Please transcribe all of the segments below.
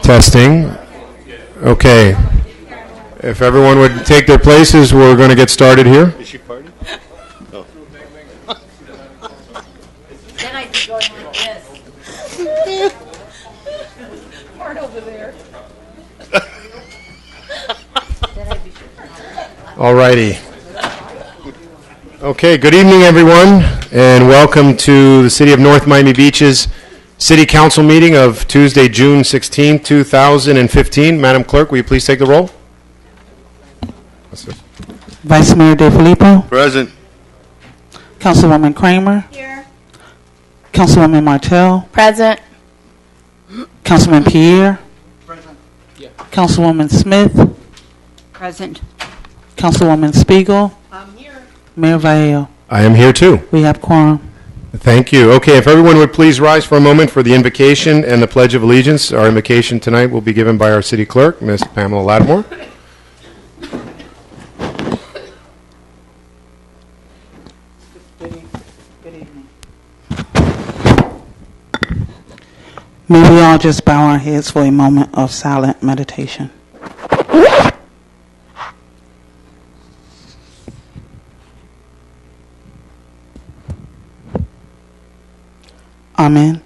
Testing. Okay. If everyone would take their places, we're going to get started here. Is she party? Oh. Then I'd be going like this. Part over there. All righty. Okay, good evening, everyone, and welcome to the City of North Miami Beach's City Council meeting of Tuesday, June 16, 2015. Madam Clerk, will you please take the roll? Vice Mayor DeFilippo. Present. Councilwoman Kramer. Here. Councilwoman Martell. Present. Councilman Pierre. Present. Councilwoman Smith. Present. Councilwoman Spiegel. I'm here. Mayor Vallejo. I am here, too. We have quorum. Thank you. Okay, if everyone would please rise for a moment for the invocation and the Pledge of Allegiance. Our invocation tonight will be given by our City Clerk, Ms. Pamela Lattimore. May we all just bow our heads for a moment of silent meditation. Amen.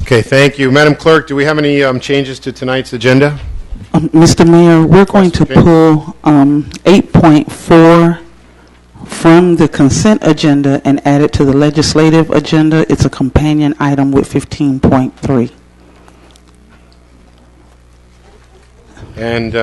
Okay, thank you. Madam Clerk, do we have any changes to tonight's agenda? Mr. Mayor, we're going to pull 8.4 from the consent agenda and add it to the legislative agenda. It's a companion item with 15.3. And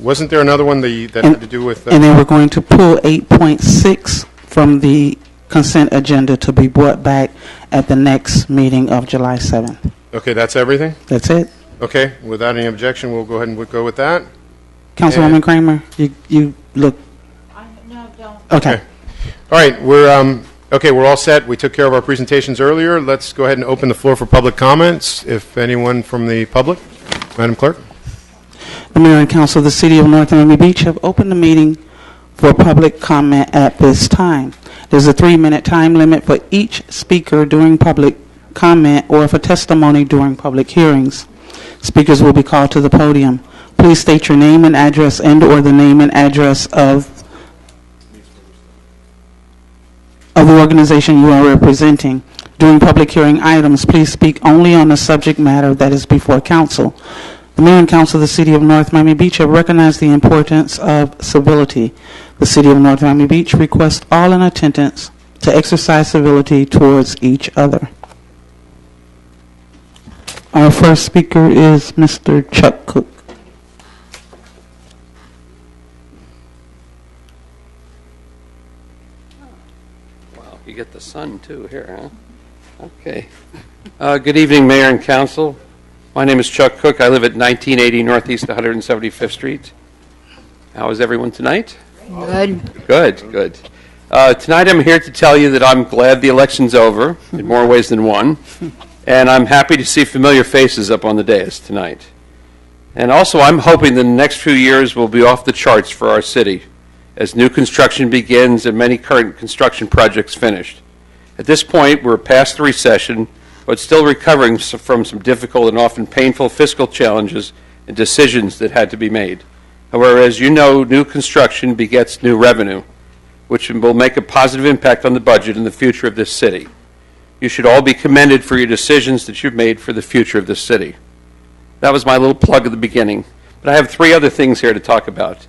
wasn't there another one that had to do with... And then we're going to pull 8.6 from the consent agenda to be brought back at the next meeting of July 7th. Okay, that's everything? That's it. Okay, without any objection, we'll go ahead and go with that. Councilwoman Kramer, you look... No, don't. Okay. All right, we're all set. We took care of our presentations earlier. Let's go ahead and open the floor for public comments. If anyone from the public, Madam Clerk. The Mayor and Council of the City of North Miami Beach have opened the meeting for public comment at this time. There's a 3-minute time limit for each speaker during public comment or for testimony during public hearings. Speakers will be called to the podium. Please state your name and address and/or the name and address of the organization you are representing. During public hearing items, please speak only on the subject matter that is before council. The Mayor and Council of the City of North Miami Beach have recognized the importance of civility. The City of North Miami Beach requests all in attendance to exercise civility towards each other. Our first speaker is Mr. Chuck Cook. Wow, you get the sun too here, huh? Okay. Good evening, Mayor and Council. My name is Chuck Cook. I live at 1980 Northeast 175th Street. How is everyone tonight? Good. Good. Tonight I'm here to tell you that I'm glad the election's over, in more ways than one, and I'm happy to see familiar faces up on the dais tonight. And also I'm hoping that the next few years will be off the charts for our city as new construction begins and many current construction projects finished. At this point, we're past the recession, but still recovering from some difficult and often painful fiscal challenges and decisions that had to be made. However, as you know, new construction begets new revenue, which will make a positive impact on the budget and the future of this city. You should all be commended for your decisions that you've made for the future of this city. That was my little plug at the beginning. But I have 3 other things here to talk about.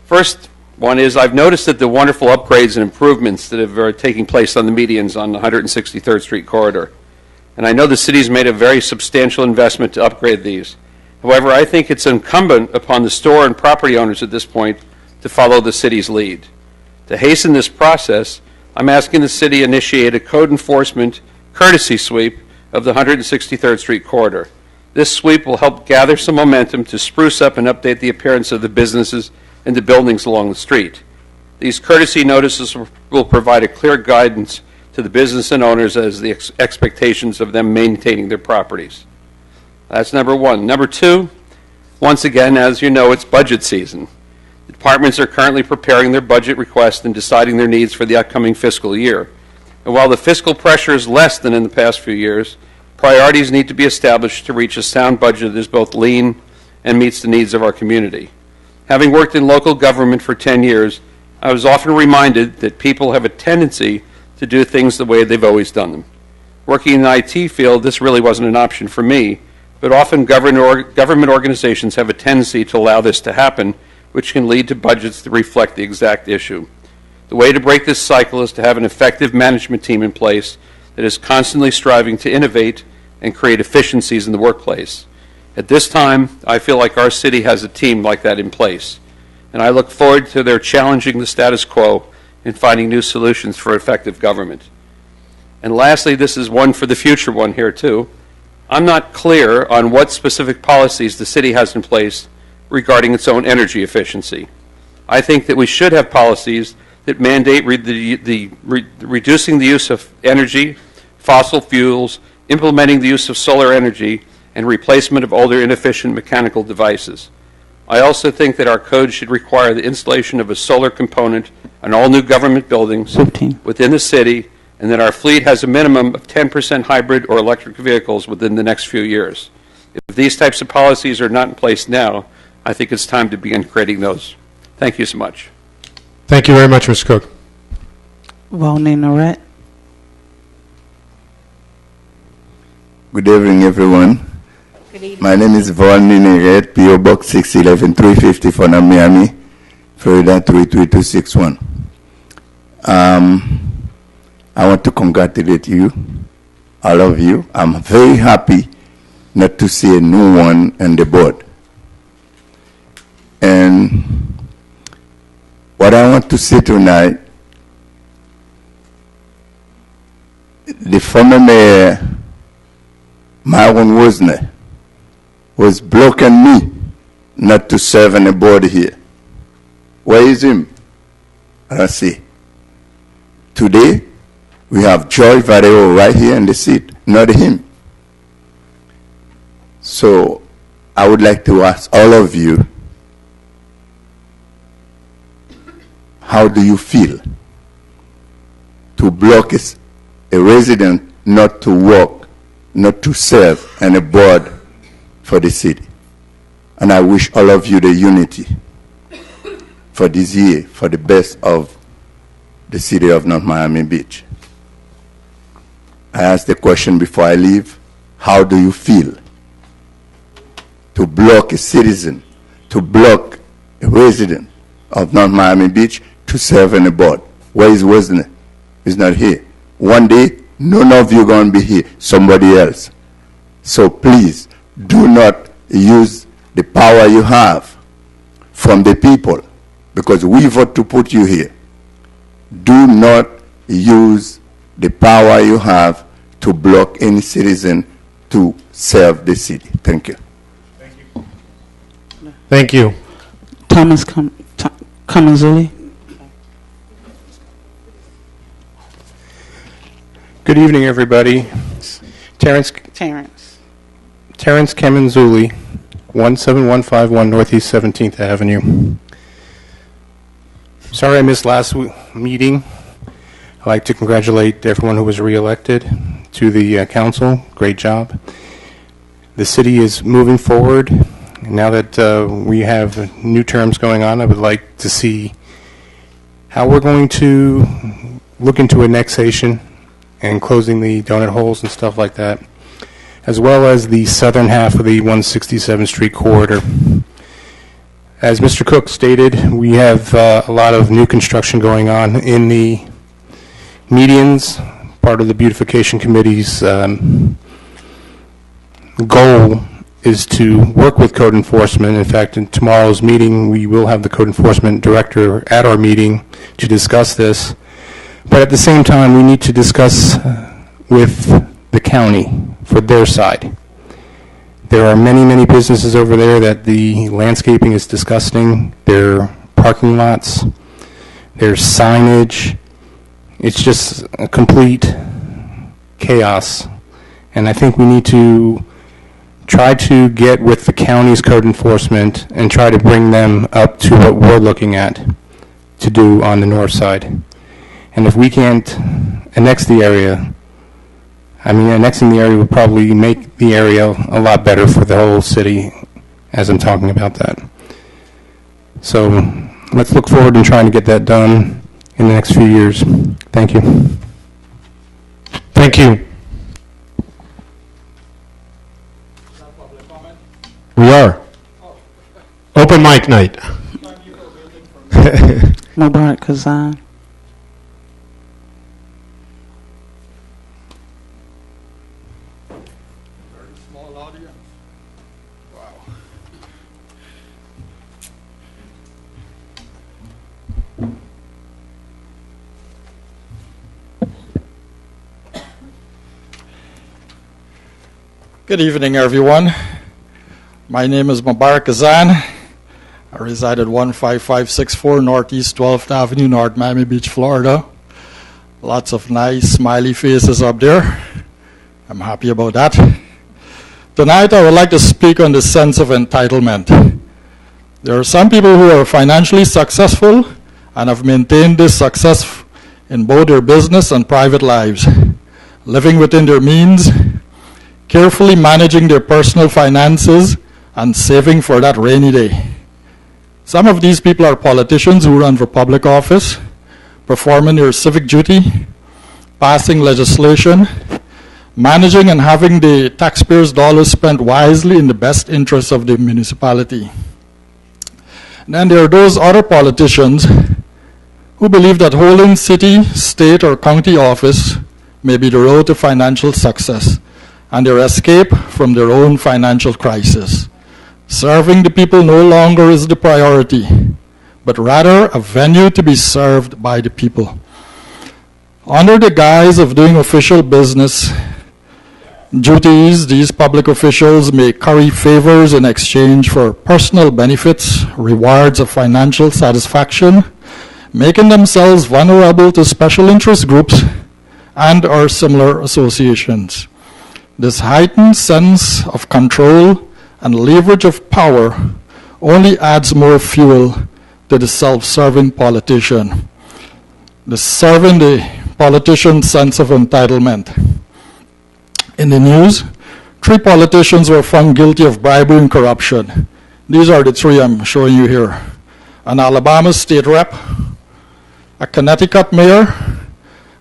First one is I've noticed that the wonderful upgrades and improvements that are taking place on the medians on the 163rd Street corridor. And I know the city's made a very substantial investment to upgrade these. However, I think it's incumbent upon the store and property owners at this point to follow the city's lead. To hasten this process, I'm asking the city initiate a code enforcement courtesy sweep of the 163rd Street corridor. This sweep will help gather some momentum to spruce up and update the appearance of the businesses and the buildings along the street. These courtesy notices will provide a clear guidance to the business and owners as the expectations of them maintaining their properties. That's number one. Number two, once again, as you know, it's budget season. The departments are currently preparing their budget requests and deciding their needs for the upcoming fiscal year. And while the fiscal pressure is less than in the past few years, priorities need to be established to reach a sound budget that is both lean and meets the needs of our community. Having worked in local government for 10 years, I was often reminded that people have a tendency to do things the way they've always done them. Working in the IT field, this really wasn't an option for me, but often government organizations have a tendency to allow this to happen, which can lead to budgets that reflect the exact issue. The way to break this cycle is to have an effective management team in place that is constantly striving to innovate and create efficiencies in the workplace. At this time, I feel like our city has a team like that in place, and I look forward to their challenging the status quo and finding new solutions for effective government. And lastly, this is one for the future one here too. I'm not clear on what specific policies the city has in place regarding its own energy efficiency. I think that we should have policies that mandate reducing the use of energy, fossil fuels, implementing the use of solar energy, and replacement of older inefficient mechanical devices. I also think that our code should require the installation of a solar component on all new government buildings 15. within the city, and that our fleet has a minimum of 10% hybrid or electric vehicles within the next few years. If these types of policies are not in place now, I think it's time to begin creating those. Thank you so much. Thank you very much, Mr. Cook. Volney Norette. Good evening, everyone. Good evening. My name is Volney Norette, P.O. Box 611 350 Fort Miami, Florida 33261. I want to congratulate you, all of you. I'm very happy not to see a new one on the board. And what I want to say tonight, the former mayor, Myron Wozner, was blocking me not to serve on the board here. Where is him? I don't see. Today, we have George Valero right here in the seat, not him. So, I would like to ask all of you, how do you feel to block a resident not to work, not to serve on a board for the city? And I wish all of you the unity for this year, for the best of the city of North Miami Beach. I asked the question before I leave, how do you feel to block a citizen, to block a resident of North Miami Beach to serve on the board? Where is Wozner? He's not here. One day, none of you are going to be here, somebody else. So please, do not use the power you have from the people, because we vote to put you here. Do not use the power you have to block any citizen to serve the city. Thank you. Thank you. Thomas Kamazuli. Good evening, everybody. Terrence Kamazuli, 17151 Northeast 17th Avenue. Sorry I missed last meeting. I'd like to congratulate everyone who was reelected to the council. Great job. The city is moving forward. Now that we have new terms going on, I would like to see how we're going to look into annexation and closing the donut holes and stuff like that, as well as the southern half of the 167th Street corridor. As Mr. Cook stated, we have a lot of new construction going on in the medians. Part of the beautification committee's goal is to work with code enforcement. In fact, in tomorrow's meeting, we will have the code enforcement director at our meeting to discuss this. But at the same time, we need to discuss with the county for their side. There are many, many businesses over there that the landscaping is disgusting. Their parking lots, their signage, it's just a complete chaos. And I think we need to try to get with the county's code enforcement and try to bring them up to what we're looking at to do on the north side. And if we can't annex the area, I mean, annexing the area would probably make the area a lot better for the whole city as I'm talking about that. So let's look forward and trying to get that done in the next few years. Thank you. Thank you. We are. Open mic night. Mubarak Kazan. Good evening, everyone. My name is Mubarak Kazan. I reside at 15564 Northeast 12th Avenue, North Miami Beach, Florida. Lots of nice smiley faces up there. I'm happy about that. Tonight, I would like to speak on the sense of entitlement. There are some people who are financially successful and have maintained this success in both their business and private lives, living within their means, carefully managing their personal finances, and saving for that rainy day. Some of these people are politicians who run for public office, performing their civic duty, passing legislation, managing and having the taxpayers' dollars spent wisely in the best interests of the municipality. And then there are those other politicians who believe that holding city, state, or county office may be the road to financial success and their escape from their own financial crisis. Serving the people no longer is the priority, but rather a venue to be served by the people. Under the guise of doing official business duties, these public officials may curry favors in exchange for personal benefits, rewards of financial satisfaction, making themselves vulnerable to special interest groups and or similar associations. This heightened sense of control and leverage of power only adds more fuel to the self-serving politician, serving the politician's sense of entitlement. In the news, 3 politicians were found guilty of bribery and corruption. These are the 3 I'm showing you here. An Alabama state rep, a Connecticut mayor,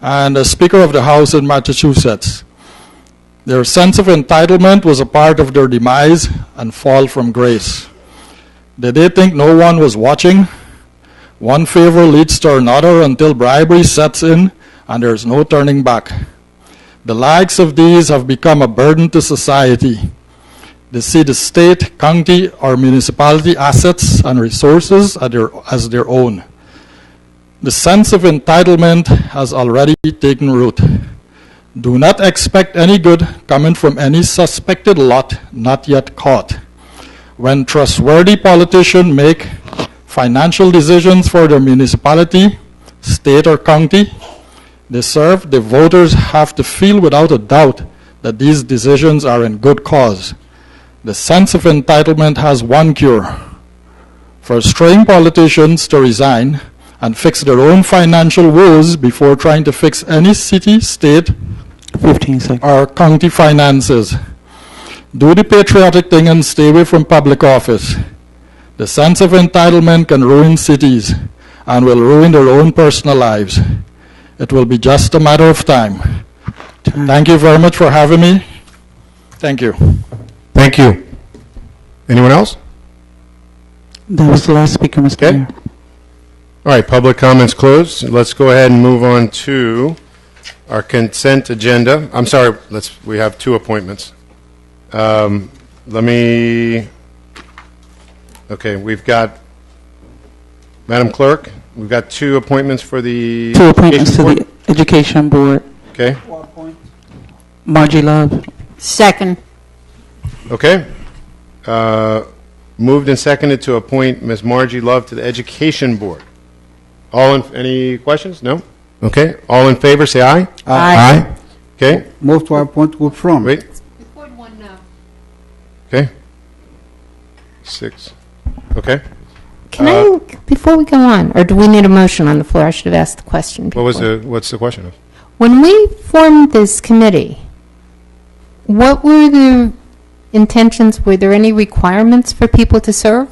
and a Speaker of the House in Massachusetts. Their sense of entitlement was a part of their demise and fall from grace. Did they think no one was watching? One favor leads to another until bribery sets in and there's no turning back. The likes of these have become a burden to society. They see the state, county, or municipality assets and resources as their own. The sense of entitlement has already taken root. Do not expect any good coming from any suspected lot not yet caught. When trustworthy politicians make financial decisions for their municipality, state, or county they serve, the voters have to feel without a doubt that these decisions are in good cause. The sense of entitlement has one cure: for straying politicians to resign and fix their own financial woes before trying to fix any city, state, 15 seconds. Or county finances. Do the patriotic thing and stay away from public office. The sense of entitlement can ruin cities and will ruin their own personal lives. It will be just a matter of time. Thank you very much for having me. Thank you. Thank you. Anyone else? That was the last speaker, Mr. Okay. Mayor. All right, public comments closed. Let's go ahead and move on to our consent agenda. I'm sorry, we have 2 appointments. Okay, we've got, Madam Clerk, we've got 2 appointments for the 2 appointments to Education the Education Board. Board. Okay, Margie Love. Second. okay. Moved and seconded to appoint Ms. Margie Love to the Education Board. Any questions? No? Okay, all in favor, say aye. Aye. Okay, Move to appoint Group from. wait, Ward 1, no. okay. 6, okay. Can I, before we go on, or do we need a motion on the floor? I should have asked the question before. What's the question? When we formed this committee, what were the intentions? Were there any requirements for people to serve?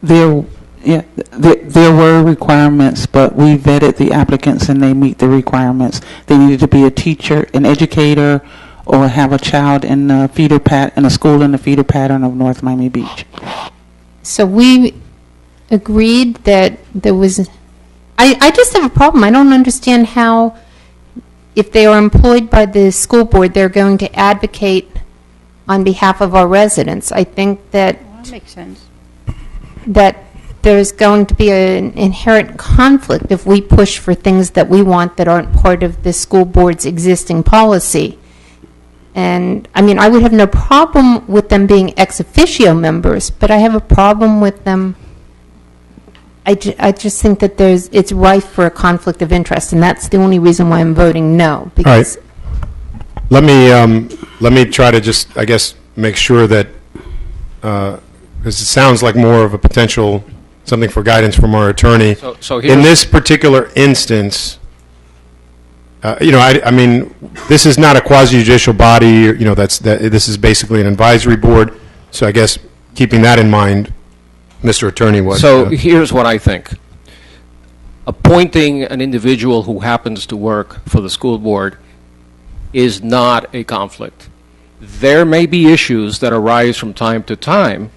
There were requirements, but we vetted the applicants and they meet the requirements. They needed to be a teacher, an educator, or have a child in a school in the feeder pattern of North Miami Beach. So we agreed that there was, I just have a problem. I don't understand how, if they are employed by the school board, they're going to advocate on behalf of our residents. I think that That makes sense. that there's going to be an inherent conflict if we push for things that we want that aren't part of the school board's existing policy. And, I mean, I would have no problem with them being ex officio members, but I have a problem with them. I just think that it's rife for a conflict of interest, and that's the only reason why I'm voting no. Because Let me try to just, I guess, make sure that, because it sounds like more of a potential, something for guidance from our attorney. So In here's, this particular instance, I mean, this is not a quasi-judicial body, this is basically an advisory board, so I guess keeping that in mind, Mr. Attorney, here's what I think. Appointing an individual who happens to work for the school board is not a conflict. There may be issues that arise from time to time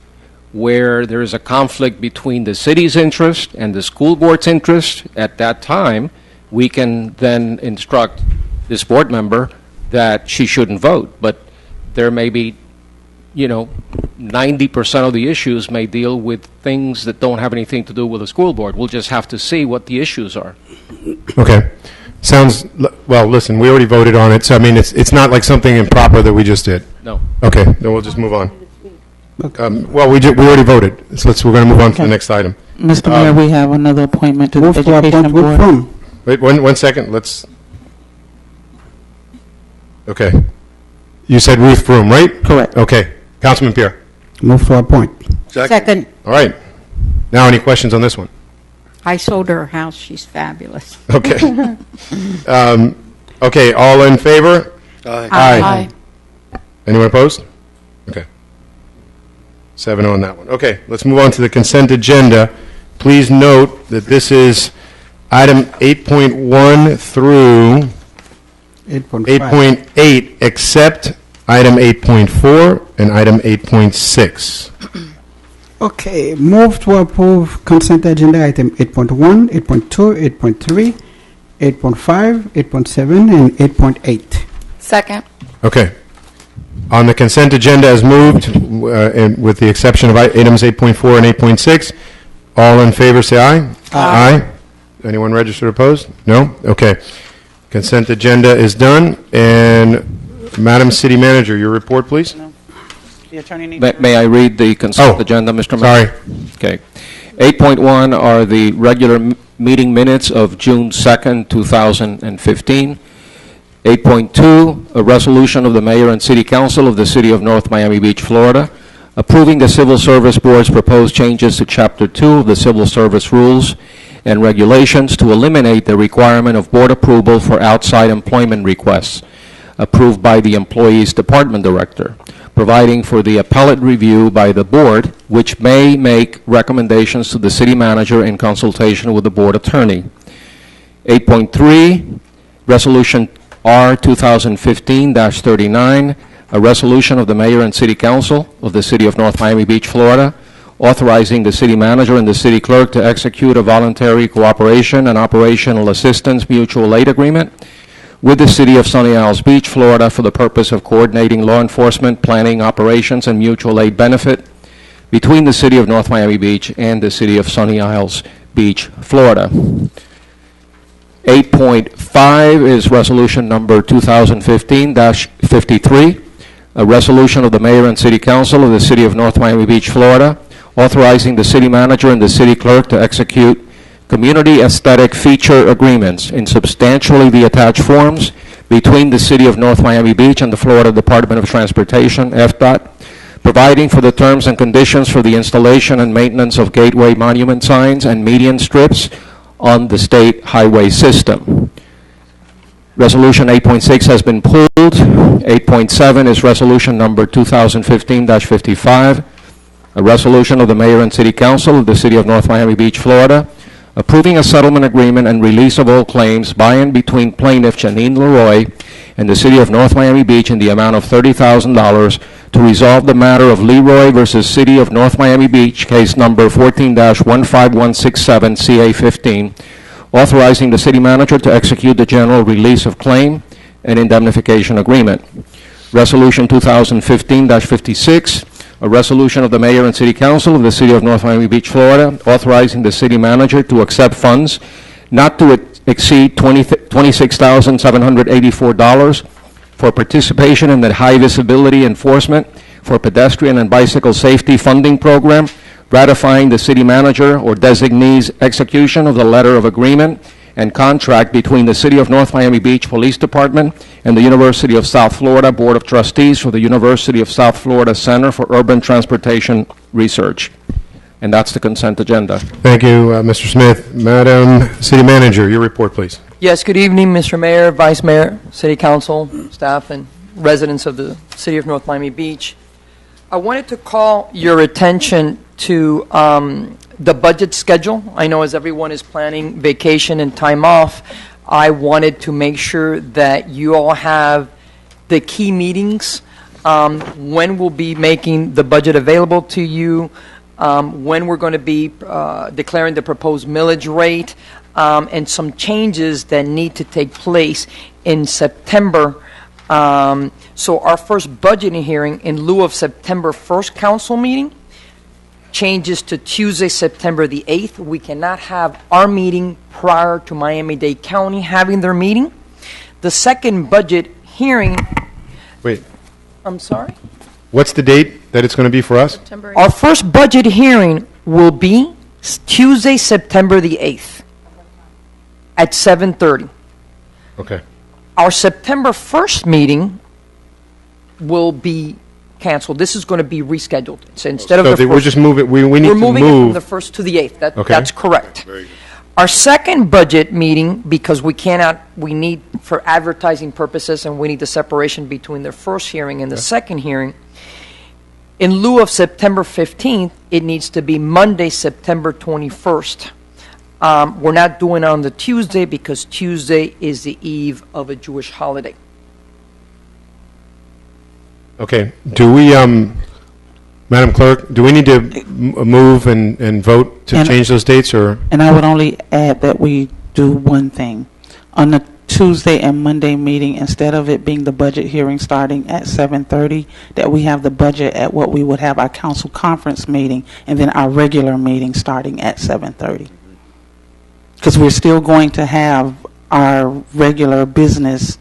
where there is a conflict between the city's interest and the school board's interest. At that time, we can then instruct this board member that she shouldn't vote. But there may be, 90% of the issues may deal with things that don't have anything to do with the school board. We'll just have to see what the issues are. Okay. Well, listen, we already voted on it, so I mean, it's not like something improper that we just did. No. Okay, then we'll just move on. Well, we already voted, so we're going to move on to the next item. Mr. Mayor, we have another appointment to the Move to Education appoint Group Board. from. Wait, one second, okay. You said Ruth Vroom, right? Correct. Okay. Councilman Pierre. Move to appoint. Second. All right. Now, any questions on this one? I sold her a house. She's fabulous. Okay. Okay, all in favor? Aye. Anyone opposed? Okay. 7-0 on that one. Okay, let's move on to the consent agenda. Please note that this is item 8.1 through 8.5. 8.8, except item 8.4 and item 8.6. Okay, move to approve consent agenda item 8.1, 8.2, 8.3, 8.5, 8.7, and 8.8. Second. Okay. On the consent agenda as moved, and with the exception of items 8.4 and 8.6, all in favor say aye. Aye. Anyone registered opposed? No? Okay. Consent agenda is done. And Madam City Manager, your report, please. The attorney needs May I read the consent Oh, agenda, Mr. Mayor? Sorry. Okay. 8.1 are the regular meeting minutes of June 2nd, 2015. 8.2, a resolution of the Mayor and City Council of the City of North Miami Beach, Florida, approving the Civil Service Board's proposed changes to Chapter 2 of the Civil Service Rules and Regulations to eliminate the requirement of board approval for outside employment requests, approved by the Employees Department Director, providing for the appellate review by the board, which may make recommendations to the city manager in consultation with the board attorney. 8.3, Resolution R 2015-39, a resolution of the Mayor and City Council of the City of North Miami Beach, Florida, authorizing the city manager and the city clerk to execute a voluntary cooperation and operational assistance mutual aid agreement with the City of Sunny Isles Beach, Florida, for the purpose of coordinating law enforcement, planning, operations, and mutual aid benefit between the City of North Miami Beach and the City of Sunny Isles Beach, Florida. 8.5 is resolution number 2015-53, a resolution of the Mayor and City Council of the City of North Miami Beach, Florida, authorizing the city manager and the city clerk to execute community aesthetic feature agreements in substantially the attached forms between the City of North Miami Beach and the Florida Department of Transportation, FDOT, providing for the terms and conditions for the installation and maintenance of gateway monument signs and median strips on the state highway system. Resolution 8.6 has been pulled. 8.7 is resolution number 2015-55, a resolution of the Mayor and City Council of the City of North Miami Beach, Florida, approving a settlement agreement and release of all claims by and between plaintiff Janine Leroy and the City of North Miami Beach in the amount of $30,000 to resolve the matter of Leroy versus City of North Miami Beach, case number 14-15167 CA15, authorizing the city manager to execute the general release of claim and indemnification agreement. Resolution 2015-56, a resolution of the Mayor and City Council of the City of North Miami Beach, Florida, authorizing the city manager to accept funds not to exceed $26,784 for participation in the High Visibility Enforcement for Pedestrian and Bicycle Safety Funding Program, ratifying the city manager or designee's execution of the letter of agreement and contract between the City of North Miami Beach Police Department and the University of South Florida Board of Trustees for the University of South Florida Center for Urban Transportation Research. And that's the consent agenda. Thank you, Mr. Smith. Madam City Manager, your report, please. Yes, good evening, Mr. Mayor, Vice Mayor, City Council, staff, and residents of the City of North Miami Beach. I wanted to call your attention to the budget schedule. I know as everyone is planning vacation and time off, I wanted to make sure that you all have the key meetings, when we'll be making the budget available to you, when we're going to be declaring the proposed millage rate, and some changes that need to take place in September. So our first budgeting hearing, in lieu of September 1st council meeting, changes to Tuesday, September the 8th. We cannot have our meeting prior to Miami-Dade County having their meeting. The second budget hearing... Wait. I'm sorry? What's the date that it's going to be for us? Our first budget hearing will be Tuesday, September the 8th at 7:30. Okay. Our September 1st meeting will be canceled. This is going to be rescheduled. So instead of the we're first, just moving. We need we're to moving it move from the 1st to the 8th. Okay. That's correct. Our second budget meeting, because we need for advertising purposes, and we need the separation between the first hearing and the second hearing. In lieu of September 15th, it needs to be Monday, September 21st. We're not doing it on the Tuesday because Tuesday is the eve of a Jewish holiday. Okay. Do we, Madam Clerk, do we need to move and vote to change those dates, or? And I would only add that we do one thing. On the Tuesday and Monday meeting, instead of it being the budget hearing starting at 7:30, that we have the budget at what we would have our council conference meeting, and then our regular meeting starting at 7:30. Because we're still going to have our regular business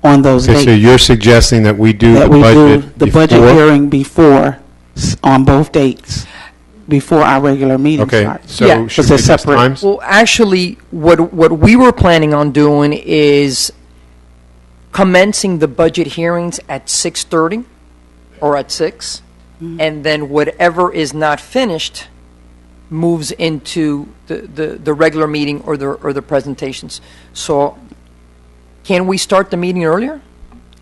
on those dates. Okay, so you're suggesting that we do That the we budget do the budget before? hearing before, on both dates, before our regular meeting Okay, starts. so Yeah. should Because we they're adjust separate. times? Well, actually, what we were planning on doing is commencing the budget hearings at 6:30 or at 6, and then whatever is not finished moves into the regular meeting or the presentations. So can we start the meeting earlier?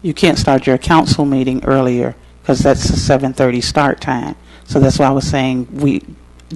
You can't start your council meeting earlier because that's a 7:30 start time. So that's why I was saying we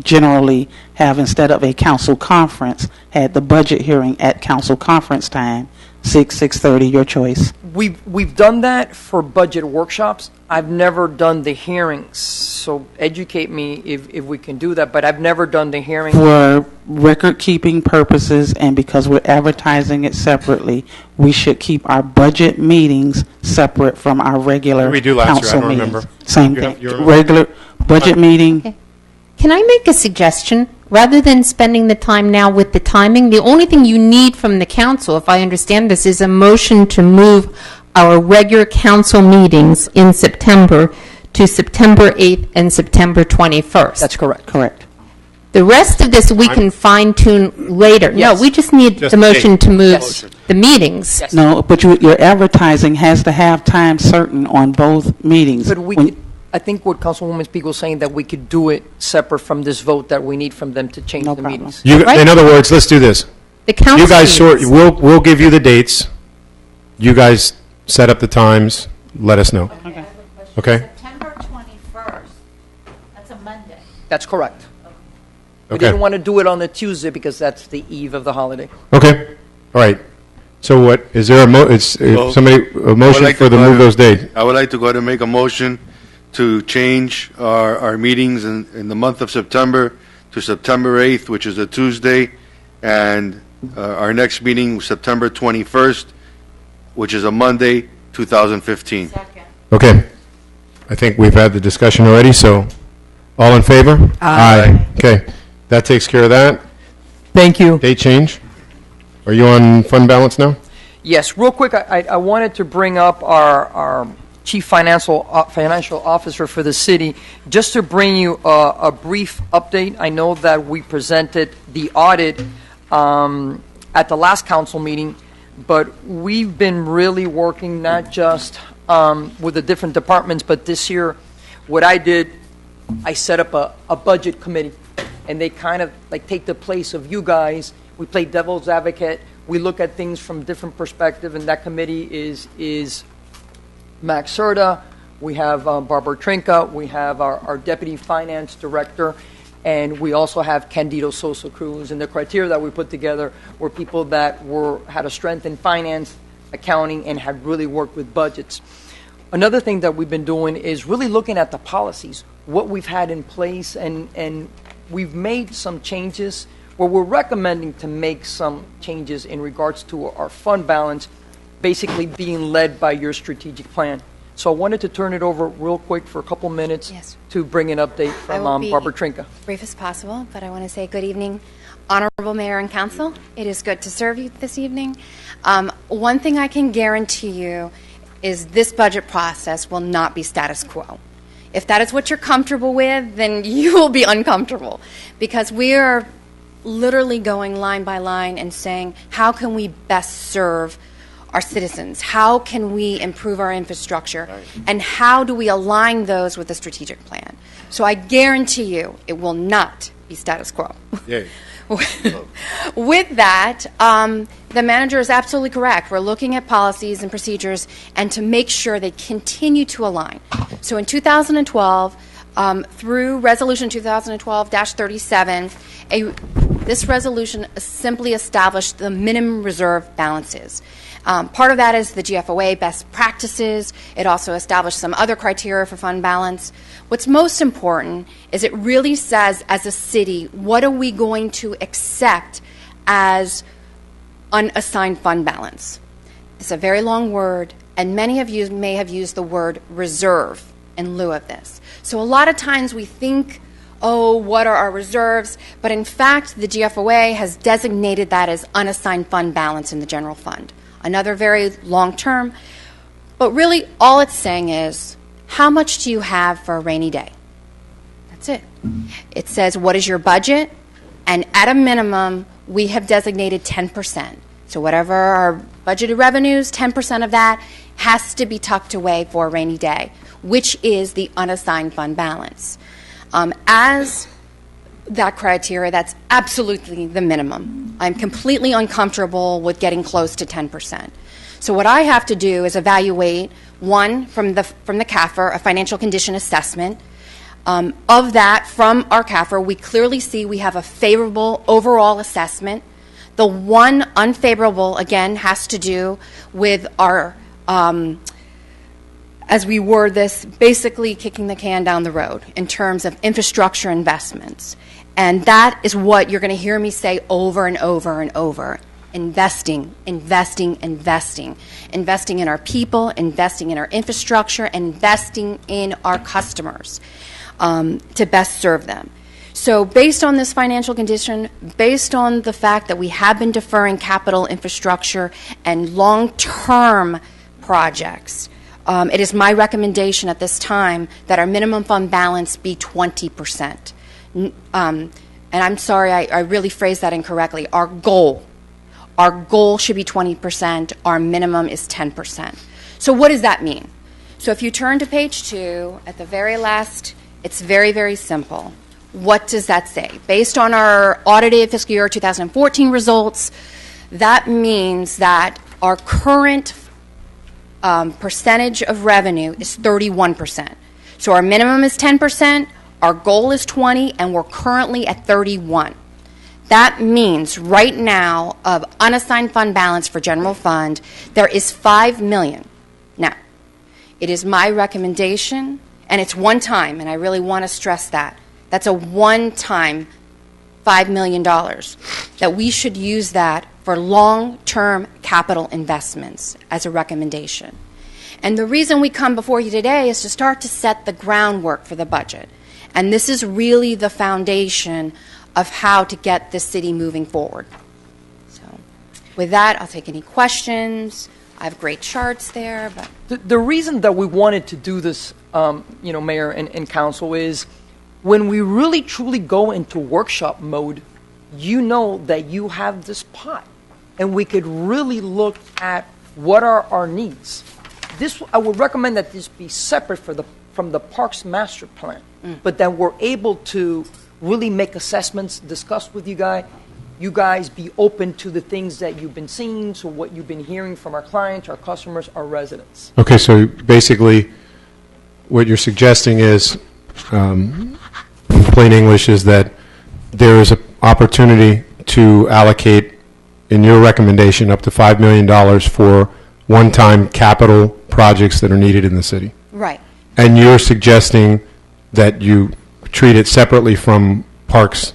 generally have, instead of a council conference, had the budget hearing at council conference time, 6:30, your choice. We've done that for budget workshops. I've never done the hearings, so educate me if we can do that, but I've never done the hearings. For record-keeping purposes and because we're advertising it separately, we should keep our budget meetings separate from our regular What did we do last year? I council don't meetings. remember. Same You thing. have- you're- Regular budget meeting. Okay. Can I make a suggestion? Rather than spending the time now with the timing, the only thing you need from the council, if I understand this, is a motion to move our regular council meetings in September to September 8th and September 21st. That's correct. Correct. The rest of this we can fine-tune later. No, Yes. we just need Just the motion to move Yes. the meetings. Yes. No, but your advertising has to have time certain on both meetings. But we When- could, I think what Councilwoman Spiegel is saying, that we could do it separate from this vote that we need from them to change No the problem. meetings. Right. In other words, let's do this. The council You guys sort, meetings. we'll give you the dates. You guys set up the times, let us know. Okay? September 21st, that's a Monday. That's correct. We Okay. didn't want to do it on a Tuesday because that's the eve of the holiday. Okay, all right. So what, is there Well, somebody, a motion like for to the go move ahead- those dates? I would like to go ahead and make a motion to change our meetings in the month of September to September 8th, which is a Tuesday, and our next meeting, September 21st, which is a Monday, 2015. Okay. I think we've had the discussion already, so all in favor? Aye. Okay, that takes care of that. Thank you. Date change? Are you on fund balance now? Yes, real quick, I wanted to bring up our Chief Financial Officer for the city, just to bring you a brief update. I know that we presented the audit at the last council meeting, but we've been really working not just with the different departments, but this year, what I did, I set up a budget committee, and they kind of like take the place of you guys. We play devil's advocate. We look at things from different perspective, and that committee is Max Serta. We have Barbara Trinka. We have our Deputy Finance Director, and we also have Candido Sosa Cruz. And the criteria that we put together were people that had a strength in finance, accounting, and had really worked with budgets. Another thing that we've been doing is really looking at the policies, what we've had in place, and we've made some changes where we're recommending to make some changes in regards to our fund balance, basically being led by your strategic plan. So I wanted to turn it over real quick for a couple minutes Yes. to bring an update I from will be Barbara Trinka. brief as possible, but I want to say good evening, Honorable Mayor and Council. It is good to serve you this evening. One thing I can guarantee you is this budget process will not be status quo. If that is what you're comfortable with, then you will be uncomfortable, because we are literally going line by line and saying, how can we best serve our citizens? How can we improve our infrastructure? And how do we align those with the strategic plan? So I guarantee you it will not be status quo. Yay. With that, the manager is absolutely correct. We're looking at policies and procedures and to make sure they continue to align. So in 2012, through Resolution 2012-37, this resolution simply established the minimum reserve balances. Part of that is the GFOA best practices. It also established some other criteria for fund balance. What's most important is it really says, as a city, what are we going to accept as unassigned fund balance? It's a very long word, and many of you may have used the word reserve in lieu of this. So a lot of times we think, oh, what are our reserves? But in fact, the GFOA has designated that as unassigned fund balance in the general fund. Another very long term. But really, all it's saying is, how much do you have for a rainy day? That's it. It says, what is your budget? And at a minimum, we have designated 10%. So whatever our budgeted revenues, 10% of that has to be tucked away for a rainy day, which is the unassigned fund balance. As that criteria, that's absolutely the minimum. I'm completely uncomfortable with getting close to 10%. So what I have to do is evaluate, one, from the CAFR, a financial condition assessment. Of that, from our CAFR, we clearly see we have a favorable overall assessment. The one unfavorable, again, has to do with our, as we word this, basically kicking the can down the road in terms of infrastructure investments. And that is what you're going to hear me say over and over and over. Investing, investing, investing. Investing in our people, investing in our infrastructure, investing in our customers to best serve them. So based on this financial condition, based on the fact that we have been deferring capital infrastructure and long-term projects, it is my recommendation at this time that our minimum fund balance be 20%. And and I'm sorry, I really phrased that incorrectly, our goal should be 20%, our minimum is 10%. So what does that mean? So if you turn to page 2, at the very last, it's very, very simple. What does that say? Based on our audited fiscal year 2014 results, that means that our current percentage of revenue is 31%. So our minimum is 10%, our goal is 20, and we're currently at 31. That means right now of unassigned fund balance for general fund, there is $5 million. Now, it is my recommendation, and it's one time, and I really want to stress that. That's a one-time $5 million, that we should use that for long-term capital investments as a recommendation. And the reason we come before you today is to start to set the groundwork for the budget. And this is really the foundation of how to get the city moving forward. So with that, I'll take any questions. I have great charts there. But The reason that we wanted to do this, Mayor and Council, is when we really truly go into workshop mode, you know that you have this pot, and we could really look at what are our needs. I would recommend that this be separate from the Parks Master Plan, but that we're able to really make assessments, discuss with you guys be open to the things that you've been seeing, so what you've been hearing from our clients, our customers, our residents. Okay, so basically, what you're suggesting is, in plain English, is that there is an opportunity to allocate, in your recommendation, up to $5 million for one-time capital projects that are needed in the city. right. And you're suggesting that you treat it separately from parks,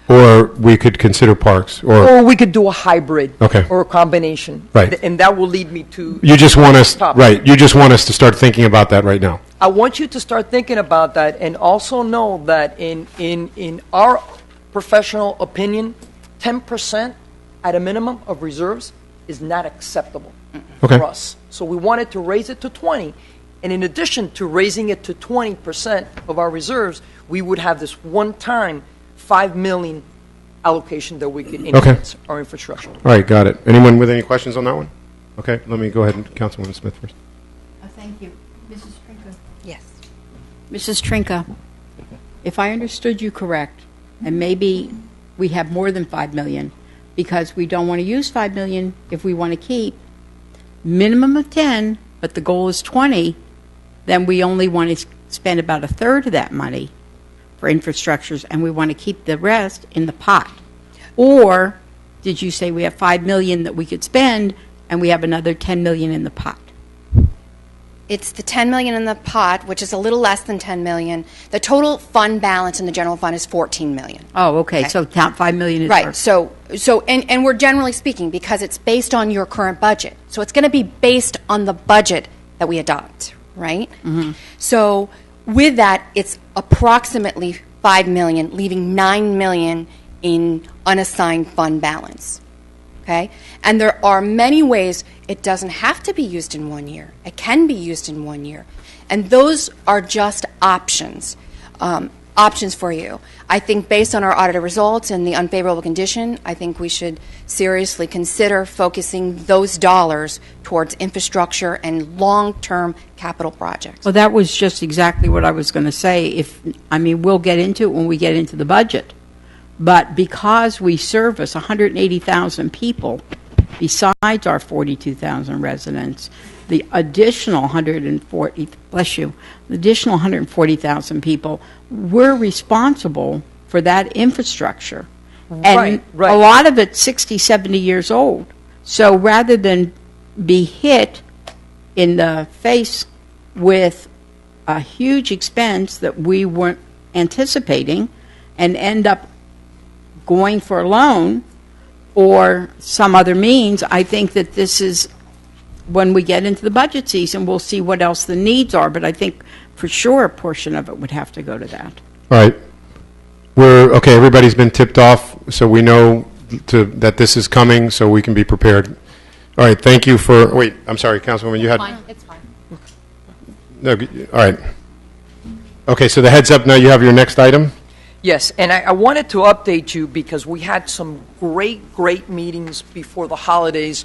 or we could consider parks, Or we could do a hybrid. Okay. Or a combination. Right. And that will lead me to... you just want us, topic. right, you just want us to start thinking about that right now. I want you to start thinking about that, and also know that in our professional opinion, 10% at a minimum of reserves is not acceptable Okay. for us. So we wanted to raise it to 20, and in addition to raising it to 20% of our reserves, we would have this one-time $5 million allocation that we could enhance our infrastructure. All right, got it. Anyone with any questions on that one? Okay, let me go ahead and Councilwoman Smith first. Thank you. Mrs. Trinka? Yes. Mrs. Trinka, if I understood you correct, and maybe we have more than $5 million, because we don't want to use $5 million if we want to keep minimum of 10, but the goal is 20, then we only want to spend about a third of that money for infrastructures, and we want to keep the rest in the pot. Or did you say we have $5 million that we could spend, and we have another $10 million in the pot? It's the $10 million in the pot, which is a little less than $10 million. The total fund balance in the general fund is $14 million. Oh, okay. So count $5 million is Right. So and we're generally speaking, because it's based on your current budget. So it's going to be based on the budget that we adopt, right? Mm-hmm. So with that, it's approximately $5 million, leaving $9 million in unassigned fund balance. Okay? And there are many ways it doesn't have to be used in 1 year. It can be used in 1 year. And those are just options, options for you. I think based on our audited results and the unfavorable condition, I think we should seriously consider focusing those dollars towards infrastructure and long-term capital projects. Well, that was just exactly what I was going to say. We'll get into it when we get into the budget. But because we service 180,000 people besides our 42,000 residents, the additional 140,000 people, we're responsible for that infrastructure. And Right. a lot of it's 60, 70 years old. So rather than be hit in the face with a huge expense that we weren't anticipating and end up going for a loan or some other means, I think that this is, when we get into the budget season, we'll see what else the needs are. But I think for sure a portion of it would have to go to that. All right. Okay, everybody's been tipped off, so we know that this is coming, so we can be prepared. All right, thank you for, wait, I'm sorry, Councilwoman, you had? It's fine. No, all right. Okay, so the heads up, now you have your next item? Yes, and I wanted to update you because we had some great meetings before the holidays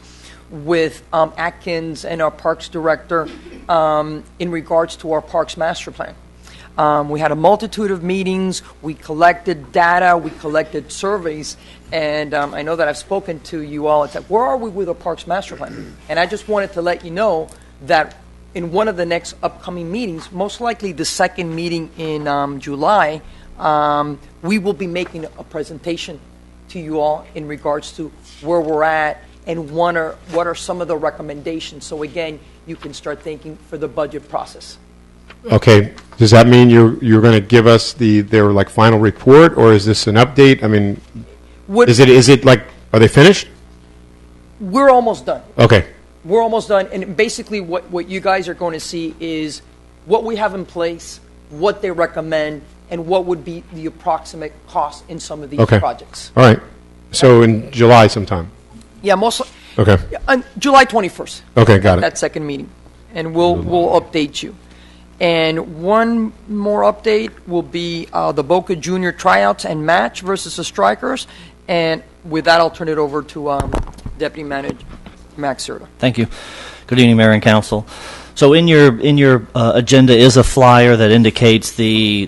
with Atkins and our Parks Director in regards to our Parks Master Plan. We had a multitude of meetings, we collected data, we collected surveys, and I know that I've spoken to you all. It's like, where are we with our Parks Master Plan? And I just wanted to let you know that in one of the next upcoming meetings, most likely the second meeting in July, we will be making a presentation to you all in regards to where we're at and what are some of the recommendations. So again, you can start thinking for the budget process. Okay, does that mean you're going to give us their like final report, or is this an update? I mean, is it like, are they finished? We're almost done. Okay. We're almost done, and basically what you guys are going to see is what we have in place, what they recommend, and what would be the approximate cost in some of these projects. All right. So in July sometime? Yeah, most. Okay. On July 21st. Okay, got it. That second meeting. And we'll update you. And one more update will be the Boca Junior tryouts and match versus the Strikers. And with that, I'll turn it over to Deputy Manager Max Serta. Thank you. Good evening, Mayor and Council. So in your agenda is a flyer that indicates the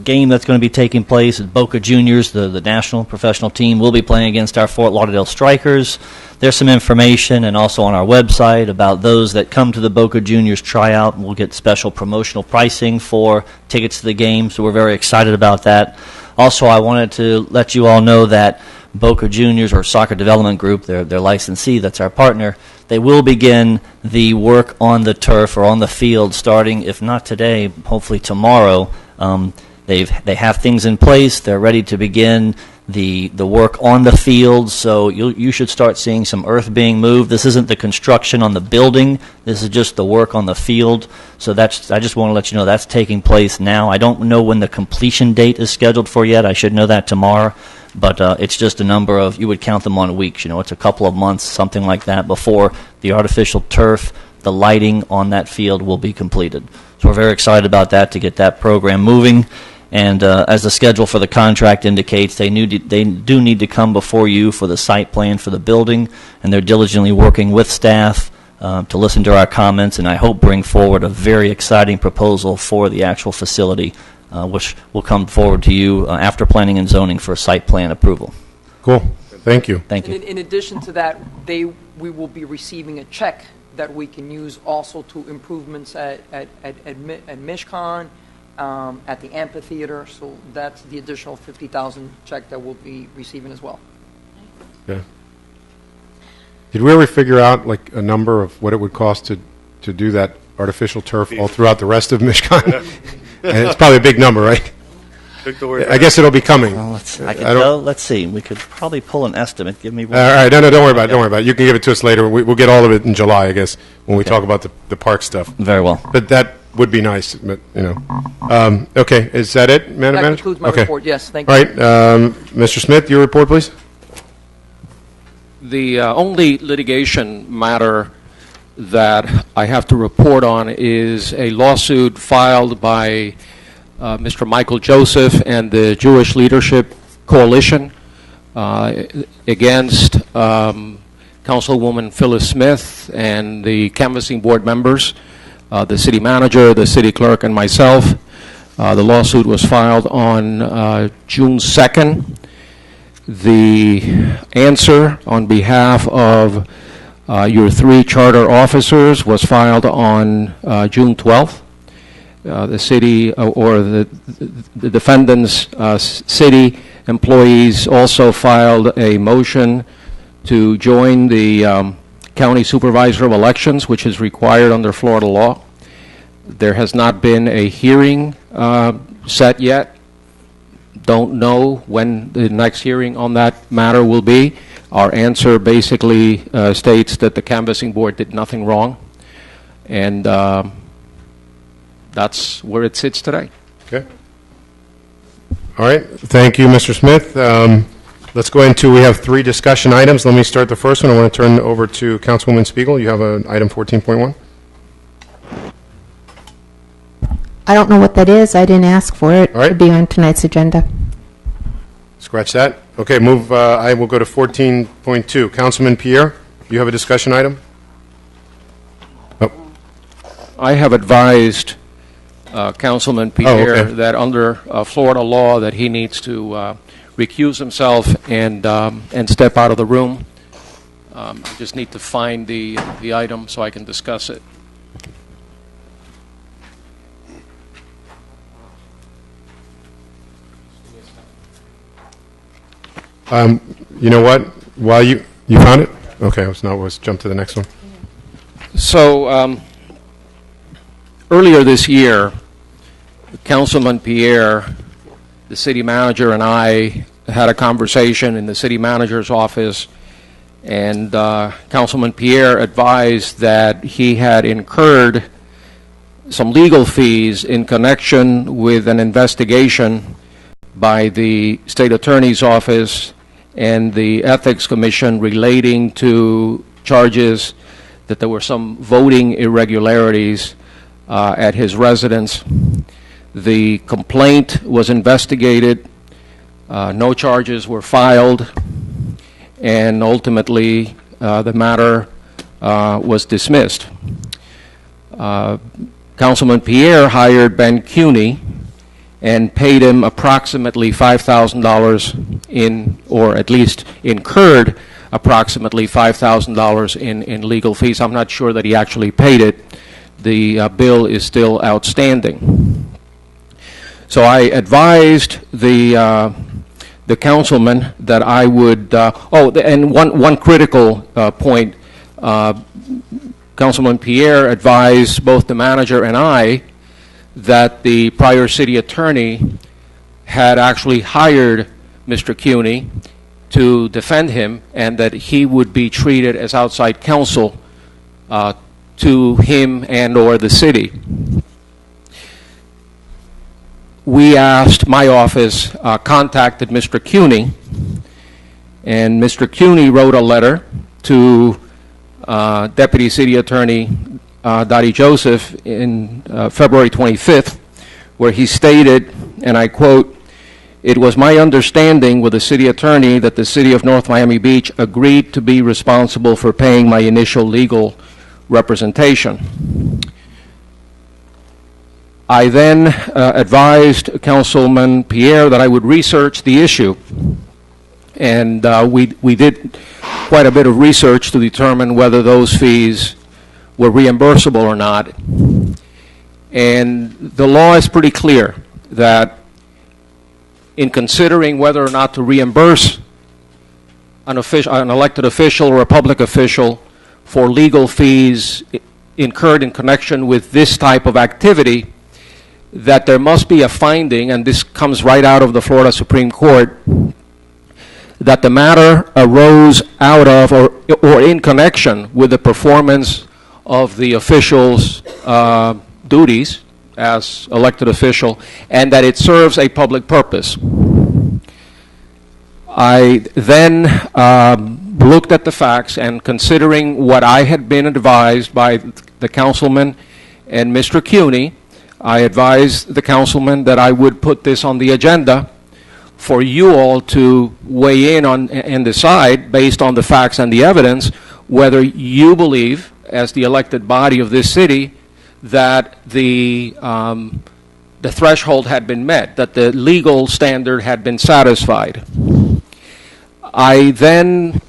game that's going to be taking place at Boca Juniors. The national professional team will be playing against our Fort Lauderdale Strikers. There's some information and also on our website about those that come to the Boca Juniors tryout. We'll get special promotional pricing for tickets to the game, so we're very excited about that. Also, I wanted to let you all know that Boca Juniors, or Soccer Development Group, their licensee, that's our partner, they will begin the work on the turf or on the field starting, if not today, hopefully tomorrow. They have things in place. They're ready to begin the work on the field, so you should start seeing some earth being moved. This isn't the construction on the building. This is just the work on the field. So I just want to let you know that's taking place now. I don't know when the completion date is scheduled for yet. I should know that tomorrow. But it's just a number of, you would count them on weeks. You know, it's a couple of months, something like that, before the artificial turf, the lighting on that field will be completed. So we're very excited about that, to get that program moving. And as the schedule for the contract indicates, they do need to come before you for the site plan for the building, and they're diligently working with staff to listen to our comments, and I hope bring forward a very exciting proposal for the actual facility, which will come forward to you after planning and zoning for site plan approval. Cool. Thank you. Thank you. In addition to that, we will be receiving a check that we can use also to improvements at Mishcon, at the amphitheater. So that's the additional $50,000 check that we'll be receiving as well. Yeah. Did we ever figure out like a number of what it would cost to do that artificial turf all throughout the rest of Mishcon? And it's probably a big number, right? I guess it'll be coming. Well, let's see. We could probably pull an estimate. Give me one. All right. No, don't worry about it. Don't worry about it. You can give it to us later. We'll get all of it in July, I guess, when we talk about the park stuff. Very well. But that would be nice, but, you know. Okay. Is that it, Madam Manager? That concludes my report. Yes, thank you. All right. Mr. Smith, your report, please. The only litigation matter that I have to report on is a lawsuit filed by Mr. Michael Joseph and the Jewish Leadership Coalition against Councilwoman Phyllis Smith and the canvassing board members, the city manager, the city clerk, and myself. The lawsuit was filed on June 2nd. The answer on behalf of your three charter officers was filed on June 12th. The city or the defendant's city employees also filed a motion to join the county supervisor of elections, which is required under Florida law. There has not been a hearing set yet. Don't know when the next hearing on that matter will be. Our answer basically states that the canvassing board did nothing wrong, and that's where it sits today. Okay. All right. Thank you, Mr. Smith. Let's go into, we have three discussion items. Let me start the first one. I want to turn over to Councilwoman Spiegel. You have item 14.1. I don't know what that is. I didn't ask for it to be on tonight's agenda. Scratch that. Okay, I will go to 14.2. Councilman Pierre, you have a discussion item? I have advised Councilman Pierre okay. that under Florida law that he needs to recuse himself and step out of the room. I just need to find the item so I can discuss it. You know what? While you found it? Okay, let's jump to the next one. So earlier this year, Councilman Pierre, the city manager, and I had a conversation in the city manager's office, and Councilman Pierre advised that he had incurred some legal fees in connection with an investigation by the state attorney's office and the ethics commission relating to charges that there were some voting irregularities at his residence. The complaint was investigated, no charges were filed, and ultimately the matter was dismissed. Councilman Pierre hired Ben Cuney and paid him approximately $5,000 or at least incurred approximately $5,000 in legal fees. I'm not sure that he actually paid it. The bill is still outstanding. So I advised the councilman that I would. And one critical point. Councilman Pierre advised both the manager and I that the prior city attorney had actually hired Mr. Cuney to defend him, and that he would be treated as outside counsel to him and or the city. My office contacted Mr. Cuney, and Mr. Cuney wrote a letter to Deputy City Attorney Dottie Joseph in February 25th, where he stated, and I quote, "It was my understanding with the city attorney that the city of North Miami Beach agreed to be responsible for paying my initial legal representation." I then advised Councilman Pierre that I would research the issue, and we did quite a bit of research to determine whether those fees were reimbursable or not. And the law is pretty clear that in considering whether or not to reimburse an elected official or a public official for legal fees incurred in connection with this type of activity, that there must be a finding, and this comes right out of the Florida Supreme Court, that the matter arose out of or in connection with the performance of the official's duties as elected official, and that it serves a public purpose. I then looked at the facts, and considering what I had been advised by the councilman and Mr. Cuney, I advised the councilman that I would put this on the agenda for you all to weigh in on and decide, based on the facts and the evidence, whether you believe, as the elected body of this city, that the threshold had been met, that the legal standard had been satisfied. I then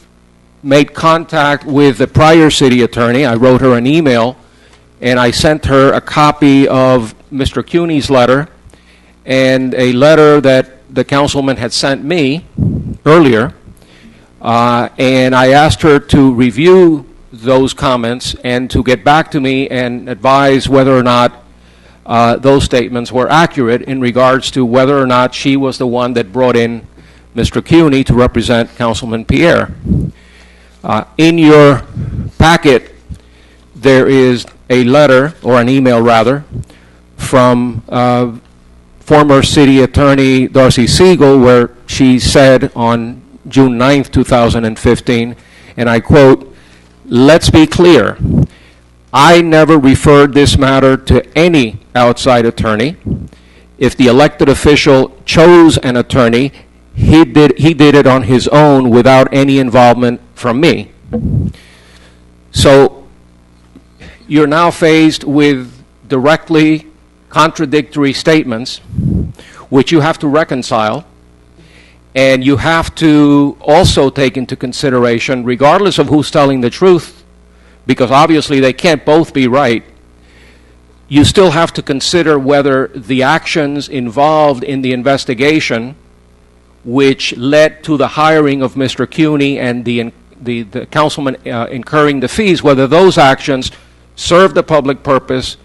made contact with the prior city attorney. I wrote her an email, and I sent her a copy of Mr. Cuney's letter and a letter that the councilman had sent me earlier, and I asked her to review those comments and to get back to me and advise whether or not those statements were accurate in regards to whether or not she was the one that brought in Mr. Cuney to represent Councilman Pierre. In your packet, there is a letter, or an email rather, from former city attorney Darcy Siegel, where she said on June 9th, 2015, and I quote, "Let's be clear, I never referred this matter to any outside attorney. If the elected official chose an attorney, he did it on his own without any involvement from me. So you're now faced with directly contradictory statements, which you have to reconcile, and you have to also take into consideration, regardless of who's telling the truth, because obviously they can't both be right, you still have to consider whether the actions involved in the investigation, which led to the hiring of Mr. Cuny and the councilman incurring the fees, whether those actions served the public purpose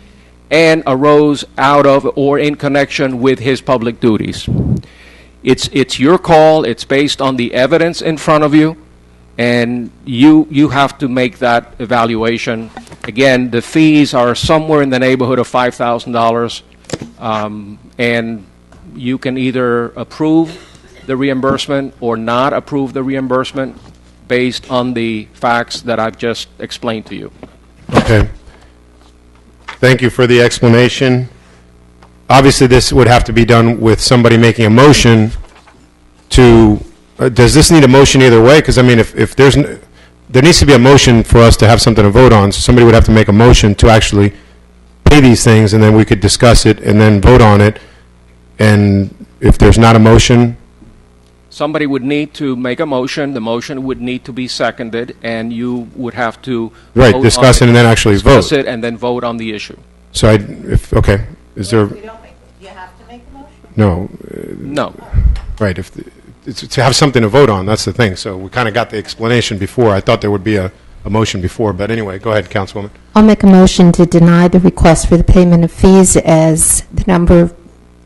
and arose out of or in connection with his public duties. It's your call. It's based on the evidence in front of you, and you have to make that evaluation. Again, the fees are somewhere in the neighborhood of $5,000, and you can either approve the reimbursement or not approve the reimbursement based on the facts that I've just explained to you. Okay. Thank you for the explanation. Obviously, this would have to be done with somebody making a motion to, does this need a motion either way? Because, I mean, if there's, there needs to be a motion for us to have something to vote on, so somebody would have to make a motion to actually pay these things, and then we could discuss it and then vote on it. And if there's not a motion, somebody would need to make a motion. The motion would need to be seconded, and you would have to vote discuss on it and then actually discuss vote. it and then vote on the issue. So okay, is there? Do you have to make a motion? No. No. Right. If it's to have something to vote on, that's the thing. So we kind of got the explanation before. I thought there would be a motion before, but anyway, go ahead, Councilwoman. I'll make a motion to deny the request for the payment of fees as the number,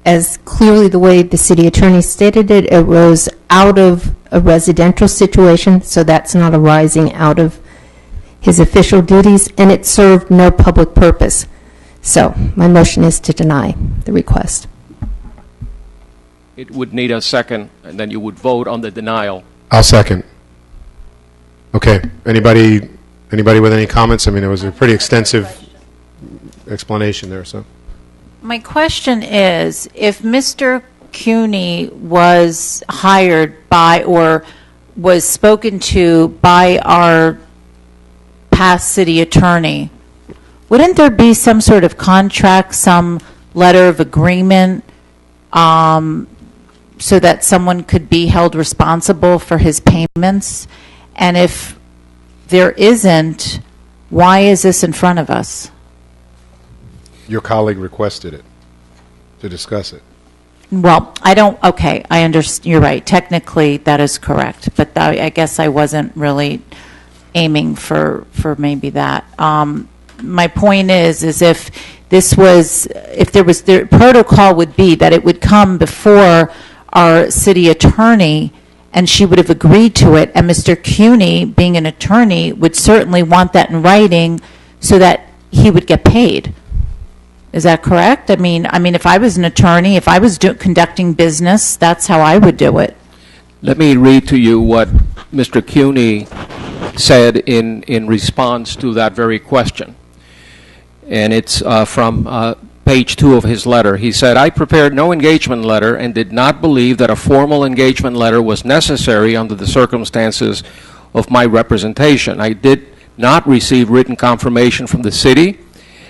as clearly the way the city attorney stated it, it arose out of a residential situation, so that's not arising out of his official duties, and it served no public purpose. So my motion is to deny the request. It would need a second, and then you would vote on the denial. I'll second. Okay. Anybody with any comments? I mean, it was a pretty extensive explanation there, so. My question is, if Mr. Cuny was hired by or was spoken to by our past city attorney, wouldn't there be some sort of contract, some letter of agreement, so that someone could be held responsible for his payments? And if there isn't, why is this in front of us? Your colleague requested it to discuss it. Well, I don't, okay, I understand, you're right. Technically, that is correct. But I guess I wasn't really aiming for maybe that. My point is if this was, if there was, the protocol would be that it would come before our city attorney, and she would have agreed to it, and Mr. Cuny, being an attorney, would certainly want that in writing so that he would get paid. Is that correct? I mean, if I was an attorney, if I was conducting business, that's how I would do it. Let me read to you what Mr. Cuny said in response to that very question. And it's from page 2 of his letter. He said, I prepared no engagement letter and did not believe that a formal engagement letter was necessary under the circumstances of my representation. I did not receive written confirmation from the city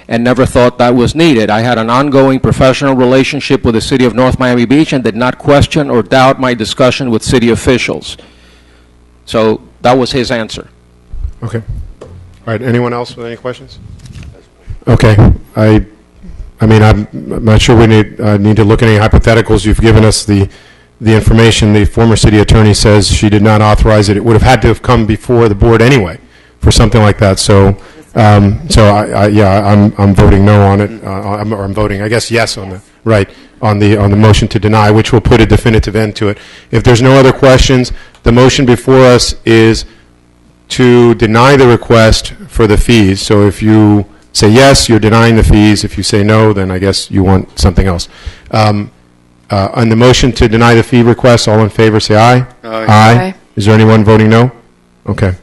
and never thought that was needed. I had an ongoing professional relationship with the city of North Miami Beach and did not question or doubt my discussion with city officials. So that was his answer. Okay. All right. Anyone else with any questions? Okay. I mean, I'm not sure we need to look at any hypotheticals. You've given us the information. The former city attorney says she did not authorize it. It would have had to have come before the board anyway for something like that. So, I'm voting no on it. I'm voting, I guess, yes on the motion to deny, which will put a definitive end to it. If there's no other questions, the motion before us is to deny the request for the fees. So if you say yes, you're denying the fees. If you say no, then I guess you want something else. On the motion to deny the fee request, all in favor say aye. Aye. Aye. Is there anyone voting no? Okay.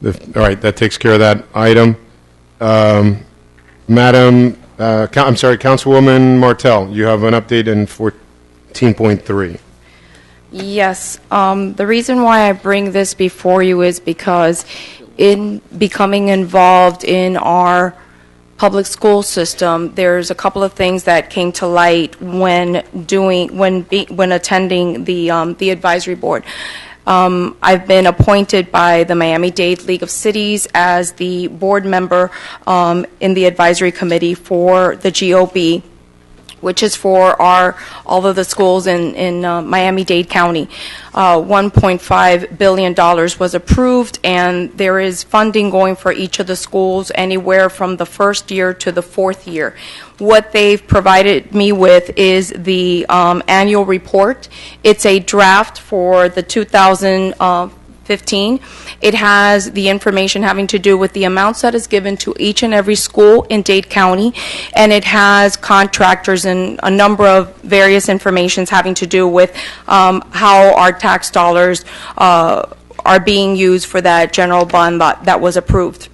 All right, that takes care of that item. Madam, Councilwoman Martel, you have an update in 14.3. Yes. The reason why I bring this before you is because in becoming involved in our public school system, there's a couple of things that came to light when attending the advisory board. I've been appointed by the Miami-Dade League of Cities as the board member in the advisory committee for the GOB, which is for all of the schools in Miami-Dade County. $1.5 billion was approved, and there is funding going for each of the schools anywhere from the first year to the fourth year. What they've provided me with is the annual report. It's a draft for the 2015. It has the information having to do with the amounts that is given to each and every school in Dade County, and it has contractors and a number of various informations having to do with how our tax dollars are being used for that general fund that was approved.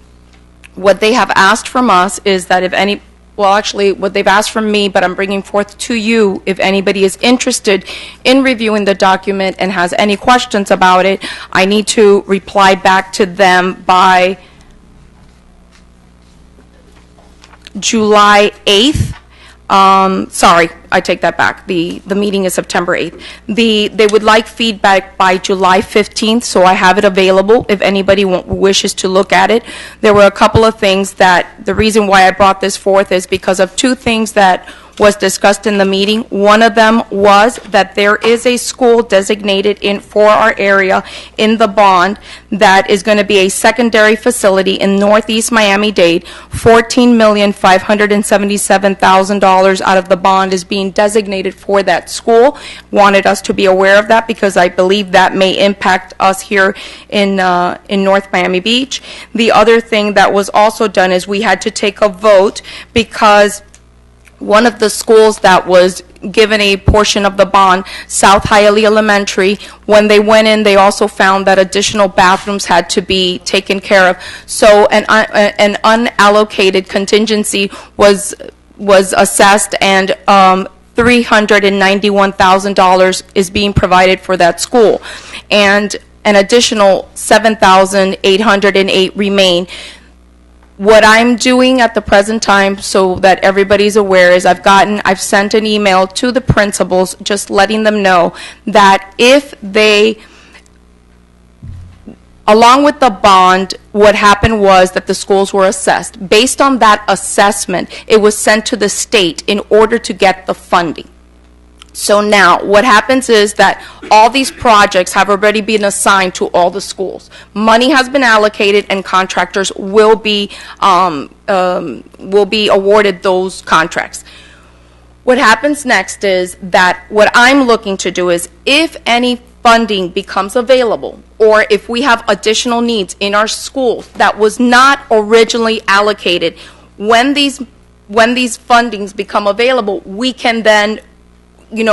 What they have asked from us is that if any, well, actually, what they've asked from me, but I'm bringing forth to you, if anybody is interested in reviewing the document and has any questions about it, I need to reply back to them by July 8th. Sorry, I take that back. The meeting is September 8th. They would like feedback by July 15th, so I have it available if anybody wishes to look at it. There were a couple of things that, the reason why I brought this forth is because of two things that was discussed in the meeting. One of them was that there is a school designated for our area in the bond that is going to be a secondary facility in Northeast Miami-Dade. $14,577,000 out of the bond is being designated for that school. Wanted us to be aware of that because I believe that may impact us here in North Miami Beach. The other thing that was also done is we had to take a vote because one of the schools that was given a portion of the bond, South Hialeah Elementary, when they went in, they also found that additional bathrooms had to be taken care of. So an unallocated contingency was assessed, and $391,000 is being provided for that school, and an additional $7,808 remain. What I'm doing at the present time, so that everybody's aware, is I've sent an email to the principals just letting them know that if they, along with the bond, what happened was that the schools were assessed. Based on that assessment, it was sent to the state in order to get the funding. So now, what happens is that all these projects have already been assigned to all the schools. Money has been allocated, and contractors will be awarded those contracts. What happens next is that what I'm looking to do is, if any funding becomes available, or if we have additional needs in our schools that was not originally allocated, when these fundings become available, we can then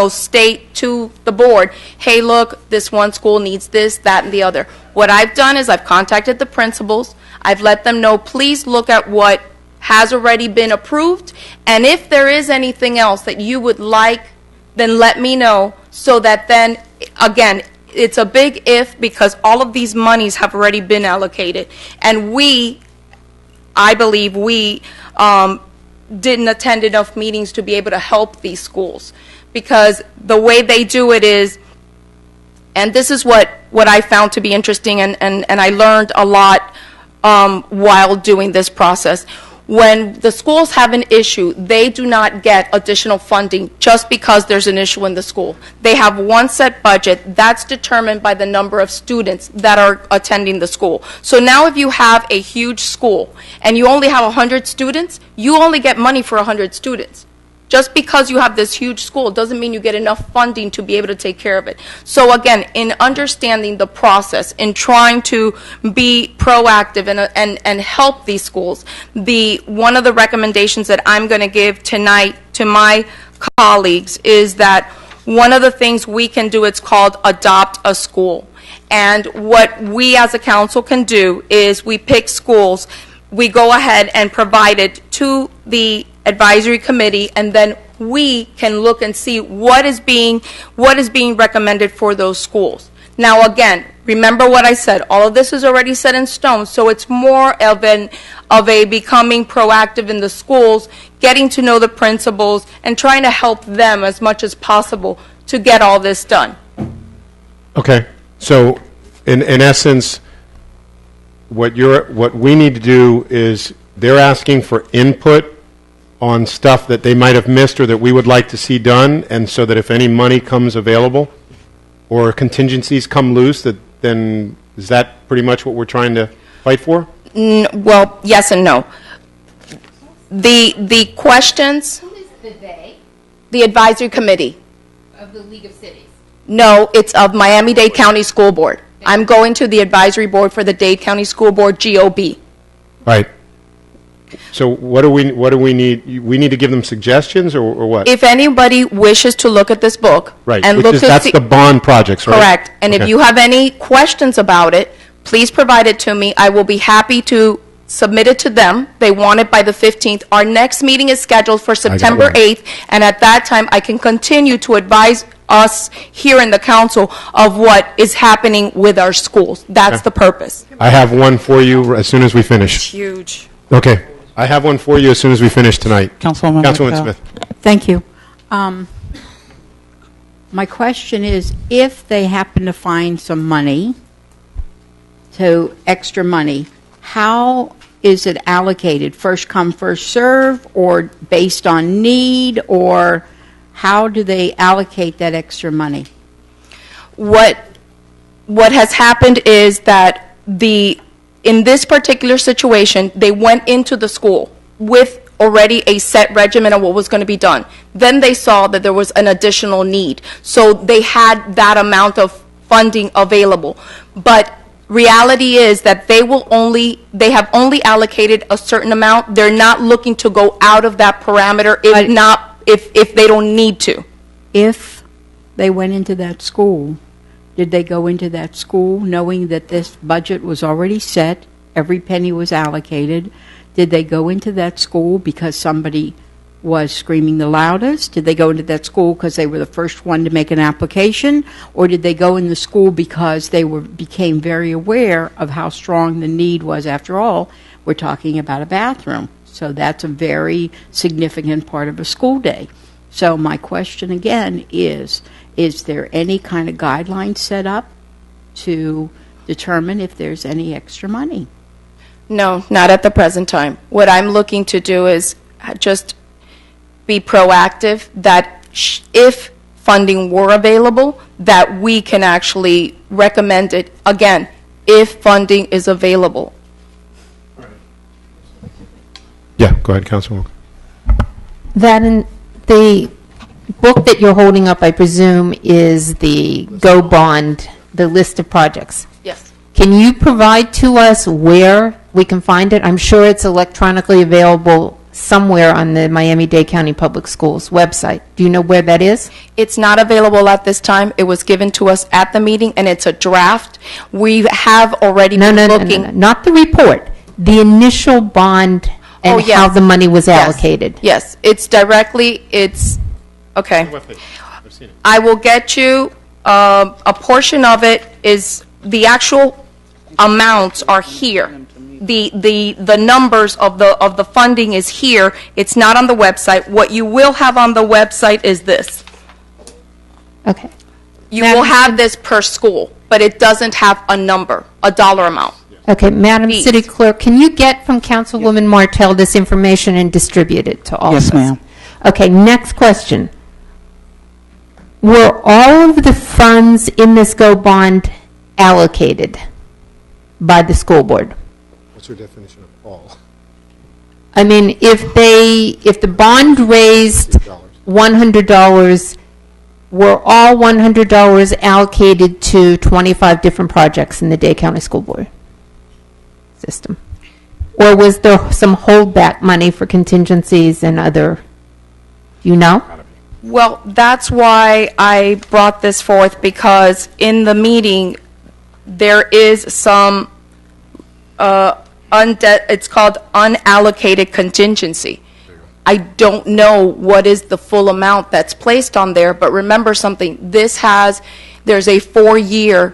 state to the board, hey, look, this one school needs this, that, and the other. What I've done is I've contacted the principals. I've let them know, please look at what has already been approved, and if there is anything else that you would like, then let me know, so that then, again, it's a big if, because all of these monies have already been allocated, and I believe we didn't attend enough meetings to be able to help these schools. Because the way they do it is, and this is what I found to be interesting, and I learned a lot while doing this process. When the schools have an issue, they do not get additional funding just because there's an issue in the school. They have one set budget that's determined by the number of students that are attending the school. So now if you have a huge school and you only have 100 students, you only get money for 100 students. Just because you have this huge school doesn't mean you get enough funding to be able to take care of it. So again, in understanding the process, in trying to be proactive and help these schools, one of the recommendations that I'm going to give tonight to my colleagues is that one of the things we can do, it's called adopt a school. And what we as a council can do is we pick schools, we go ahead and provide it to the advisory committee, and then we can look and see what is being recommended for those schools. Now, again, remember what I said. All of this is already set in stone, so it's more of a becoming proactive in the schools, getting to know the principals, and trying to help them as much as possible to get all this done. Okay, so in essence, what we need to do is they're asking for input on stuff that they might have missed or that we would like to see done, and so that if any money comes available or contingencies come loose, then is that pretty much what we're trying to fight for? Well, yes and no. The questions. Who is the they? The advisory committee. Of the League of Cities. No, it's of Miami-Dade County School Board. I'm going to the advisory board for the Dade County School Board, GOB. Right. So what do we need? We need to give them suggestions or what? If anybody wishes to look at this book, Right, and which look is, to that's see, the bond projects, right? correct. And if Okay. you have any questions about it, please provide it to me. I will be happy to submit it to them. They want it by the 15th. Our next meeting is scheduled for September one. 8th, and at that time, I can continue to advise us here in the council of what is happening with our schools. That's Okay. the purpose. I have one for you as soon as we finish. Huge. Okay, I have one for you as soon as we finish tonight. Councilwoman Councilwoman Raquel. Smith. Thank you. My question is, if they happen to find some money, extra money, how is it allocated? First come, first serve, or based on need, or how do they allocate that extra money? What has happened is that in this particular situation, they went into the school with already a set regimen of what was going to be done. Then they saw that there was an additional need. So they had that amount of funding available. But reality is that they have only allocated a certain amount. They're not looking to go out of that parameter if they don't need to. If they went into that school, did they go into that school knowing that this budget was already set, every penny was allocated? Did they go into that school because somebody was screaming the loudest? Did they go into that school because they were the first one to make an application? Or did they go in the school because they became very aware of how strong the need was? After all, we're talking about a bathroom. So that's a very significant part of a school day. So my question again is there any kind of guidelines set up to determine if there's any extra money? No, not at the present time. What I'm looking to do is just be proactive that if funding were available, that we can actually recommend it, again, if funding is available. Yeah, go ahead, Councilwoman. That in the book that you're holding up, I presume, is the Go Bond, the list of projects. Yes. Can you provide to us where we can find it? I'm sure it's electronically available somewhere on the Miami-Dade County Public Schools website. Do you know where that is? It's not available at this time. It was given to us at the meeting, and it's a draft. We have already been looking. No, not the report. The initial bond and yes. how the money was Yes. allocated. Yes, it's okay. I will get you a portion of it. Is the actual amounts are here. The numbers of the funding is here. It's not on the website. What you will have on the website is this. Okay. You will have this per school, but it doesn't have a number, a dollar amount. Okay, Madam City Clerk, can you get from Councilwoman Martell this information and distribute it to all of us? Yes, ma'am. Okay, next question. Were all of the funds in this Go Bond allocated by the school board? What's your definition of all? I mean, if the bond raised $100, were all $100 allocated to 25 different projects in the Dade County School Board system? Or was there some holdback money for contingencies and other, you know? Well, that's why I brought this forth, because in the meeting, there is some, it's called unallocated contingency. I don't know what is the full amount that's placed on there, but remember something, there's a 4-year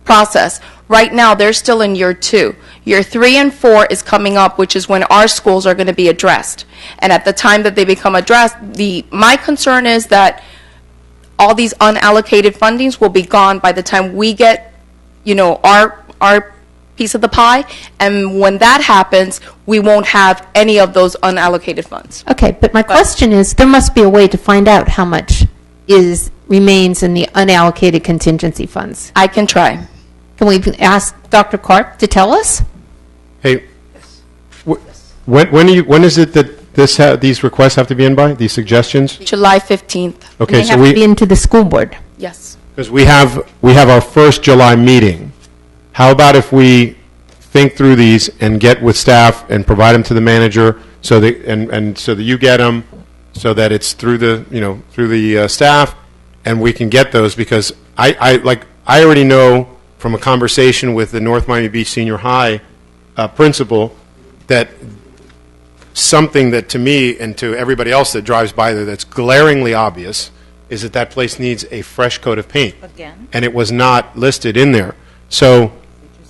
process. Right now, they're still in year 2. Year 3 and 4 is coming up, which is when our schools are going to be addressed. And at the time that they become addressed, my concern is that all these unallocated fundings will be gone by the time we get, our piece of the pie, and when that happens, we won't have any of those unallocated funds. Okay, but my question is, there must be a way to find out how much remains in the unallocated contingency funds. I can try. Can we ask Dr. Karp to tell us? Hey, when is it that these requests have to be in by, these suggestions? July 15th. Okay, And they have to be into the school board. Yes. Because we have our first July meeting. How about if we think through these and get with staff and provide them to the manager so that so that you get them, so that it's through the staff, and we can get those, because I already know from a conversation with the North Miami Beach Senior High principal that something that to me and to everybody else that drives by there that's glaringly obvious is that place needs a fresh coat of paint. Again. And it was not listed in there. So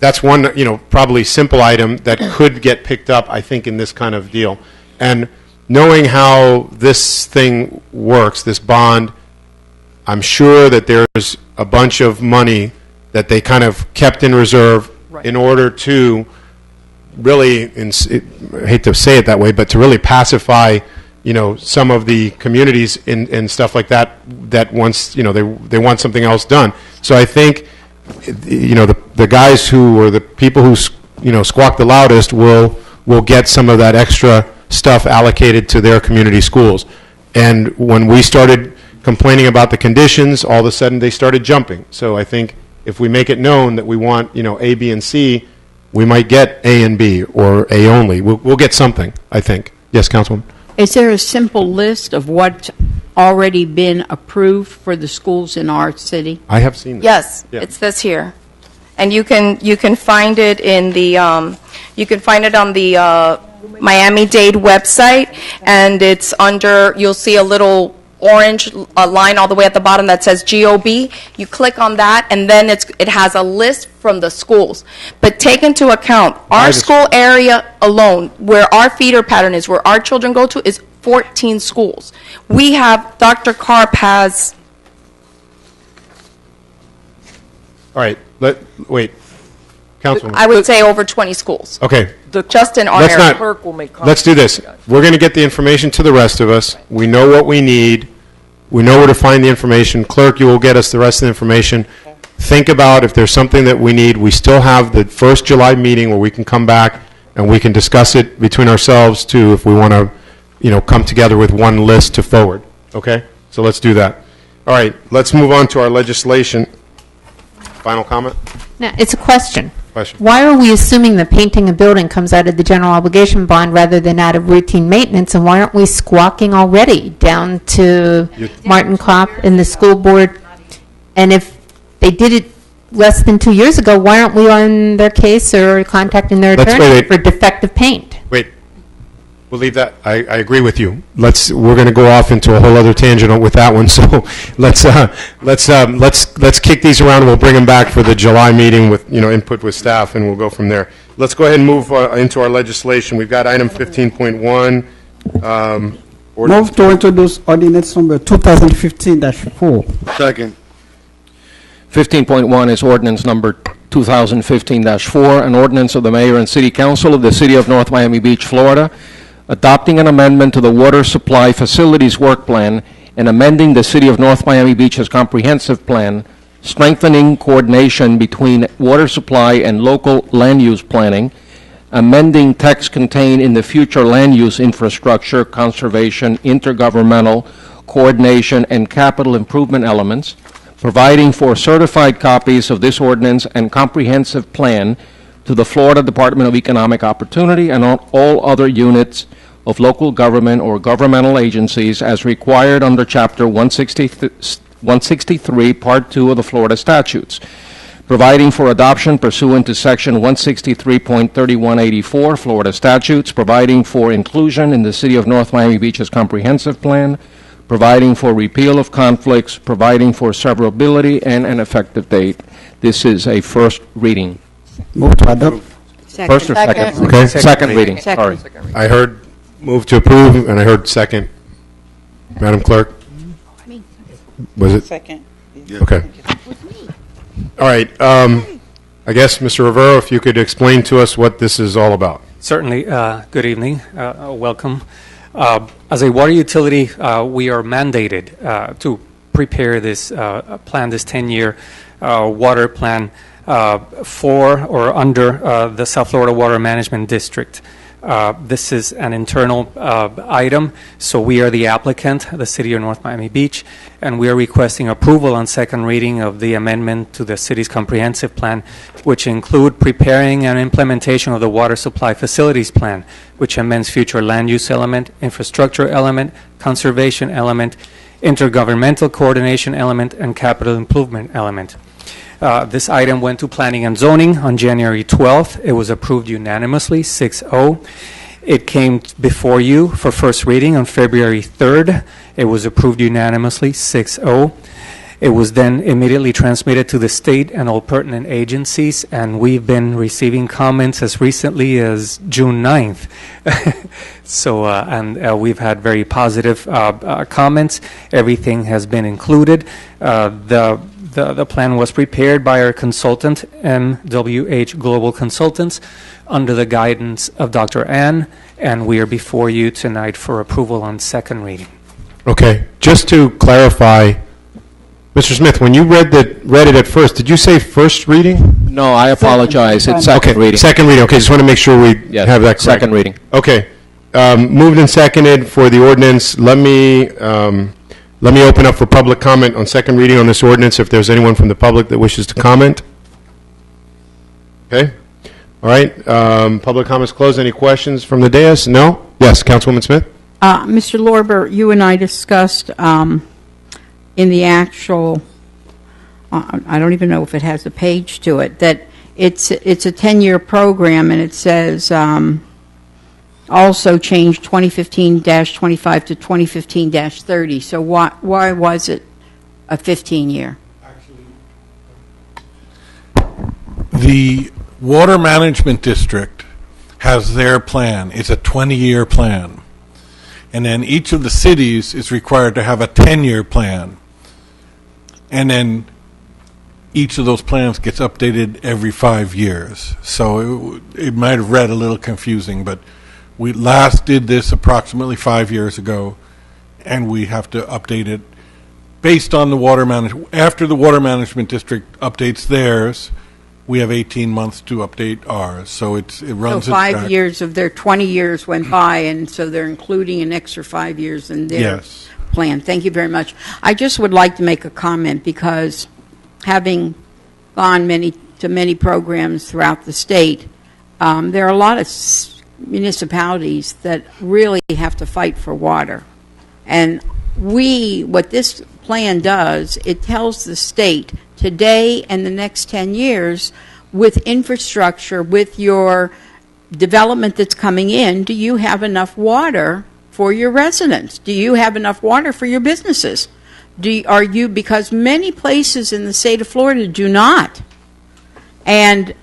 that's one, probably simple item that could get picked up, I think, in this kind of deal. And knowing how this thing works, this bond, I'm sure that there's a bunch of money that they kind of kept in reserve in order to really, I hate to say it that way, but to really pacify, some of the communities and stuff like that once, they want something else done. So I think, the guys or the people who, squawk the loudest will get some of that extra stuff allocated to their community schools. And when we started complaining about the conditions, all of a sudden they started jumping. So I think if we make it known that we want, A, B, and C, we might get A and B, or A only. We'll get something, I think. Yes, Councilwoman? Is there a simple list of what's already been approved for the schools in our city? I have seen that. Yes, Yeah. it's this here, and you can find it in the on the Miami-Dade website, and it's under. You'll see a little orange line all the way at the bottom that says GOB. You click on that, and then it has a list from the schools. But take into account our school area alone, where our feeder pattern is, where our children go to, is 14 schools. We have, Dr. Karp has. All right, wait. Councilwoman. I would say over 20 schools. Okay. Just in our Let's area. not- Clerk will make Let's do this. We're going to get the information to the rest of us. We know what we need. We know where to find the information. Clerk, you will get us the rest of the information. Think about if there's something that we need. We still have the first July meeting where we can come back and we can discuss it between ourselves too, if we want to, come together with one list to forward. Okay? So let's do that. All right, let's move on to our legislation. Final comment? Now, it's a question. Question. Why are we assuming that painting a building comes out of the general obligation bond rather than out of routine maintenance? And why aren't we squawking already down to Martin Kopp and the school board? And if they did it less than 2 years ago, why aren't we on their case or contacting their attorney for defective paint? Wait. We'll leave that. I agree with you. We're going to go off into a whole other tangent with that one. So let's kick these around and we'll bring them back for the July meeting with input with staff, and we'll go from there. Let's go ahead and move into our legislation. We've got item 15.1. Move to introduce ordinance number 2015-4. Second. 15.1 is ordinance number 2015-4, an ordinance of the Mayor and City Council of the City of North Miami Beach, Florida, adopting an amendment to the Water Supply Facilities Work Plan and amending the City of North Miami Beach's comprehensive plan, strengthening coordination between water supply and local land use planning, amending text contained in the future land use infrastructure, conservation, intergovernmental, coordination, and capital improvement elements, providing for certified copies of this ordinance and comprehensive plan to the Florida Department of Economic Opportunity and on all other units of local government or governmental agencies as required under Chapter 163, Part 2 of the Florida statutes. providing for adoption pursuant to Section 163.3184 Florida statutes, providing for inclusion in the City of North Miami Beach's comprehensive plan, providing for repeal of conflicts, providing for severability, and an effective date. This is a first reading. Move to adopt. First or second? Okay. Second reading, Second. sorry. I heard move to approve, and I heard second. Madam Clerk? Was it? Second. Okay. All right. I guess, Mr. Rivero, if you could explain to us what this is all about. Certainly. Good evening. Welcome. As a water utility, we are mandated to prepare this plan, this 10-year water plan for or under the South Florida Water Management District. This is an internal item, so we are the applicant, the City of North Miami Beach, and we are requesting approval on second reading of the amendment to the city's comprehensive plan, which include preparing and implementation of the water supply facilities plan, which amends future land use element, infrastructure element, conservation element, intergovernmental coordination element, and capital improvement element. This item went to Planning and Zoning on January 12th. It was approved unanimously, 6-0. It came before you for first reading on February 3rd. It was approved unanimously, 6-0. It was then immediately transmitted to the state and all pertinent agencies, and we've been receiving comments as recently as June 9th. So, we've had very positive comments. Everything has been included. The plan was prepared by our consultant, MWH Global Consultants, under the guidance of Dr. Ann, and we are before you tonight for approval on second reading. Okay. Just to clarify, Mr. Smith, when you read it at first, did you say first reading? No, I apologize. It's second reading. Second reading. Okay, just want to make sure we have that correct. Second reading. Okay. Moved and seconded for the ordinance. Let me open up for public comment on second reading on this ordinance, if there's anyone from the public that wishes to comment. Okay. All right. Public comments closed. Any questions from the dais? No? Yes, Councilwoman Smith? Mr. Lorber, you and I discussed in the actual, I don't even know if it has a page to it, that it's a 10-year program, and it says also change 2015-25 to 2015-30. So why was it a 15-year? The Water Management District has their plan. It's a 20-year plan. And then each of the cities is required to have a 10-year plan. And then each of those plans gets updated every 5 years. So it might have read a little confusing, but we last did this approximately 5 years ago, and we have to update it based on the water management. After the Water Management District updates theirs, we have 18 months to update ours. So it runs. So 5 years of their 20 years went by, and so they're including an extra 5 years in their plan. Thank you very much. I just would like to make a comment, because having gone to many programs throughout the state, there are a lot of municipalities that really have to fight for water. And what this plan does, it tells the state today and the next 10 years, with infrastructure, with your development that's coming in, do you have enough water for your residents? Do you have enough water for your businesses? Because many places in the state of Florida do not. And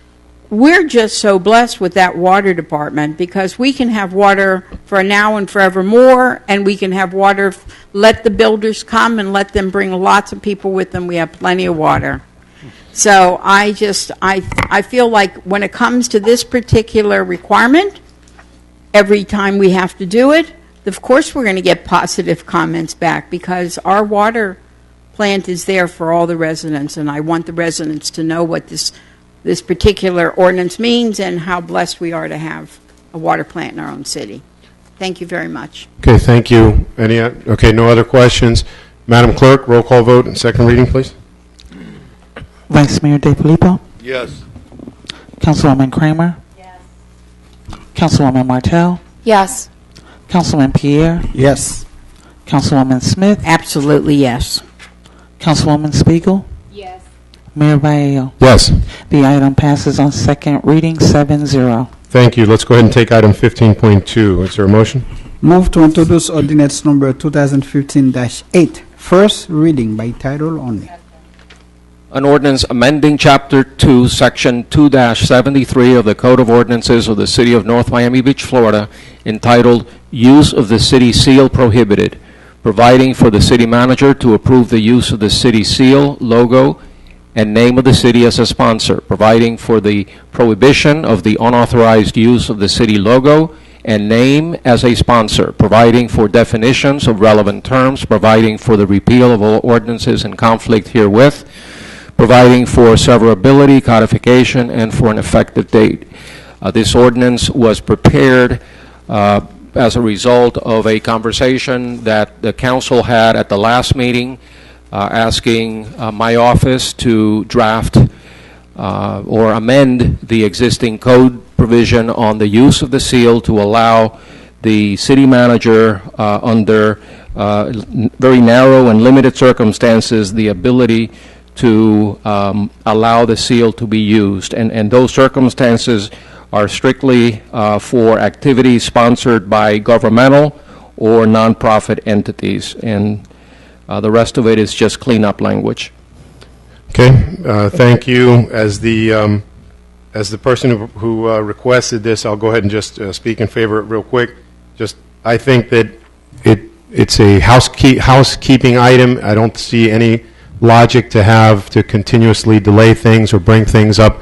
we're just so blessed with that water department, because we can have water for now and forevermore, and we can have water, let the builders come and let them bring lots of people with them. We have plenty of water. So I feel like when it comes to this particular requirement, every time we have to do it, of course we're going to get positive comments back, because our water plant is there for all the residents, and I want the residents to know what this particular ordinance means and how blessed we are to have a water plant in our own city. Thank you very much. Okay, thank you. No other questions? Madam Clerk, roll call vote and second reading, please. Vice Mayor DeFilippo? Yes. Councilwoman Kramer? Yes. Councilwoman Martell? Yes. Councilman Pierre? Yes. Councilwoman Smith? Absolutely yes. Councilwoman Spiegel? Yes. Mayor Vallejo. Yes. The item passes on second reading 7-0. Thank you. Let's go ahead and take item 15.2. Is there a motion? Move to introduce ordinance number 2015-8, first reading by title only. An ordinance amending Chapter 2, Section 2-73 of the Code of Ordinances of the City of North Miami Beach, Florida, entitled Use of the City Seal Prohibited, providing for the city manager to approve the use of the city seal, logo, and name of the city as a sponsor, providing for the prohibition of the unauthorized use of the city logo and name as a sponsor, providing for definitions of relevant terms, providing for the repeal of all ordinances in conflict herewith, providing for severability, codification, and for an effective date. This ordinance was prepared as a result of a conversation that the council had at the last meeting, asking my office to draft or amend the existing code provision on the use of the seal to allow the city manager under very narrow and limited circumstances the ability to allow the seal to be used. And those circumstances are strictly for activities sponsored by governmental or nonprofit entities. And the rest of it is just cleanup language. Okay, thank you. As the person who requested this, I'll go ahead and just speak in favor of it real quick. I think that it's a housekeeping item. I don't see any logic to have to continuously delay things or bring things up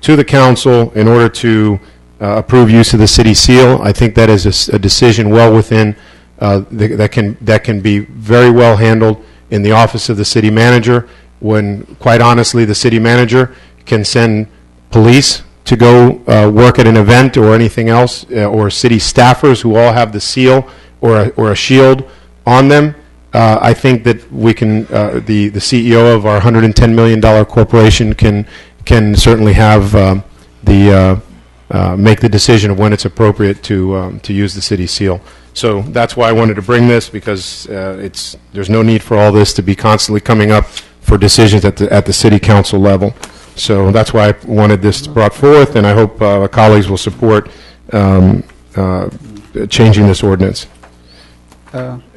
to the council in order to approve use of the city seal. I think that is a decision well within that can be very well handled in the office of the city manager, when quite honestly the city manager can send police to go work at an event or anything else, or city staffers who all have the seal or a shield on them. I think that we can, the CEO of our $110 million corporation can certainly have make the decision of when it's appropriate to use the city seal. So that's why I wanted to bring this, because there's no need for all this to be constantly coming up for decisions at the city council level. So that's why I wanted this brought forth, and I hope our colleagues will support changing this ordinance.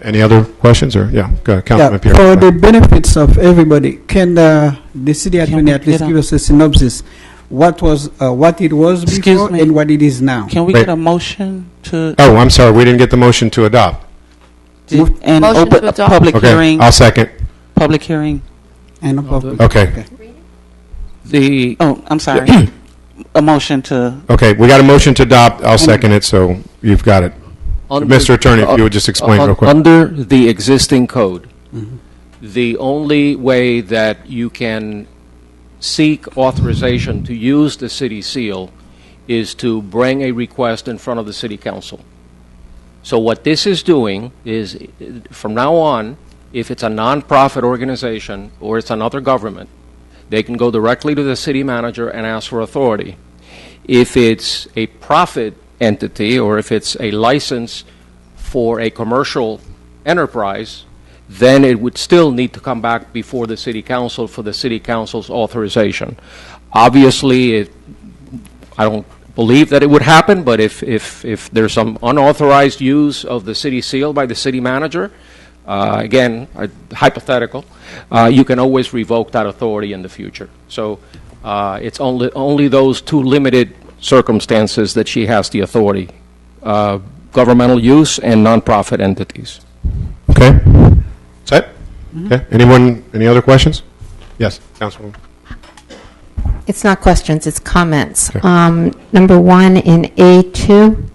Any other questions? Or Councilman Pierre. For the benefits of everybody, can the city attorney at least give us a synopsis? What it was before and what it is now? Can we get a motion to? Oh, I'm sorry, we didn't get the motion to adopt. And Motion open to a adopt. public Okay, hearing. I'll second. Public hearing. And a public. Okay. I'm sorry. A motion to. Okay, we got a motion to adopt. I'll second it, so you've got it. Under- Mr. Attorney, if you would just explain real quick. Under the existing code, the only way that you can seek authorization to use the city seal is to bring a request in front of the city council. So what this is doing is, from now on, if it's a nonprofit organization or it's another government, they can go directly to the city manager and ask for authority. If it's a profit entity or if it's a license for a commercial enterprise, then it would still need to come back before the city council for the city council's authorization. Obviously, I don't believe that it would happen, but if there's some unauthorized use of the city seal by the city manager, again, hypothetical, you can always revoke that authority in the future. So it's only those two limited circumstances that she has the authority, governmental use and nonprofit entities. Okay. Set? Okay. Any other questions? Yes, Councilwoman. It's not questions, it's comments. Number one, in A2,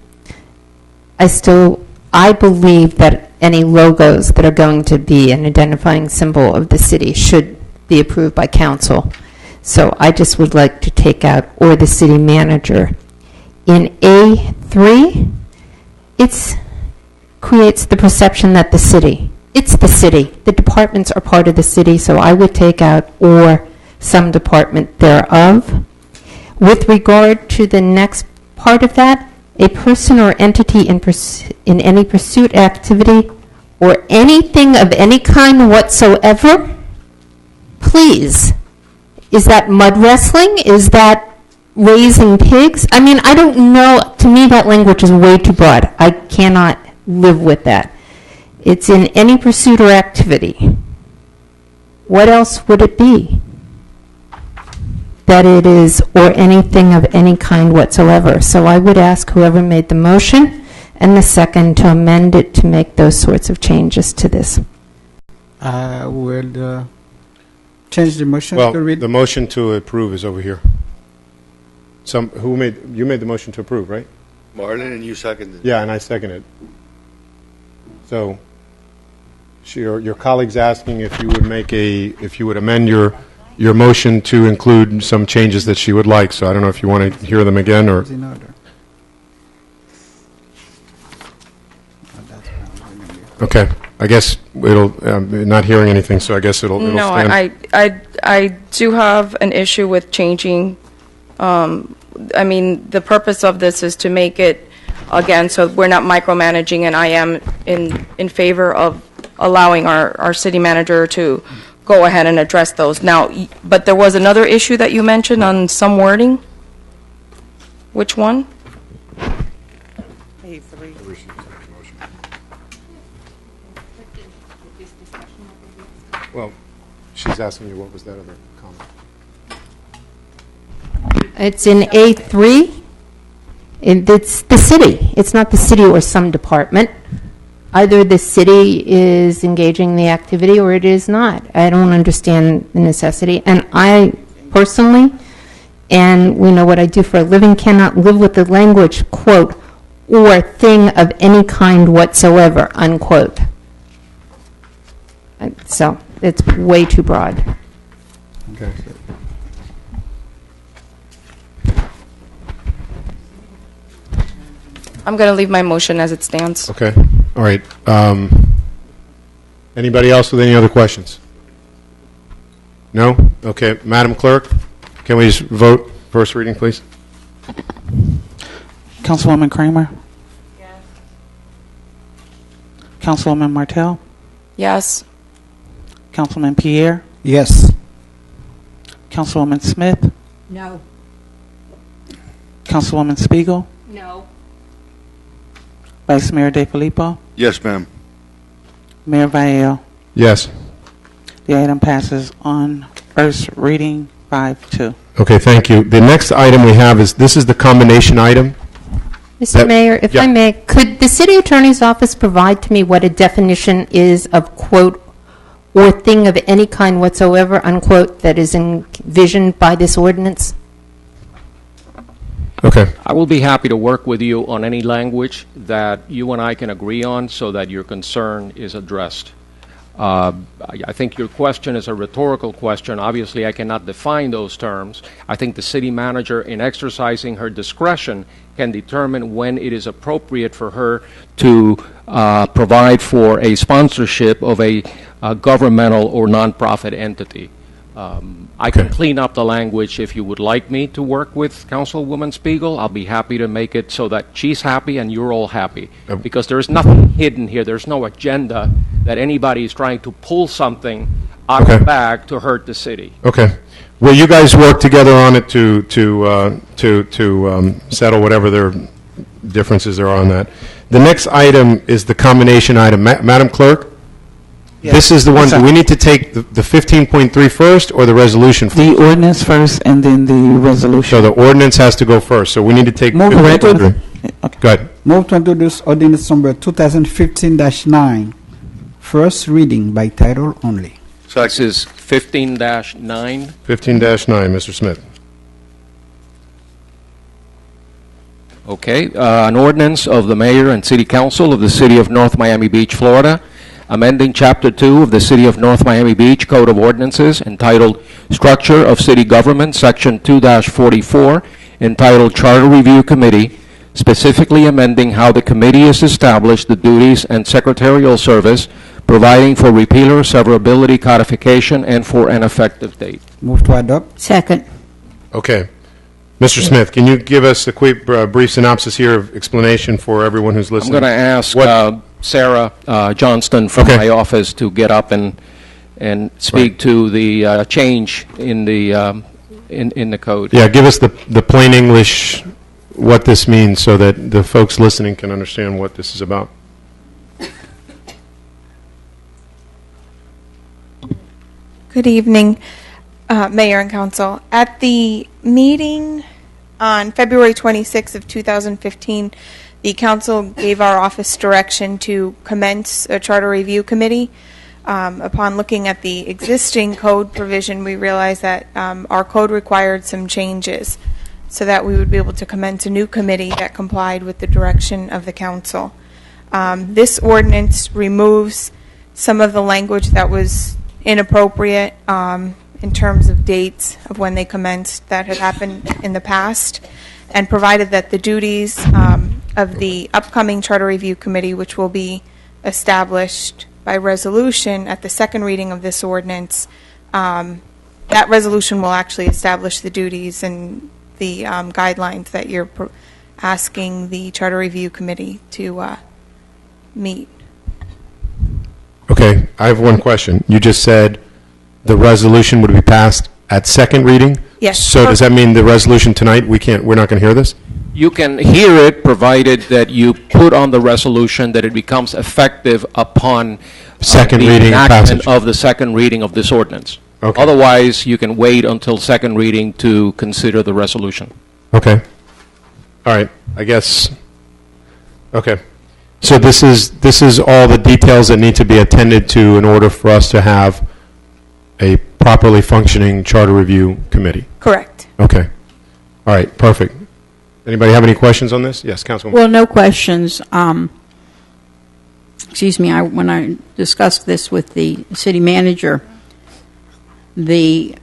I believe that any logos that are going to be an identifying symbol of the city should be approved by council. So I just would like to take out, or the city manager. In A3, it creates the perception that it's the city. The departments are part of the city, so I would take out or some department thereof. With regard to the next part of that, a person or entity in any pursuit, activity, or anything of any kind whatsoever, please, Is that mud wrestling? Is that raising pigs? I mean, I don't know. To me, that language is way too broad. I cannot live with that. It's in any pursuit or activity. What else would it be? That it is, or anything of any kind whatsoever. So I would ask whoever made the motion and the second to amend it to make those sorts of changes to this. I will change the motion Well, to read. the motion to approve is over here. You made the motion to approve, right? Marlon, and you seconded. Yeah, and I second it. So, your colleague's asking if you would amend your motion to include some changes that she would like. So I don't know if you want to hear them again or. In order. Okay, I guess it'll. Not hearing anything, so I guess it'll No, stand. I do have an issue with changing. I mean, the purpose of this is to make it, again, so we're not micromanaging, and I am in favor of allowing our city manager to go ahead and address those. Now, but there was another issue that you mentioned on some wording. Which one? Well, she's asking you what was that other comment. It's in A3. It's the city. It's not the city or some department. Either the city is engaging the activity or it is not. I don't understand the necessity. And I personally, and we know what I do for a living, cannot live with the language, quote, or thing of any kind whatsoever, unquote. So it's way too broad. Okay. I'm going to leave my motion as it stands. Okay. All right. Anybody else with any other questions? No? Okay. Madam Clerk, can we just vote first reading, please? Councilwoman Kramer? Yes. Councilwoman Martell? Yes. Councilman Pierre? Yes. Councilwoman Smith? No. Councilwoman Spiegel? No. Vice Mayor DeFilippo? Yes, ma'am. Mayor Viale? Yes. The item passes on first reading 5-2. Okay, thank you. The next item we have is, this is the combination item. Mr. Mayor, if I may, could the city attorney's office provide to me what a definition is of, quote, or thing of any kind whatsoever, unquote, that is envisioned by this ordinance? Okay. I will be happy to work with you on any language that you and I can agree on so that your concern is addressed. I think your question is a rhetorical question. Obviously, I cannot define those terms. I think the city manager, in exercising her discretion, can determine when it is appropriate for her to provide for a sponsorship of a governmental or nonprofit entity. I can clean up the language if you would like me to work with Councilwoman Spiegel. I'll be happy to make it so that she's happy and you're all happy. Because there is nothing hidden here. There's no agenda that anybody is trying to pull something out of the bag to hurt the city. Okay. Will you guys work together on it to settle whatever their differences there are on that? The next item is the combination item. Madam Clerk? Yes. This is the one, do we need to take the 15.3 first or the resolution first? The ordinance first and then the resolution. So the ordinance has to go first, so we need to take... Move Go ahead. Move to introduce ordinance number 2015-9, first reading by title only. This is 15-9. 15-9, Mr. Smith. Okay, an ordinance of the Mayor and City Council of the City of North Miami Beach, Florida, amending Chapter 2 of the City of North Miami Beach Code of Ordinances entitled Structure of City Government, Section 2-44, entitled Charter Review Committee, specifically amending how the committee is established, the duties and secretarial service, providing for repealer severability codification, and for an effective date. Move to adopt. Second. Okay. Mr. Smith, can you give us a quick, brief synopsis here of explanation for everyone who's listening? I'm going to ask Sarah Johnston from my office to get up and and speak to the change in the code. Yeah, give us the plain English, what this means, so that the folks listening can understand what this is about. Good evening, Mayor and Council. At the meeting on February 26th of 2015, the Council gave our office direction to commence a charter review committee. Upon looking at the existing code provision, we realized that our code required some changes so that we would be able to commence a new committee that complied with the direction of the Council. This ordinance removes some of the language that was inappropriate in terms of dates of when they commenced that had happened in the past, and provided that the duties of the upcoming Charter Review Committee, which will be established by resolution at the second reading of this ordinance, that resolution will actually establish the duties and the guidelines that you're asking the Charter Review Committee to meet. Okay, I have one question. You just said the resolution would be passed at second reading? Yes. So does that mean the resolution tonight, we're not going to hear this? You can hear it, provided that you put on the resolution that it becomes effective upon Second the reading and enactment passage. of the second reading of this ordinance. Okay. Otherwise, you can wait until second reading to consider the resolution. Okay. All right, I guess, okay. So this is all the details that need to be attended to in order for us to have a properly functioning charter review committee? Correct. Okay. All right, perfect. Anybody have any questions on this? Yes, Councilwoman. Well, no questions. Excuse me, when I discussed this with the city manager, the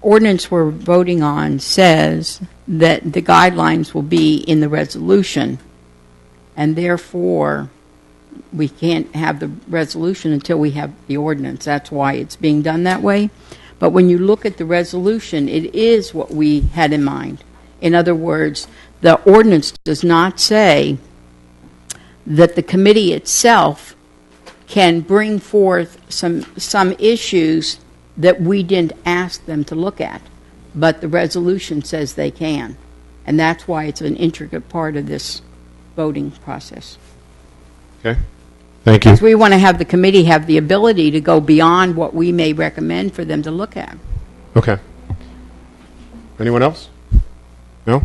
ordinance we're voting on says that the guidelines will be in the resolution, and therefore we can't have the resolution until we have the ordinance. That's why it's being done that way. But when you look at the resolution, it is what we had in mind. In other words, the ordinance does not say that the committee itself can bring forth some issues that we didn't ask them to look at, but the resolution says they can. And that's why it's an intricate part of this voting process. Okay. Thank you. Because we want to have the committee have the ability to go beyond what we may recommend for them to look at. Okay. Anyone else? No?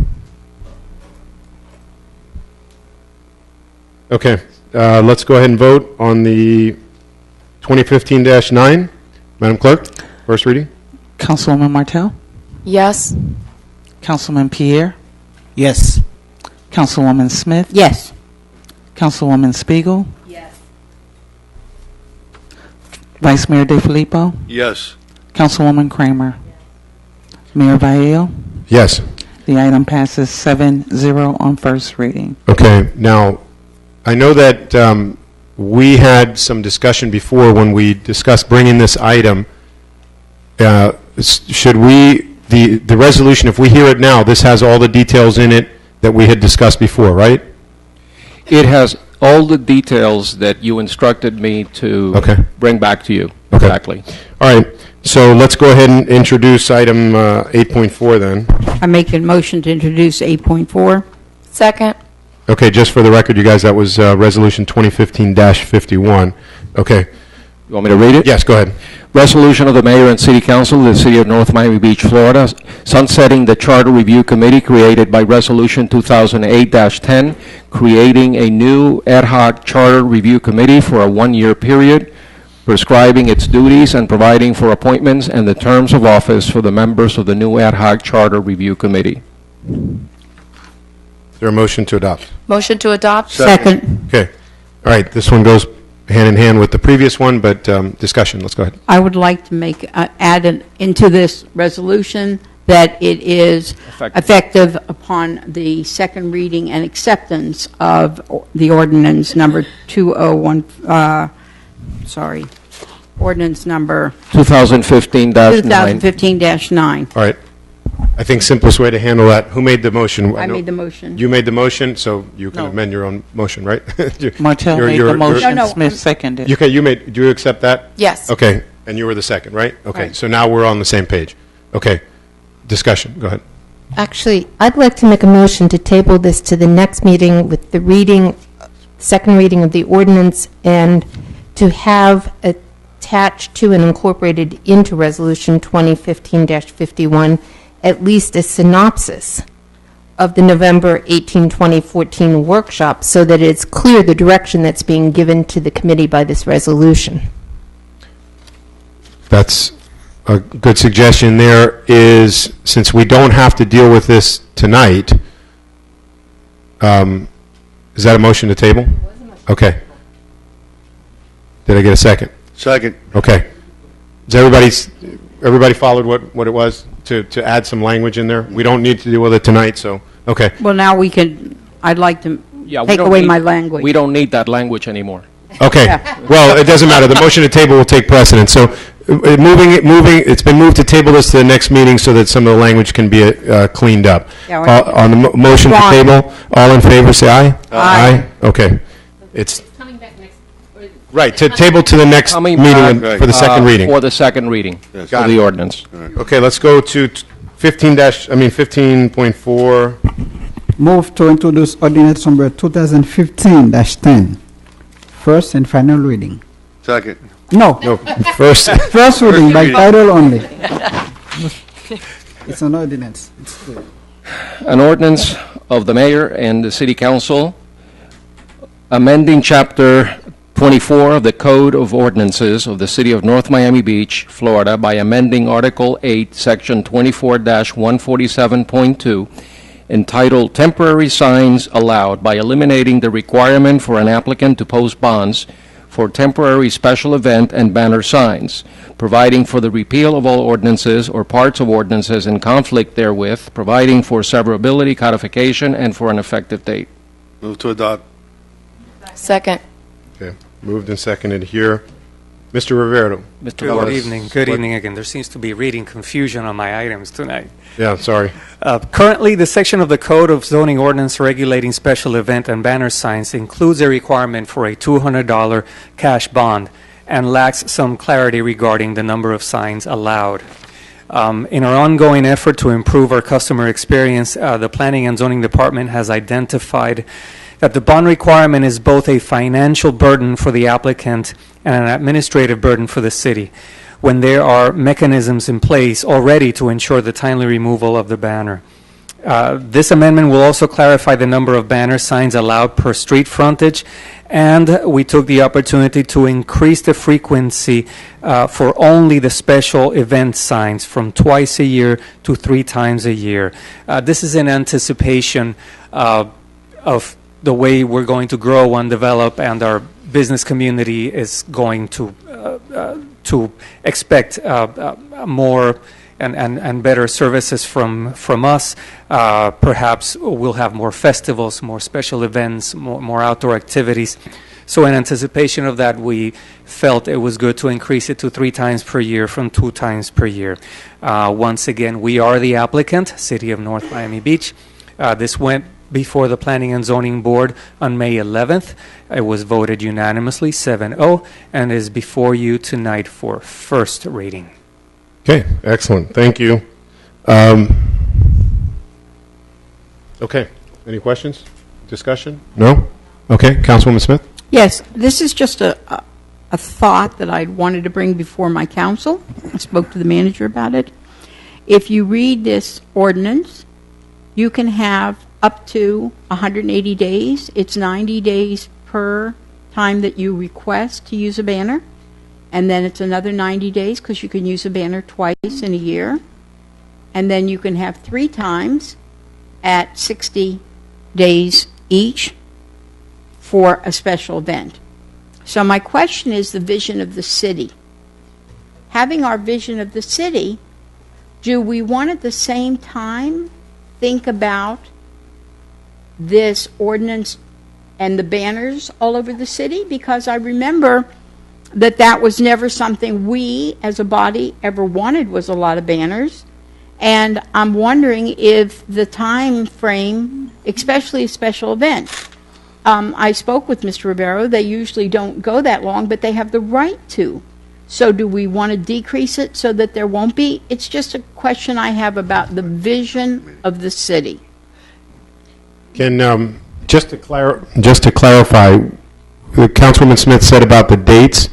Okay. Let's go ahead and vote on the 2015-9. Madam Clerk, first reading. Councilwoman Martell? Yes. Councilman Pierre? Yes. Councilwoman Smith? Yes. Councilwoman Spiegel? Yes. Vice Mayor DeFilippo? Yes. Councilwoman Kramer? Mayor Valle? Yes. The item passes 7-0 on first reading. Okay. Now, I know that we had some discussion before when we discussed bringing this item. Should we, the resolution, if we hear it now, this has all the details in it that we had discussed before, right? It has all the details that you instructed me to bring back to you. Okay. Exactly. All right. So let's go ahead and introduce item 8.4 then. I make a motion to introduce 8.4. Second. Okay, just for the record, you guys, that was Resolution 2015-51. Okay. You want me to read it? Yes, go ahead. Resolution of the Mayor and City Council of the City of North Miami Beach, Florida, sunsetting the Charter Review Committee created by Resolution 2008-10, creating a new ad hoc Charter Review Committee for a one-year period, prescribing its duties and providing for appointments and the terms of office for the members of the new ad hoc Charter Review Committee. Is there a motion to adopt? Motion to adopt. Second. Okay. All right, this one goes hand in hand with the previous one, but discussion. Let's go ahead. I would like to make add into this resolution that it is effective upon the second reading and acceptance of the ordinance number 201. Ordinance number 2015-9. 2015-9. All right. I think simplest way to handle that. Who made the motion? I made the motion. You made the motion, so you can amend your own motion, right? Martell made the motion. Smith seconded. Okay, do you accept that? Yes. Okay. And you were the second, right? Okay, Right. so now we're on the same page. Okay, discussion, go ahead. Actually, I'd like to make a motion to table this to the next meeting with the second reading of the ordinance, and to have attached to and incorporated into Resolution 2015-51 at least a synopsis of the November 18, 2014 workshop, so that it's clear the direction that's being given to the committee by this resolution. That's a good suggestion. There is, since we don't have to deal with this tonight, is that a motion to table? Okay. Did I get a second? Second. Okay. Does everybody followed what it was to add some language in there? We don't need to deal with it tonight, so, okay. Well, now we can, I'd like to Yeah, we take don't away need- my language. We don't need that language anymore. Okay. Well, it doesn't matter. The motion to table will take precedence. So it's been moved to table this to the next meeting so that some of the language can be cleaned up. Yeah, we're- On the motion to Ron. table, all in favor, say aye. Aye. Okay. It's right, to table to the next Coming meeting back, for the second reading. For the second reading of Got the it. ordinance. Okay, let's go to 15.4. Move to introduce ordinance number 2015-10. First and final reading. Second. No. No, first. First reading by reading. title only. It's an ordinance. It's clear. An ordinance of the mayor and the city council amending chapter 24 of the Code of Ordinances of the city of North Miami Beach, Florida, by amending Article 8, Section 24-147.2, entitled Temporary Signs Allowed, by eliminating the requirement for an applicant to post bonds for temporary special event and banner signs, providing for the repeal of all ordinances or parts of ordinances in conflict therewith, providing for severability, codification, and for an effective date. Move to adopt. Second. Okay, moved and seconded here. Mr. Rivera. Mr. Good Flores. evening. Good What- evening again. There seems to be reading confusion on my items tonight. Yeah, sorry. Currently, the section of the Code of Zoning Ordinance regulating special event and banner signs includes a requirement for a $200 cash bond and lacks some clarity regarding the number of signs allowed. In our ongoing effort to improve our customer experience, the Planning and Zoning Department has identified that the bond requirement is both a financial burden for the applicant and an administrative burden for the city, when there are mechanisms in place already to ensure the timely removal of the banner. This amendment will also clarify the number of banner signs allowed per street frontage, and we took the opportunity to increase the frequency for only the special event signs from twice a year to 3 times a year. This is in anticipation of the way we're going to grow and develop, and our business community is going to expect more and better services from us. Perhaps we'll have more festivals, more special events, more outdoor activities. So in anticipation of that, we felt it was good to increase it to 3 times per year from 2 times per year. Once again, we are the applicant, City of North Miami Beach. This went before the Planning and Zoning Board on May 11th. It was voted unanimously, 7-0, and is before you tonight for first reading. Okay, excellent. Thank you. Okay, any questions? Discussion? No? Okay, Councilwoman Smith? Yes, this is just a thought that I wanted to bring before my council. I spoke to the manager about it. If you read this ordinance, you can have up to 180 days. It's 90 days per time that you request to use a banner. And then it's another 90 days because you can use a banner twice in a year. And then you can have 3 times at 60 days each for a special event. So my question is the vision of the city. Having our vision of the city, do we want at the same time think about this ordinance and the banners all over the city? Because I remember that was never something we as a body ever wanted, was a lot of banners. And I'm wondering if the time frame, especially a special event, I spoke with Mr. Rivero. They usually don't go that long, but they have the right to. So do we want to decrease it so that there won't be? It's just a question I have about the vision of the city. Can, just to clarify, Councilwoman Smith said about the dates.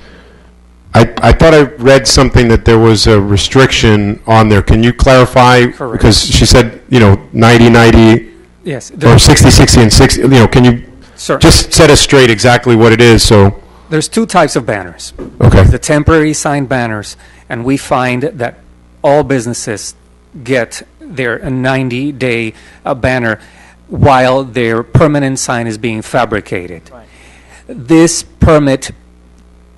I thought I read something that there was a restriction on there. Can you clarify? Correct. Because she said, 90, 90, Yes. or 60, 60, and 60. Can you Sure. just set us straight exactly what it is? So, There's two types of banners. Okay. The temporary sign banners, and we find that all businesses get their 90-day banner while their permanent sign is being fabricated. This permit,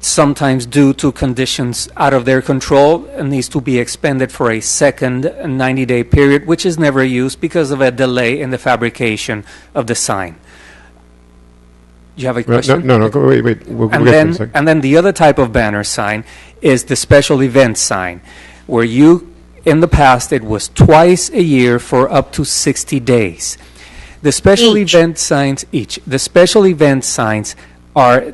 sometimes due to conditions out of their control, needs to be expended for a second 90-day period, which is never used because of a delay in the fabrication of the sign. Do you have a question? no, go, wait. We'll get to it in a second. And then the other type of banner sign is the special event sign, where in the past, it was twice a year for up to 60 days. The special event signs, the special event signs are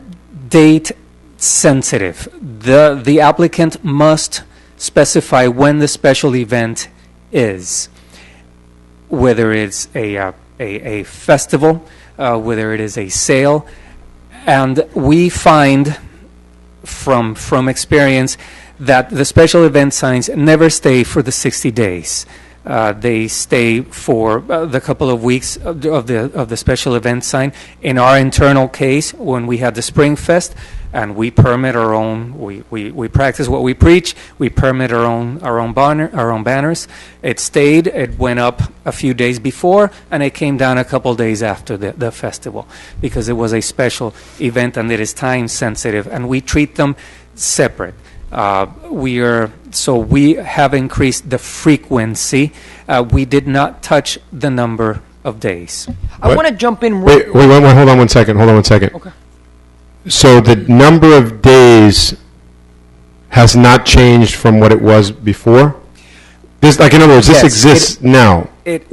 date sensitive. The applicant must specify when the special event is, whether it's a festival, whether it is a sale, and we find from experience that the special event signs never stay for the 60 days. They stay for the couple of weeks of the special event sign. In our internal case, when we had the Spring Fest, and we permit our own, we practice what we preach. We permit our own banners. It stayed. It went up a few days before, and it came down a couple days after the festival, because it was a special event and it is time sensitive, and we treat them separate. We have increased the frequency. We did not touch the number of days. I want to jump in. Wait, hold on one second. Okay. So the number of days has not changed from what it was before? In other words, this exists now. The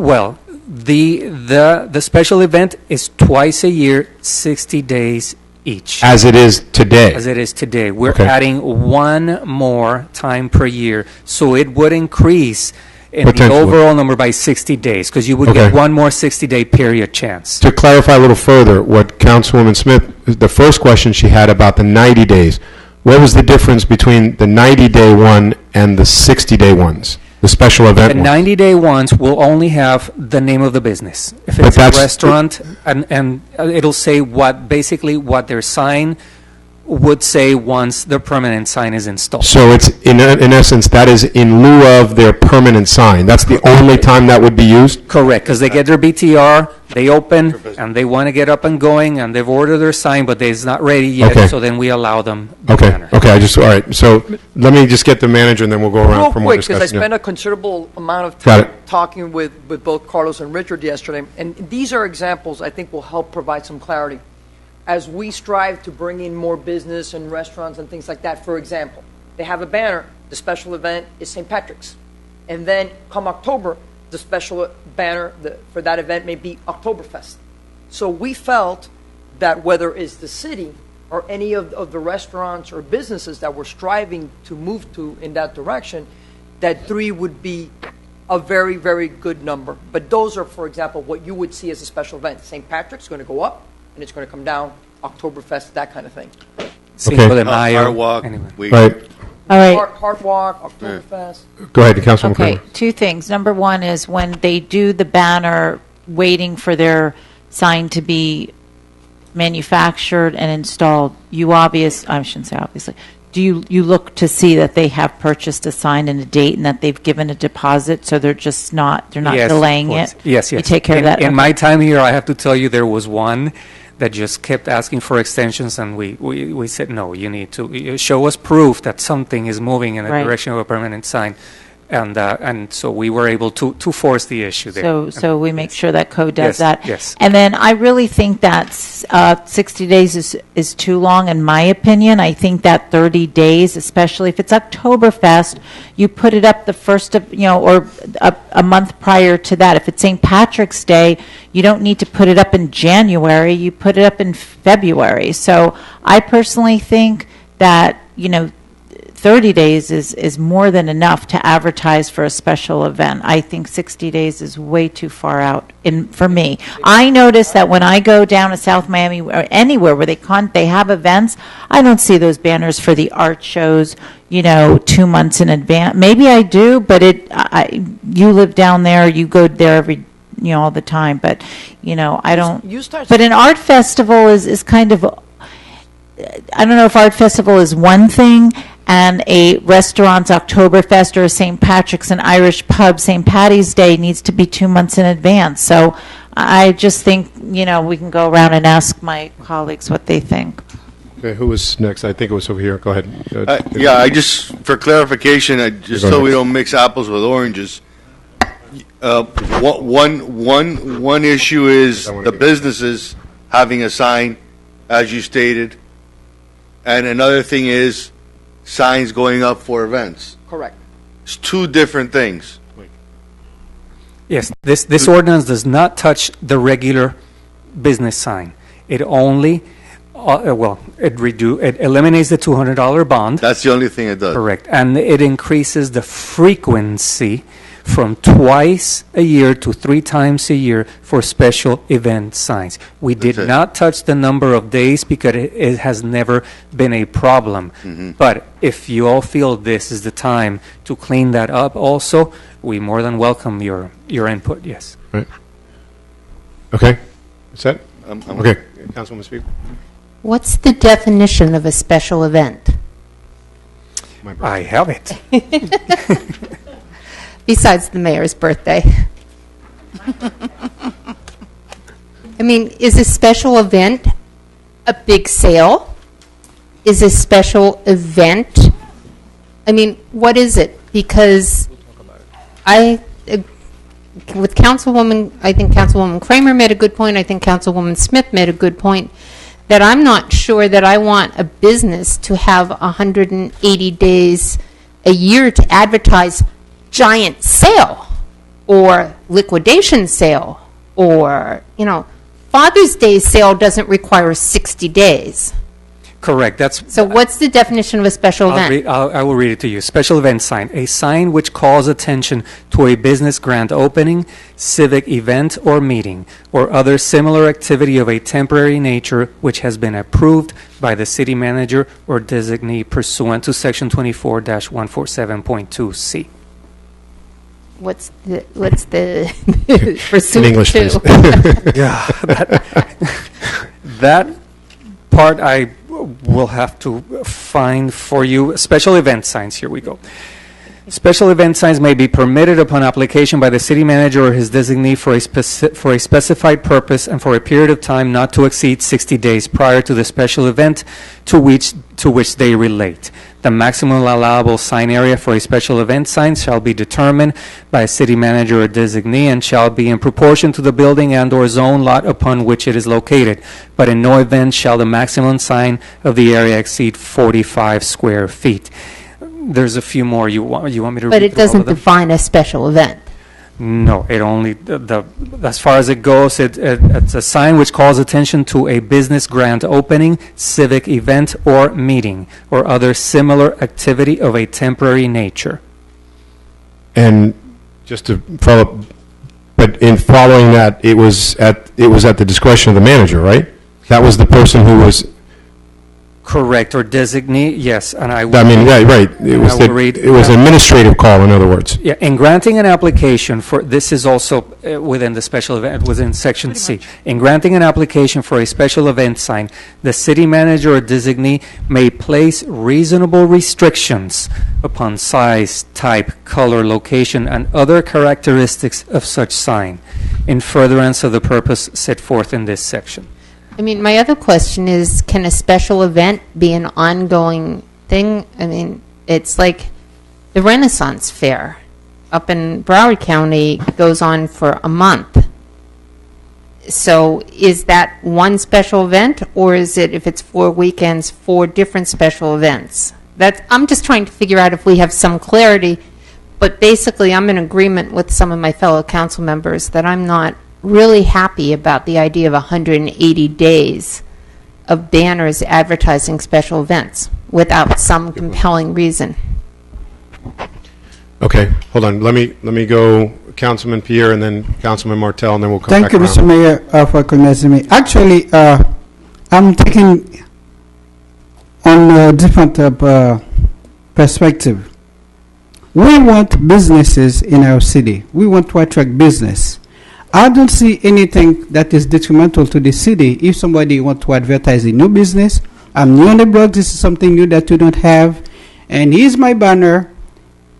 special event is twice a year, 60 days each. As it is today? As it is today. We're Okay. adding one more time per year, so it would increase in the Potentially. overall number by 60 days, because you would Okay. get one more 60-day period chance. To clarify a little further, what Councilwoman Smith, the first question she had about the 90 days, what was the difference between the 90-day one and the 60-day ones, the special event The ones? 90-day ones will only have the name of the business. If But it's a that's- restaurant, and it'll say what their sign would say once the permanent sign is installed. So it's, in essence, that is in lieu of their permanent sign. That's the only time that would be used? Correct, because they get their BTR, they open, and they want to get up and going, and they've ordered their sign, but it's not ready yet, Okay. so then we allow them the Okay, banner. all right. So let me just get the manager, and then we'll go around Real for more quick, because I discussion. spent a considerable amount of Got time it. talking with both Carlos and Richard yesterday, and these are examples I think will help provide some clarity. As we strive to bring in more business and restaurants and things like that, for example, they have a banner, the special event is St. Patrick's. And then come October, the special banner for that event may be Oktoberfest. So we felt that whether it's the city or any of the restaurants or businesses that we're striving to move to in that direction, that 3 would be a very, very good number. But those are, for example, what you would see as a special event. St. Patrick's going to go up, and it's going to come down, Oktoberfest, that kind of thing. Cinco de Mayo. Our walk. Anyway. Right. All right. Heart Walk, Oktoberfest. Go ahead, Councilwoman Okay, Kramer. two things. Number one is when they do the banner, waiting for their sign to be manufactured and installed, I shouldn't say obviously, do you look to see that they have purchased a sign and a date and that they've given a deposit, so they're not Yes, delaying of course. it? Yes. You take care of that? In Okay. my time here, I have to tell you, there was one that just kept asking for extensions, and we said, no, you need to show us proof that something is moving in the Right. direction of a permanent sign. And so we were able to force the issue there. So we make sure that code Yes, does that. yes. And then I really think that 60 days is too long, in my opinion. I think that 30 days, especially if it's Oktoberfest, you put it up the first of, or a month prior to that. If it's St. Patrick's Day, you don't need to put it up in January. You put it up in February. So I personally think that, 30 days is more than enough to advertise for a special event. I think 60 days is way too far out for me. I notice that when I go down to South Miami or anywhere where they have events, I don't see those banners for the art shows, 2 months in advance. Maybe I do, but you live down there, you go there every all the time, but I don't. But an art festival is kind of, I don't know if art festival is one thing and a restaurant's Oktoberfest or a St. Patrick's and Irish pub St. Patty's Day needs to be 2 months in advance. So I just think we can go around and ask my colleagues what they think. Okay, who was next? I think it was over here. Go ahead. Yeah, I just, for clarification, so we don't mix apples with oranges. One issue is the businesses having a sign, as you stated, and another thing is signs going up for events. Correct. It's two different things. Yes, this ordinance does not touch the regular business sign. It only, it eliminates the $200 bond. That's the only thing it does. Correct, and it increases the frequency from twice a year to 3 times a year for special event signs. We did not touch the number of days because it has never been a problem. But if you all feel this is the time to clean that up also, we more than welcome your input, yes. Right. Okay. Is that? Okay. Councilwoman Speaker. What's the definition of a special event? I have it. Besides the mayor's birthday. I mean, is a special event a big sale? Is a special event, I mean, what is it? Because with Councilwoman, I think Councilwoman Kramer made a good point, I think Councilwoman Smith made a good point, that I'm not sure that I want a business to have 180 days a year to advertise giant sale or liquidation sale or, Father's Day sale doesn't require 60 days. Correct. So what's the definition of a special event? I will read it to you. Special event sign. A sign which calls attention to a business grand opening, civic event or meeting, or other similar activity of a temporary nature which has been approved by the city manager or designee pursuant to Section 24-147.2C. What's the pursuit In English, please. Yeah, that part I will have to find for you. Special event signs, here we go. Special event signs may be permitted upon application by the city manager or his designee for a specified purpose and for a period of time not to exceed 60 days prior to the special event to which they relate. The maximum allowable sign area for a special event sign shall be determined by a city manager or designee and shall be in proportion to the building and or zone lot upon which it is located. But in no event shall the maximum sign of the area exceed 45 square feet. There's a few more. You want me to read? But it doesn't define a special event. No, it only as far as it goes, it's a sign which calls attention to a business grand opening, civic event or meeting, or other similar activity of a temporary nature. And just to follow up, but in following that, it was at the discretion of the manager, right? That was the person who was. Correct, or designee, yes, and I mean, right. It was an administrative call, in other words. Yeah, in granting an application for, this is also within the special event, within Section C. In granting an application for a special event sign, the city manager or designee may place reasonable restrictions upon size, type, color, location, and other characteristics of such sign in furtherance of the purpose set forth in this section. I mean, my other question is, can a special event be an ongoing thing? I mean, it's like the Renaissance Fair up in Broward County goes on for a month. So is that one special event, or is it, if it's 4 weekends, 4 different special events? I'm just trying to figure out if we have some clarity, but basically I'm in agreement with some of my fellow council members that I'm not really happy about the idea of 180 days of banners advertising special events. without some compelling reason. Okay, hold on. Let me go Councilman Pierre and then Councilman Martel, and then we'll come Thank back you, around. Mr. Mayor, for recognizing me. Actually, I'm taking on a different perspective. We want businesses in our city. We want to attract business. I don't see anything that is detrimental to the city if somebody wants to advertise a new business. I'm new on the block. This is something new that you don't have. And here's my banner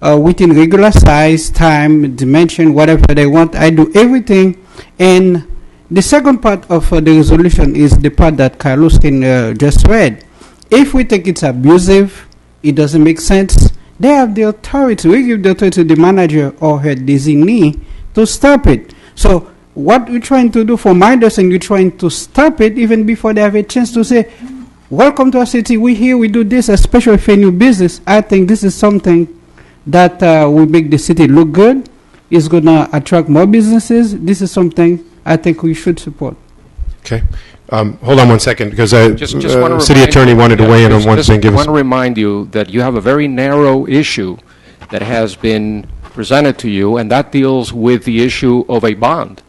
within regular size, time, dimension, whatever they want. I do everything. And the second part of the resolution is the part that Carlos just read. If we think it's abusive, it doesn't make sense, they have the authority. We give the authority to the manager or her designee to stop it. So what we're trying to do, for my understanding, we're trying to stop it even before they have a chance to say, welcome to our city, we here, we do this, especially for new business. I think this is something that will make the city look good. It's going to attract more businesses. This is something I think we should support. Okay. Hold on one second, because Just wanna City remind Attorney you- wanted to yeah, weigh in on just- one just thing. Give us. want to remind you that you have a very narrow issue that has been presented to you, and that deals with the issue of a bond.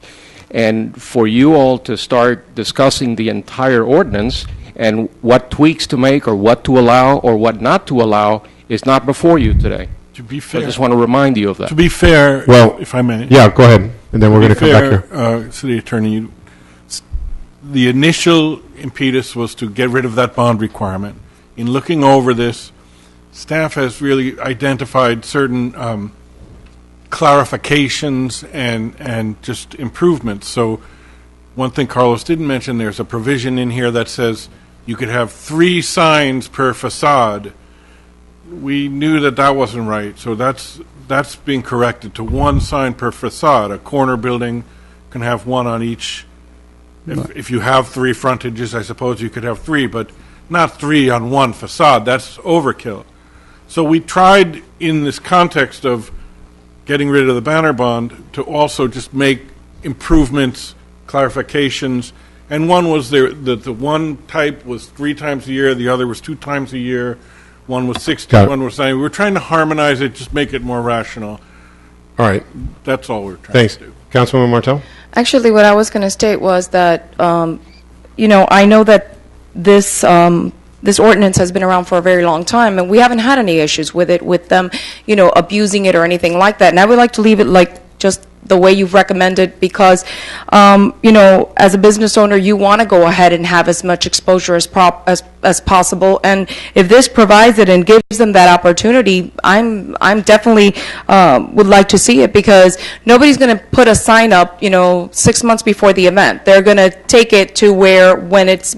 And for you all to start discussing the entire ordinance and what tweaks to make or what to allow or what not to allow is not before you today. To be I fair, just want to remind you of that. to be fair, Well, if I may. Yeah, go ahead, and then we're going to come back here. City Attorney, the initial impetus was to get rid of that bond requirement. In looking over this, staff has really identified certain clarifications and just improvements. So one thing Carlos didn't mention, there's a provision in here that says you could have 3 signs per facade. We knew that that wasn't right, so that's being corrected to 1 sign per facade. A corner building can have 1 on each. If you have 3 frontages, I suppose you could have 3, but not 3 on 1 facade. That's overkill. So we tried, in this context of getting rid of the banner bond, to also just make improvements, clarifications, and one was the one type was 3 times a year, the other was 2 times a year, one was 60, Got it. one was 90. We're trying to harmonize it, just make it more rational. All right. That's all we're trying Thanks. to do. Councilwoman Martel? Actually, what I was going to state was that, I know that this ordinance has been around for a very long time, and we haven't had any issues with it, with them, abusing it or anything like that. And I would like to leave it like just the way you've recommended, because, as a business owner, you want to go ahead and have as much exposure as possible. And if this provides it and gives them that opportunity, I'm definitely would like to see it, because nobody's going to put a sign up, 6 months before the event. They're going to take it to where when it's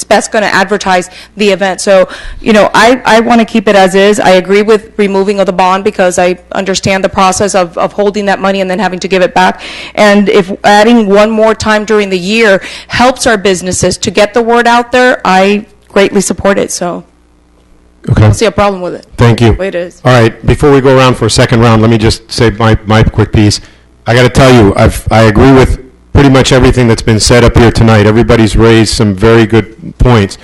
best going to advertise the event. So, I want to keep it as is. I agree with removing of the bond, because I understand the process of holding that money and then having to give it back. And if adding one more time during the year helps our businesses to get the word out there, I greatly support it. So Okay. I don't see a problem with it. Thank you. The way it is. All right, before we go around for a second round, let me just say my quick piece. I got to tell you, I agree with pretty much everything that's been said up here tonight. Everybody's raised some very good points.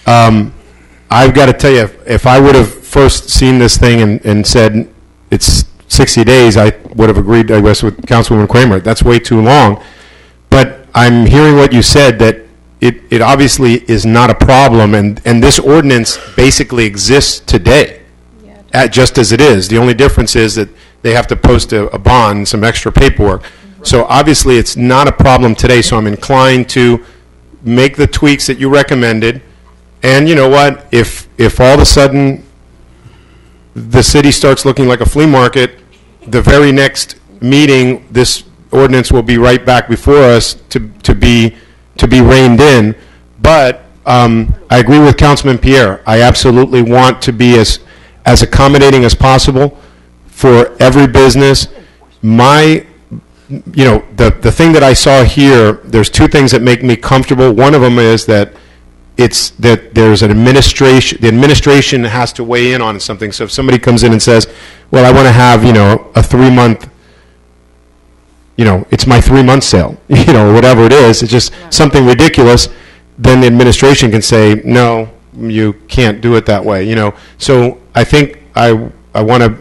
I've got to tell you, if I would have first seen this thing and said it's 60 days, I would have agreed, I guess, with Councilwoman Kramer. That's way too long. But I'm hearing what you said, that it obviously is not a problem, and this ordinance basically exists today, just as it is. The only difference is that they have to post a bond, some extra paperwork. So obviously, it's not a problem today, so I'm inclined to make the tweaks that you recommended. And you know what? If all of a sudden the city starts looking like a flea market, the very next meeting, this ordinance will be right back before us to be reined in. But I agree with Councilman Pierre. I absolutely want to be as accommodating as possible for every business. The thing that I saw here, there's 2 things that make me comfortable. One of them is that there's an administration, the administration has to weigh in on something. So if somebody comes in and says, well, I want to have, a 3-month, it's my 3-month sale, whatever it is, it's just something ridiculous, then the administration can say, no, you can't do it that way, you know. So I think I want to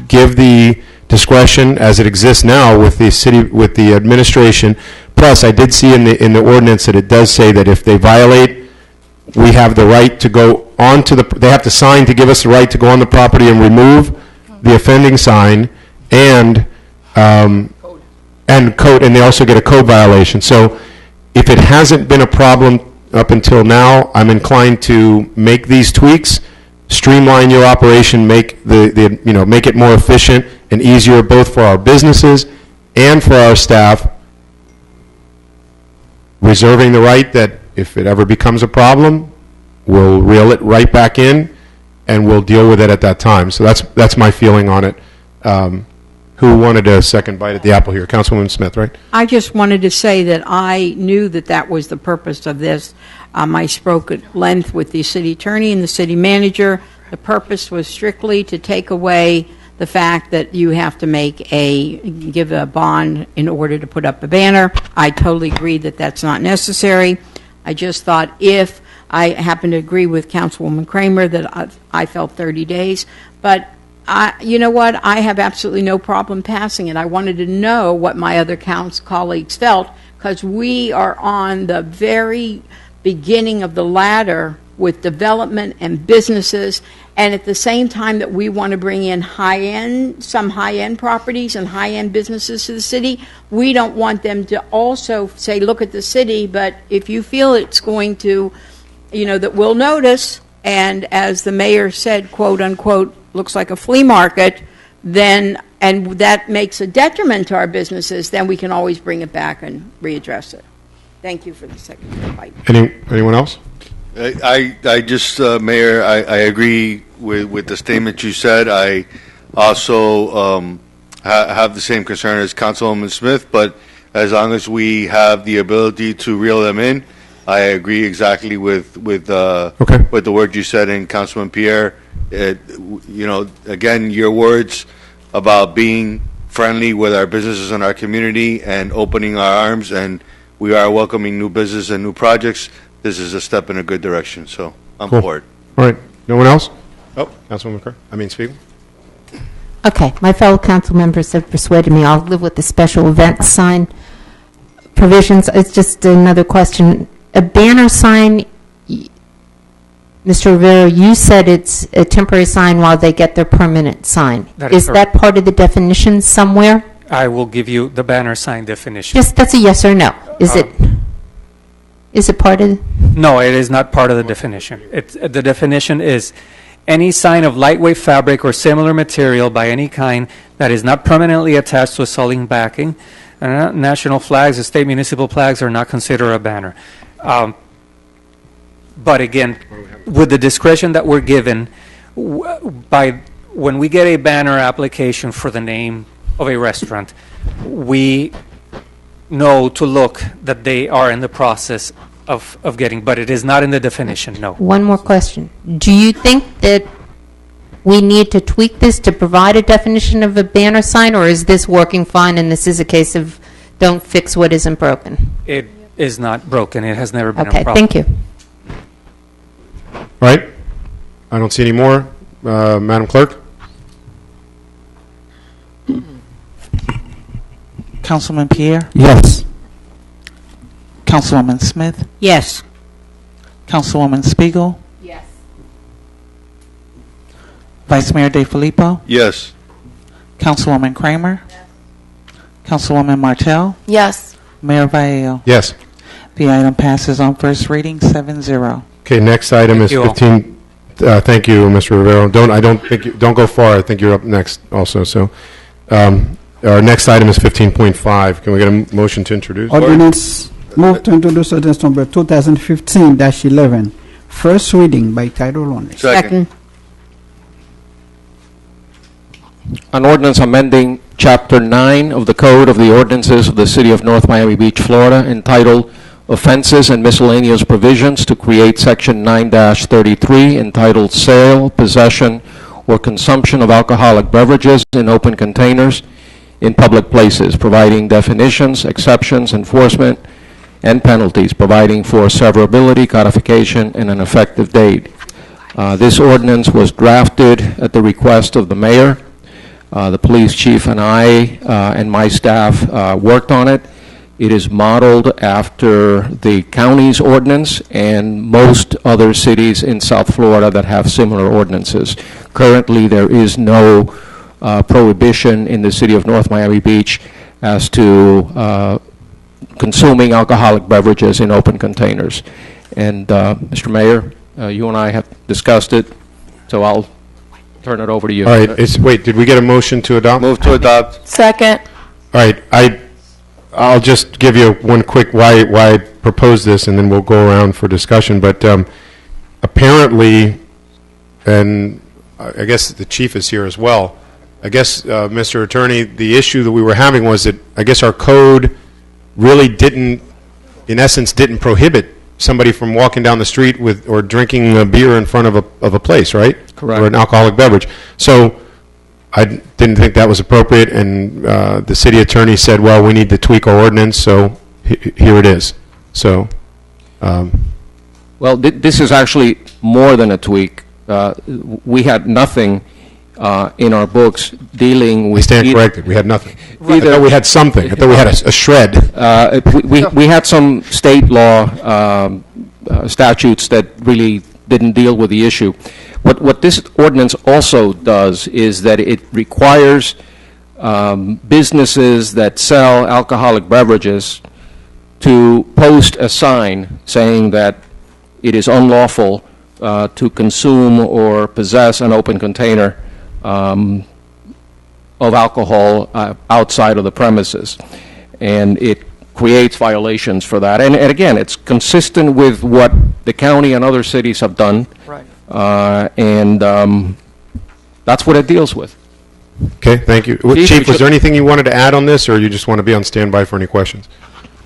give the discretion as it exists now with the city, with the administration. Plus, I did see in the ordinance that it does say that if they violate, we have the right to go onto they have to sign to give us the right to go on the property and remove the offending sign and code, and they also get a code violation. So if it hasn't been a problem up until now, I'm inclined to make these tweaks, streamline your operation, make make it more efficient and easier both for our businesses and for our staff, reserving the right that if it ever becomes a problem, we'll reel it right back in and we'll deal with it at that time. So that's my feeling on it. Who wanted a second bite at the apple here? Councilwoman Smith, right? I just wanted to say that I knew that was the purpose of this. I spoke at length with the city attorney and the city manager. The purpose was strictly to take away the fact that you have to give a bond in order to put up a banner. I totally agree that that's not necessary. I just thought if I happen to agree with Councilwoman Kramer that I felt 30 days, but you know what? I have absolutely no problem passing it. I wanted to know what my other colleagues felt because we are on the very beginning of the ladder with development and businesses, and at the same time that we want to bring in some high-end properties and high-end businesses to the city, we don't want them to also say, look at the city, but if you feel it's going to, that we'll notice, and as the mayor said, quote unquote, looks like a flea market, then, and that makes a detriment to our businesses, then we can always bring it back and readdress it. Thank you for the second bite. Anyone else? I just, Mayor, I agree with the statement you said. I also have the same concern as Councilwoman Smith, but as long as we have the ability to reel them in, I agree exactly with the word you said in Councilman Pierre. Again, your words about being friendly with our businesses and our community and opening our arms, and we are welcoming new business and new projects. This is a step in a good direction, so I'm for it. All right. No one else? Oh, Councilwoman Spiegel. Okay, my fellow council members have persuaded me. I'll live with the special event sign provisions. It's just another question. A banner sign, Mr. Rivera, you said it's a temporary sign while they get their permanent sign. Is that part of the definition somewhere? I will give you the banner sign definition. Just that's a yes or no. Is it part of? No, it is not part of the definition. The definition is any sign of lightweight fabric or similar material by any kind that is not permanently attached to a solid backing. National flags and state municipal flags are not considered a banner. But again, with the discretion that we're given, when we get a banner application for the name of a restaurant, we know to look that they are in the process of getting, but it is not in the definition, no. One more question. Do you think that we need to tweak this to provide a definition of a banner sign, or is this working fine and this is a case of don't fix what isn't broken? It is not broken. It has never been a Okay, problem. thank you. Right? I don't see any more. Madam Clerk? Councilman Pierre? Yes. Councilwoman Smith? Yes. Councilwoman Spiegel? Yes. Vice Mayor DeFilippo? Yes. Councilwoman Kramer? Yes. Councilwoman Martell? Yes. Mayor Vallejo? Yes. The item passes on first reading 7-0. Okay, next item is 15. Thank you, Mr. Rivero. Don't go far. I think you're up next also. So, our next item is 15.5. Can we get a motion to introduce? Ordinance, move to introduce ordinance number 2015-11. First reading by title only. Second. An ordinance amending Chapter 9 of the Code of the Ordinances of the City of North Miami Beach, Florida, entitled Offenses and Miscellaneous Provisions to create Section 9-33 entitled Sale, Possession, or Consumption of Alcoholic Beverages in Open Containers in Public Places, providing definitions, exceptions, enforcement, and penalties, providing for severability, codification, and an effective date. This ordinance was drafted at the request of the mayor. The police chief and I and my staff worked on it. It is modeled after the county's ordinance and most other cities in South Florida that have similar ordinances. Currently, there is no prohibition in the city of North Miami Beach as to consuming alcoholic beverages in open containers. And Mr. Mayor, you and I have discussed it, so I'll turn it over to you. All right, wait, did we get a motion to adopt? Move to adopt. Second. All right, I'll just give you one quick why I proposed this, and then we'll go around for discussion. But apparently, and I guess the chief is here as well, I guess, Mr. Attorney, the issue that we were having was that I guess our code really didn't, in essence, didn't prohibit somebody from walking down the street with or drinking a beer in front of a place, right? Correct. Or an alcoholic beverage. So I didn't think that was appropriate, and the city attorney said, well, we need to tweak our ordinance, so here it is. So, well, this is actually more than a tweak. We had nothing in our books dealing with... I stand corrected. We had nothing. I thought we had something. I thought we had a shred. We had some state law statutes that really didn't deal with the issue. What this ordinance also does is that it requires businesses that sell alcoholic beverages to post a sign saying that it is unlawful to consume or possess an open container of alcohol outside of the premises. And it creates violations for that. And again, it's consistent with what the county and other cities have done. Right. And that's what it deals with. Okay, thank you. Chief, was there anything you wanted to add on this, or you just want to be on standby for any questions?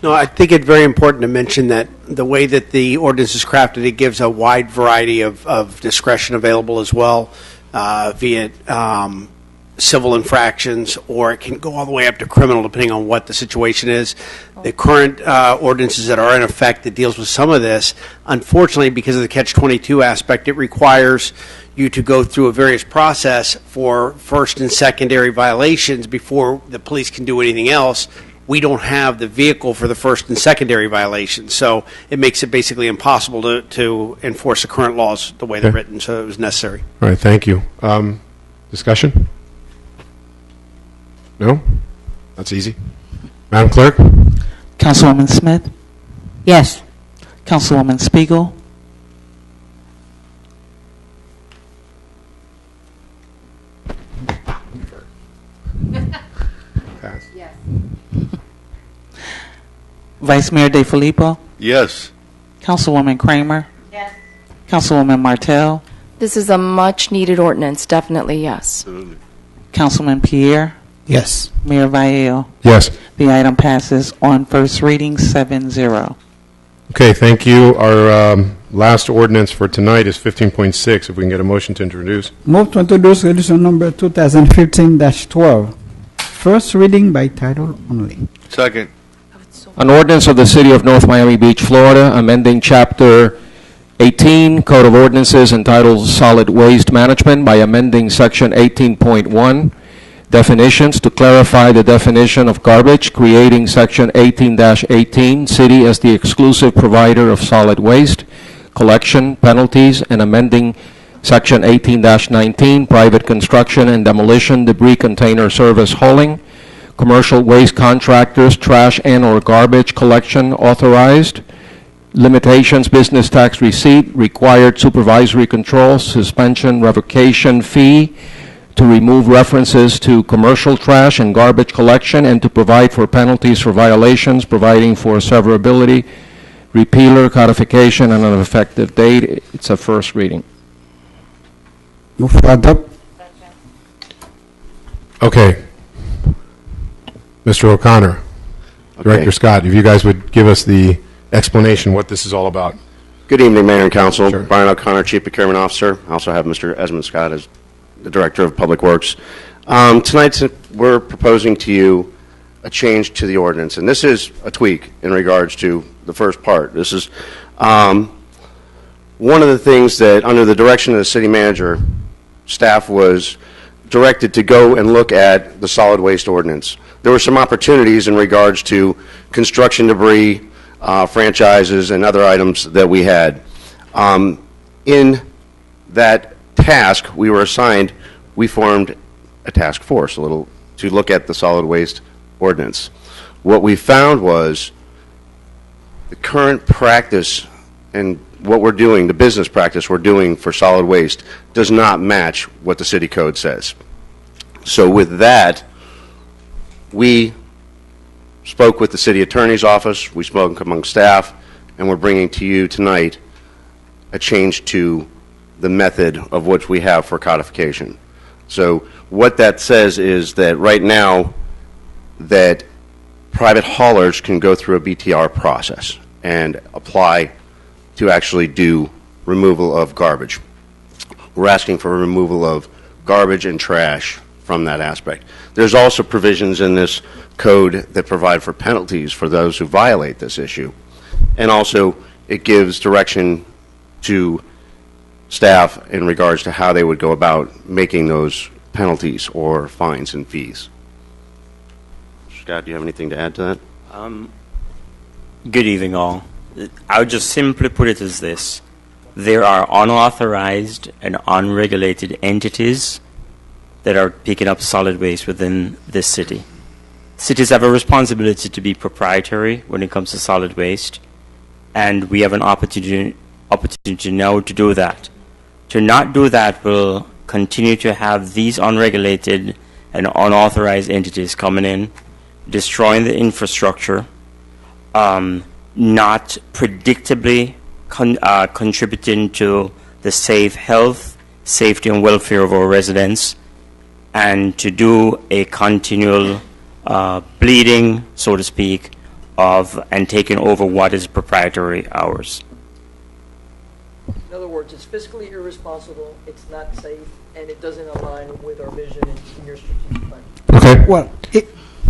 No, I think it's very important to mention that the way that the ordinance is crafted, it gives a wide variety of discretion available as well, via civil infractions, or it can go all the way up to criminal, depending on what the situation is. The current ordinances that are in effect that deals with some of this, unfortunately, because of the catch-22 aspect, it requires you to go through a various process for first and secondary violations before the police can do anything else. We don't have the vehicle for the first and secondary violations, so it makes it basically impossible to enforce the current laws the way they're written, so it was necessary. All right, thank you. Discussion? No? That's easy. Madam Clerk? Councilwoman Smith? Yes. Councilwoman Spiegel? Yes. Vice Mayor DeFilippo? Yes. Councilwoman Kramer? Yes. Councilwoman Martell? This is a much-needed ordinance, definitely yes. Councilman Pierre? Yes. Mayor Vallejo? Yes. The item passes on first reading 7-0. Okay, thank you. Our last ordinance for tonight is 15.6. If we can get a motion to introduce. Move to introduce resolution number 2015-12. First reading by title only. Second. An ordinance of the City of North Miami Beach, Florida, amending Chapter 18, Code of Ordinances, entitled Solid Waste Management by amending Section 18.1, Definitions, to clarify the definition of garbage, creating Section 18-18, City as the exclusive provider of solid waste, collection, penalties, and amending Section 18-19, Private Construction and Demolition, Debris Container Service Hauling, Commercial Waste Contractors, Trash and/or Garbage Collection Authorized, Limitations, Business Tax Receipt, Required Supervisory Control, Suspension, Revocation Fee, to remove references to commercial trash and garbage collection, and to provide for penalties for violations, providing for severability, repealer, codification, and an effective date. It's a first reading. Move for adopt. Okay. Mr. O'Connor, Director Scott, if you guys would give us the explanation what this is all about. Good evening, Mayor and Council. Sure. Brian O'Connor, Chief Procurement Officer. I also have Mr. Esmond Scott as the Director of Public Works. Tonight, we're proposing to you a change to the ordinance, and this is a tweak in regards to the first part. This is one of the things that, under the direction of the city manager, staff was directed to go and look at the solid waste ordinance. There were some opportunities in regards to construction debris, franchises, and other items that we had. In that task we were assigned, we formed a task force to look at the solid waste ordinance. What we found was the current practice and what we're doing, the business practice we're doing for solid waste, does not match what the city code says. So with that, we spoke with the city attorney's office, we spoke among staff, and we're bringing to you tonight a change to the method of which we have for codification. So what that says is that right now that private haulers can go through a BTR process and apply to actually do removal of garbage. We're asking for removal of garbage and trash from that aspect. There's also provisions in this code that provide for penalties for those who violate this issue. And also it gives direction to staff in regards to how they would go about making those penalties or fines and fees. Scott, do you have anything to add to that? Good evening, all. I would just simply put it as this. There are unauthorized and unregulated entities that are picking up solid waste within this city. Cities have a responsibility to be proprietary when it comes to solid waste, and we have an opportunity now to do that. To not do that will continue to have these unregulated and unauthorized entities coming in, destroying the infrastructure, not predictably contributing to the safe health, safety, and welfare of our residents, and to do a continual bleeding, so to speak, of and taking over what is proprietary ours. In other words, it's fiscally irresponsible, it's not safe, and it doesn't align with our vision in your strategic plan. Okay. Well,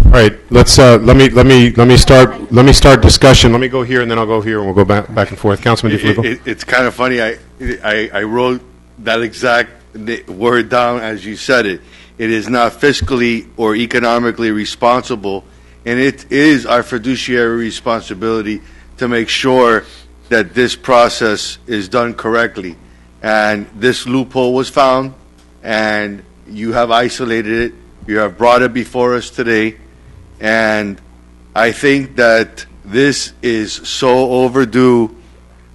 All right. Let's let me start discussion. Let me go here and then I'll go here and we'll go back and forth. Councilman DeFilippo. It's kind of funny. I wrote that exact word down as you said it. It is not fiscally or economically responsible, and it is our fiduciary responsibility to make sure that this process is done correctly. And this loophole was found, and you have isolated it. You have brought it before us today, and I think that this is so overdue,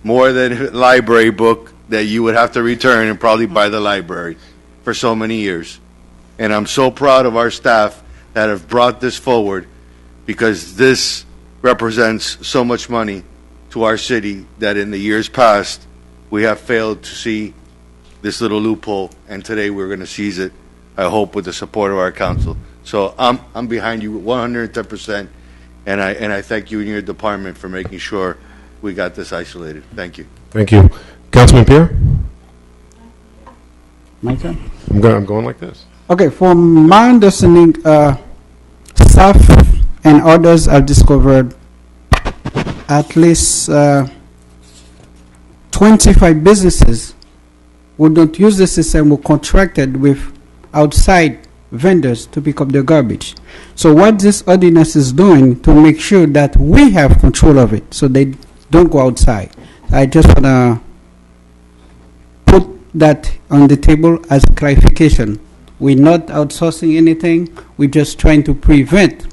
more than a library book that you would have to return and probably buy the library for so many years. And I'm so proud of our staff that have brought this forward, because this represents so much money to our city that in the years past we have failed to see this little loophole, and today we're going to seize it, I hope with the support of our council. So I'm behind you 110%, and I thank you and your department for making sure we got this isolated. Thank you. Thank you. Councilman Pierre? My turn? I'm going like this. Okay, from my understanding, staff and others have discovered at least 25 businesses who don't use the system, who contracted with outside vendors to pick up the garbage. So what this ordinance is doing to make sure that we have control of it, so they don't go outside. I just want to put that on the table as a clarification. We're not outsourcing anything. We're just trying to prevent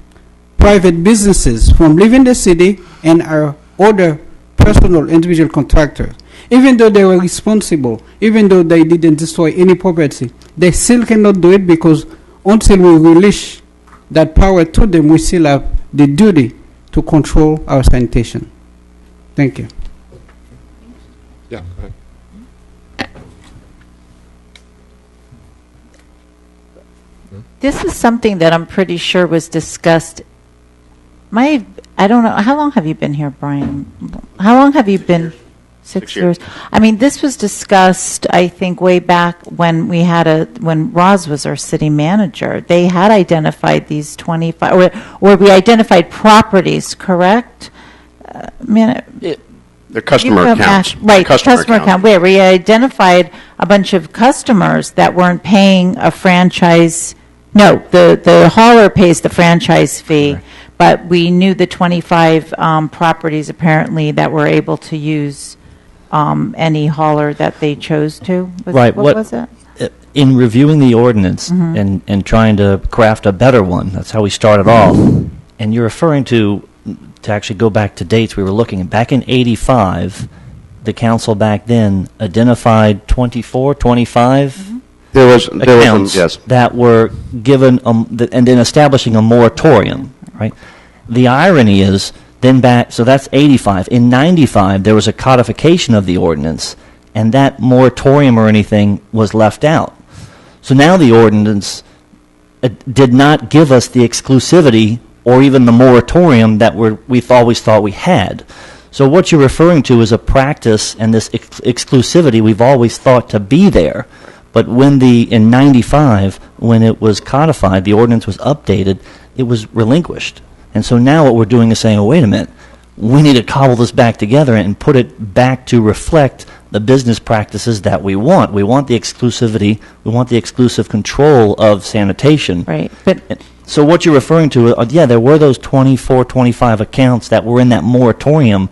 private businesses from leaving the city and our other personal individual contractors. Even though they were responsible, even though they didn't destroy any property, they still cannot do it, because until we release that power to them, we still have the duty to control our sanitation. Thank you. Yeah, go ahead. This is something that I'm pretty sure was discussed. I don't know, how long have you been here, Brian? How long have you been? 6 years. I mean, this was discussed, I think, way back when when Roz was our city manager. They had identified these 25, or we identified properties, correct? The customer accounts. Right, customer account. Where we identified a bunch of customers that weren't paying a franchise. No, the hauler pays the franchise fee, right. But we knew the 25 properties apparently that were able to use any hauler that they chose to. Right. What was it? In reviewing the ordinance and trying to craft a better one, that's how we started off. And you're referring to actually go back to dates we were looking at. Back in 85, the council back then identified 24, 25 there was accounts yes. that were given, and then establishing a moratorium, right? The irony is, then back, so that's 85. In 95, there was a codification of the ordinance, and that moratorium or anything was left out. So now the ordinance did not give us the exclusivity or even the moratorium that we've always thought we had. So what you're referring to is a practice and this exclusivity we've always thought to be there. But when in 95, when it was codified, the ordinance was updated, it was relinquished. And so now what we're doing is saying, oh, wait a minute, we need to cobble this back together and put it back to reflect the business practices that we want. We want the exclusivity, we want the exclusive control of sanitation. Right. But so what you're referring to, there were those 24, 25 accounts that were in that moratorium,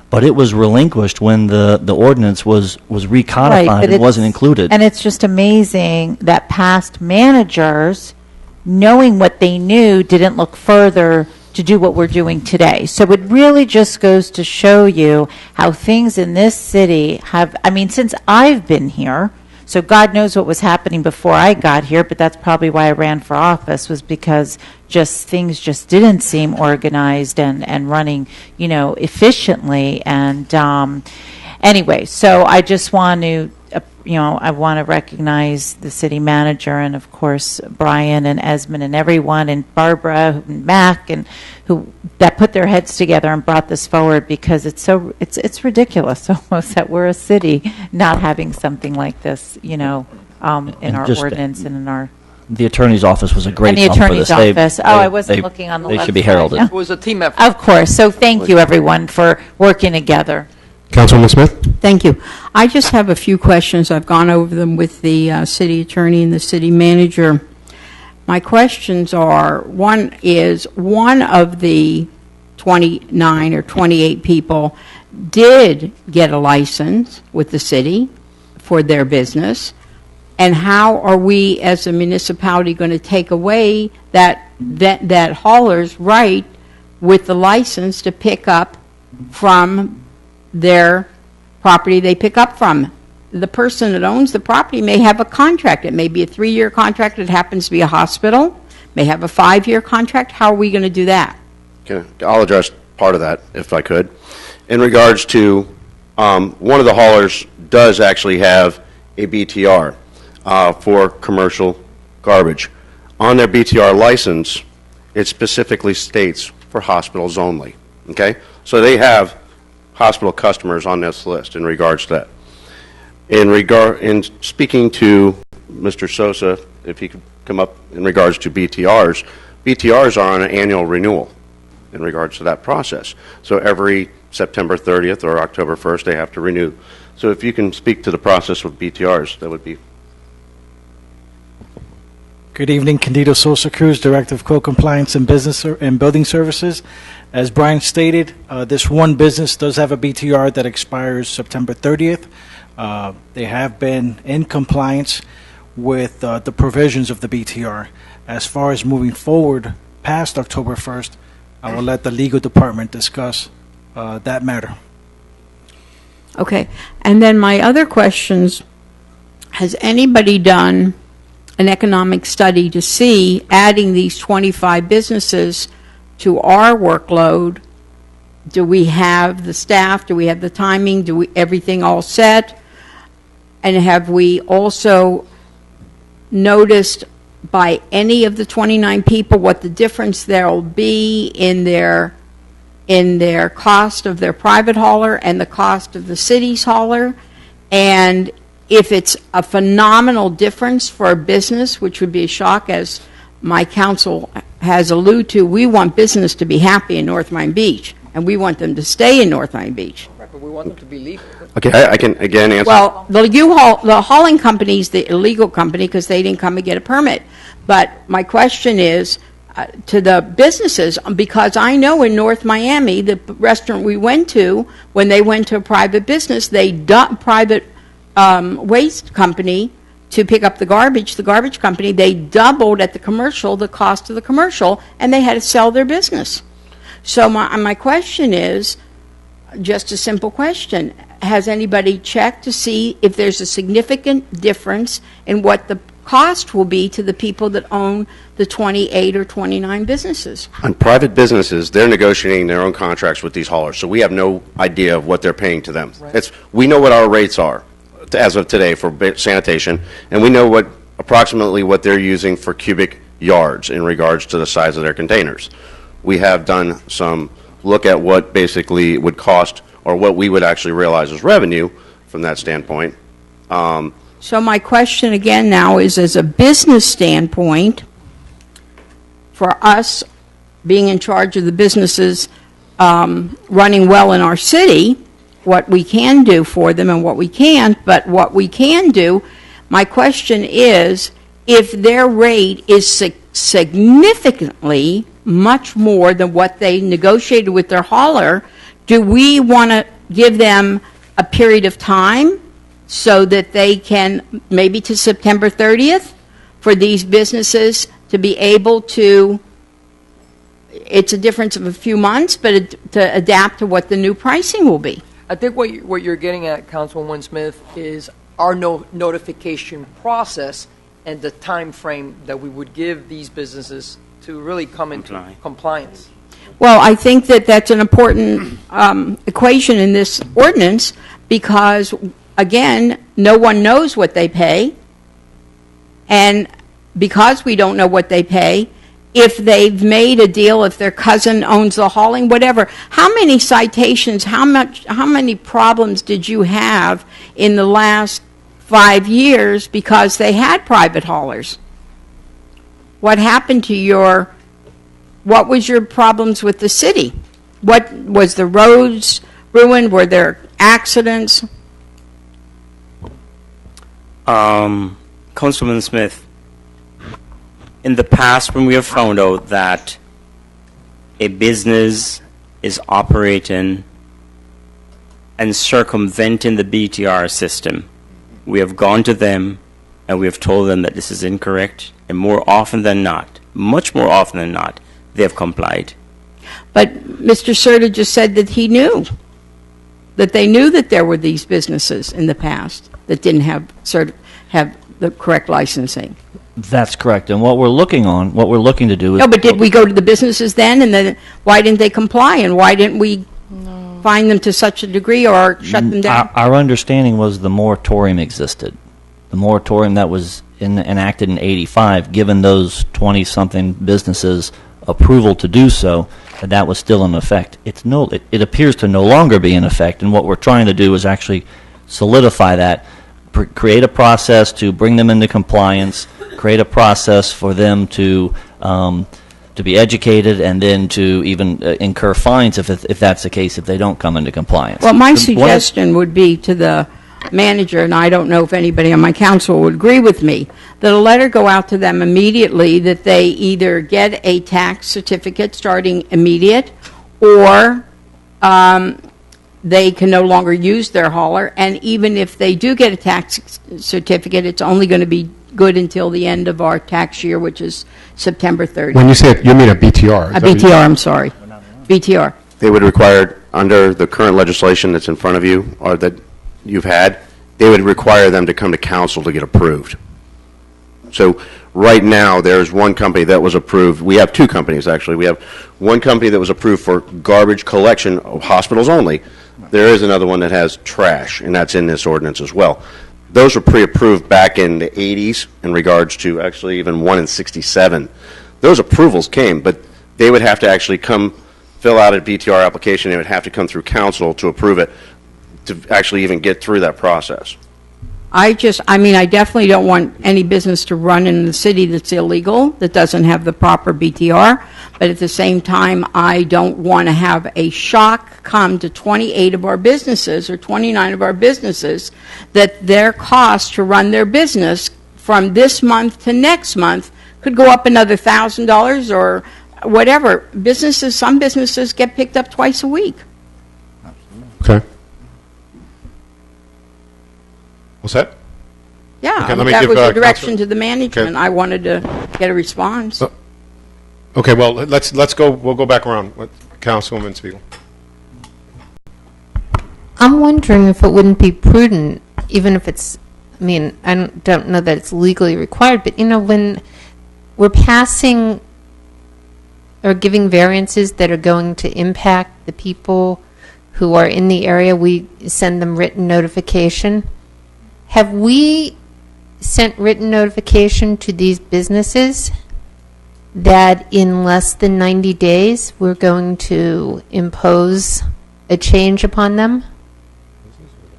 but it was relinquished when the ordinance was recodified right, and wasn't included. And it's just amazing that past managers, knowing what they knew, didn't look further to do what we're doing today. So it really just goes to show you how things in this city have, since I've been here, so God knows what was happening before I got here, but that's probably why I ran for office, was because things just didn't seem organized and running, efficiently. And anyway, so I just want to, I want to recognize the city manager and, of course, Brian and Esmond and everyone, and Barbara and Mac, and that put their heads together and brought this forward, because it's ridiculous almost that we're a city not having something like this, in our ordinance and in our. The attorney's office was a great help for this. And the attorney's office. I wasn't looking on the left They should be side. heralded. It was a team effort. Of course. So thank you, everyone, for working together. Councilwoman Smith? Thank you. I just have a few questions. I've gone over them with the city attorney and the city manager. My questions are, one is, one of the 29 or 28 people did get a license with the city for their business, and how are we as a municipality going to take away that hauler's right with the license to pick up from their property they pick up from? The person that owns the property may have a contract. It may be a 3-year contract. It happens to be a hospital. May have a 5-year contract. How are we going to do that? Okay, I'll address part of that, if I could. In regards to, one of the haulers does actually have a BTR for commercial garbage. On their BTR license, it specifically states for hospitals only. Okay? So they have hospital customers on this list in regards to that. In speaking to Mr. Sosa, if he could come up in regards to BTRs, BTRs are on an annual renewal in regards to that process. So every September 30th or October 1st, they have to renew. So if you can speak to the process with BTRs, that would be. Good evening, Candido Sosa Cruz, Director of Co-Compliance and Business and Building Services. As Brian stated, this one business does have a BTR that expires September 30th. They have been in compliance with the provisions of the BTR. As far as moving forward past October 1st, I will let the legal department discuss that matter. Okay. And then my other questions, has anybody done an economic study to see adding these 25 businesses to our workload? Do we have the staff? Do we have the timing? Do we everything all set? And have we also noticed by any of the 29 people what the difference there will be in their in their cost of their private hauler and the cost of the city's hauler. And if it's a phenomenal difference for a business, which would be a shock, as my council has alluded to, we want business to be happy in North Miami Beach, and we want them to stay in North Miami Beach. Right, but we want them to be legal. Okay, I can again answer. Well, the hauling company is the illegal company because they didn't come and get a permit. But my question is to the businesses, because I know in North Miami, the restaurant we went to, when they went to a private business, private waste company to pick up the garbage company, they doubled at the commercial the cost of the commercial, and they had to sell their business. So my question is, just a simple question, has anybody checked to see if there's a significant difference in what the cost will be to the people that own the 28 or 29 businesses? On private businesses, they're negotiating their own contracts with these haulers, so we have no idea of what they're paying to them. Right. We know what our rates are as of today for sanitation, and we know approximately what they're using for cubic yards in regards to the size of their containers. We have done some look at what basically it would cost or what we would actually realize as revenue from that standpoint. So my question again now is, as a business standpoint, for us being in charge of the businesses running well in our city, what we can do for them and what we can't, but what we can do, my question is, if their rate is significantly much more than what they negotiated with their hauler, do we want to give them a period of time so that they can, maybe to September 30th, for these businesses to be able to, it's a difference of a few months, but to adapt to what the new pricing will be? I think what you're getting at, Councilwoman Smith, is our notification process and the time frame that we would give these businesses to really come into compliance. Well, I think that that's an important equation in this ordinance because, again, no one knows what they pay. And because we don't know what they pay, if they've made a deal, if their cousin owns the hauling, whatever, how many citations, how many problems did you have in the last 5 years because they had private haulers? What happened to what was your problems with the city? What was the roads ruined? Were there accidents? Councilman Smith, in the past when we have found out that a business is operating and circumventing the BTR system, we have gone to them and we have told them that this is incorrect, and more often than not, much more often than not, they have complied. But Mr. Serta just said that he knew, that they knew that there were these businesses in the past that didn't have the correct licensing. That's correct. And what we're looking to do is... No, but did we go to the businesses then, and then why didn't they comply, and why didn't we fine them to such a degree or shut them down? Our understanding was the moratorium existed. The moratorium that was enacted in '85, given those 20-something businesses approval to do so, that was still in effect. It appears to no longer be in effect, and what we're trying to do is actually solidify that, create a process to bring them into compliance, create a process for them to be educated, and then to even incur fines if that's the case, if they don't come into compliance. Well, my suggestion would be to the manager, and I don't know if anybody on my council would agree with me, that a letter go out to them immediately that they either get a tax certificate starting immediate, or they can no longer use their hauler, and even if they do get a tax certificate, it's only going to be good until the end of our tax year, which is September 30th. When you say it, you mean a BTR? A BTR, I'm sorry. BTR. They would require, under the current legislation that's in front of you, or that you've had, they would require them to come to council to get approved. So right now, there's one company that was approved. We have two companies, actually. We have one company that was approved for garbage collection of hospitals only. There is another one that has trash, and that's in this ordinance as well. Those were pre-approved back in the 80s in regards to actually even one in 67. Those approvals came, but they would have to actually come fill out a BTR application. It would have to come through council to approve it to actually even get through that process. I definitely don't want any business to run in the city that's illegal, that doesn't have the proper BTR, but at the same time, I don't want to have a shock come to 28 of our businesses or 29 of our businesses that their cost to run their business from this month to next month could go up another $1,000 or whatever. Some businesses get picked up twice a week. Okay. What's that? Yeah, Okay, let me that give, was the Council- direction to the management. Okay. I wanted to get a response. Okay, well, let's go, we'll go back around with Councilwoman Spiegel. I'm wondering if it wouldn't be prudent, even if it's, I don't know that it's legally required, but when we're passing or giving variances that are going to impact the people who are in the area, we send them written notification. Have we sent written notification to these businesses that in less than 90 days we're going to impose a change upon them?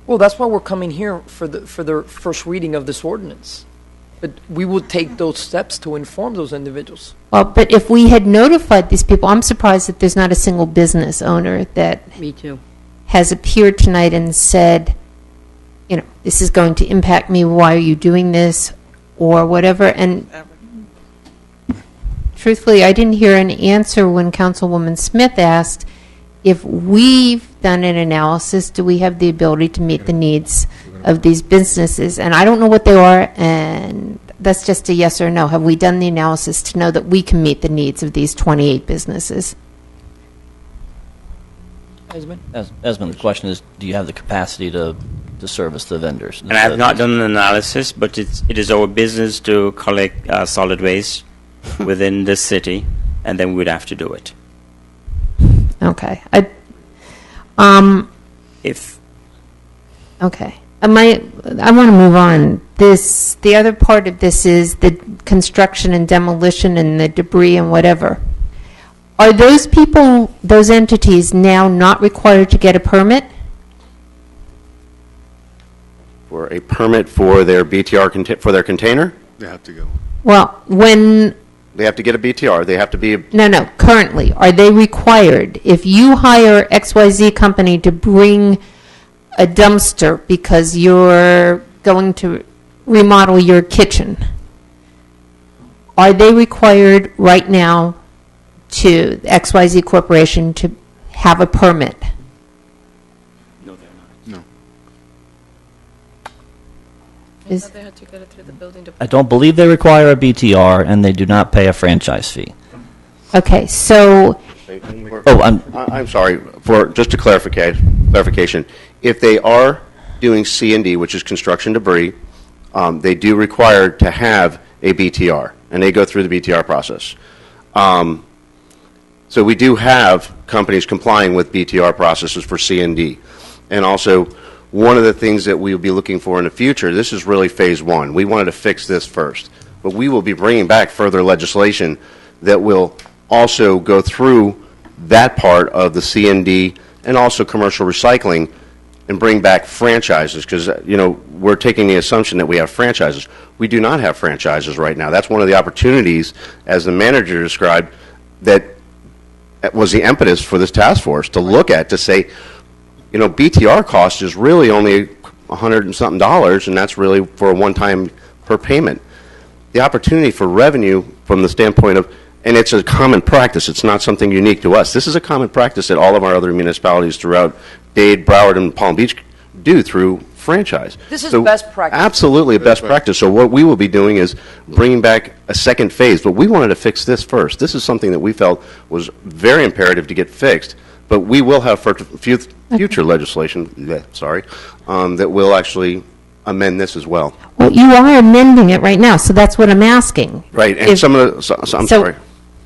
Well, that's why we're coming here for the first reading of this ordinance. But we will take those steps to inform those individuals. Well, but if we had notified these people, I'm surprised that there's not a single business owner that Me too. has appeared tonight and said, this is going to impact me, why are you doing this, or whatever. And truthfully, I didn't hear an answer when Councilwoman Smith asked if we've done an analysis, do we have the ability to meet the needs of these businesses? And I don't know what they are, and that's just a yes or no. Have we done the analysis to know that we can meet the needs of these 28 businesses? Esmond? Esmond, the question is, do you have the capacity to service the vendors? And I have not done an analysis, but it is our business to collect solid waste within the city, and then we'd have to do it. Okay. Okay. I want to move on. The other part of this is the construction and demolition and the debris and whatever. Are those people, those entities, now not required to get a permit? For a permit for their BTR, for their container? They have to go. Well, when... They have to get a BTR. They have to be... No. Currently, are they required? If you hire XYZ company to bring a dumpster because you're going to remodel your kitchen, are they required right now to XYZ Corporation to have a permit? No. They had to get it through the building I don't believe they require a BTR, and they do not pay a franchise fee. Okay, so... I'm sorry, just a clarification. If they are doing C&D, which is construction debris, they do require to have a BTR, and they go through the BTR process. So we do have companies complying with BTR processes for C&D. And also, one of the things that we will be looking for in the future, this is really phase one. We wanted to fix this first. But we will be bringing back further legislation that will also go through that part of the C&D and also commercial recycling and bring back franchises, because we're taking the assumption that we have franchises. We do not have franchises right now. That's one of the opportunities, as the manager described, that was the impetus for this task force to look at, to say, BTR cost is really only $100 and something, and that's really for a one-time per payment. The opportunity for revenue from the standpoint of, and it's a common practice, it's not something unique to us. This is a common practice that all of our other municipalities throughout Dade, Broward, and Palm Beach do through franchise. This is best practice. Absolutely a best practice. So what we will be doing is bringing back a second phase, but we wanted to fix this first. This is something that we felt was very imperative to get fixed, but we will have future legislation, that will actually amend this as well. Well, you are amending it right now, so that's what I'm asking. Right, and I'm sorry.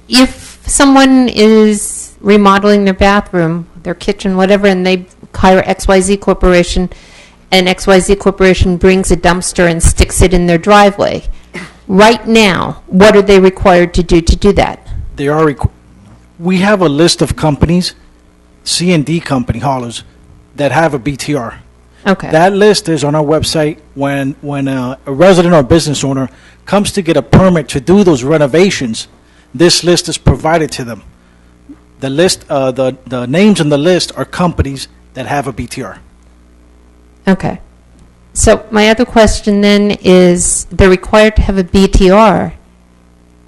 If someone is remodeling their bathroom, their kitchen, whatever, and they hire XYZ Corporation, and XYZ Corporation brings a dumpster and sticks it in their driveway, right now, what are they required to do that? They are we have a list of companies, C&D company haulers, that have a BTR. Okay. That list is on our website. When a resident or business owner comes to get a permit to do those renovations, this list is provided to them. The list, the names on the list are companies that have a BTR. Okay. So my other question then is, they're required to have a BTR.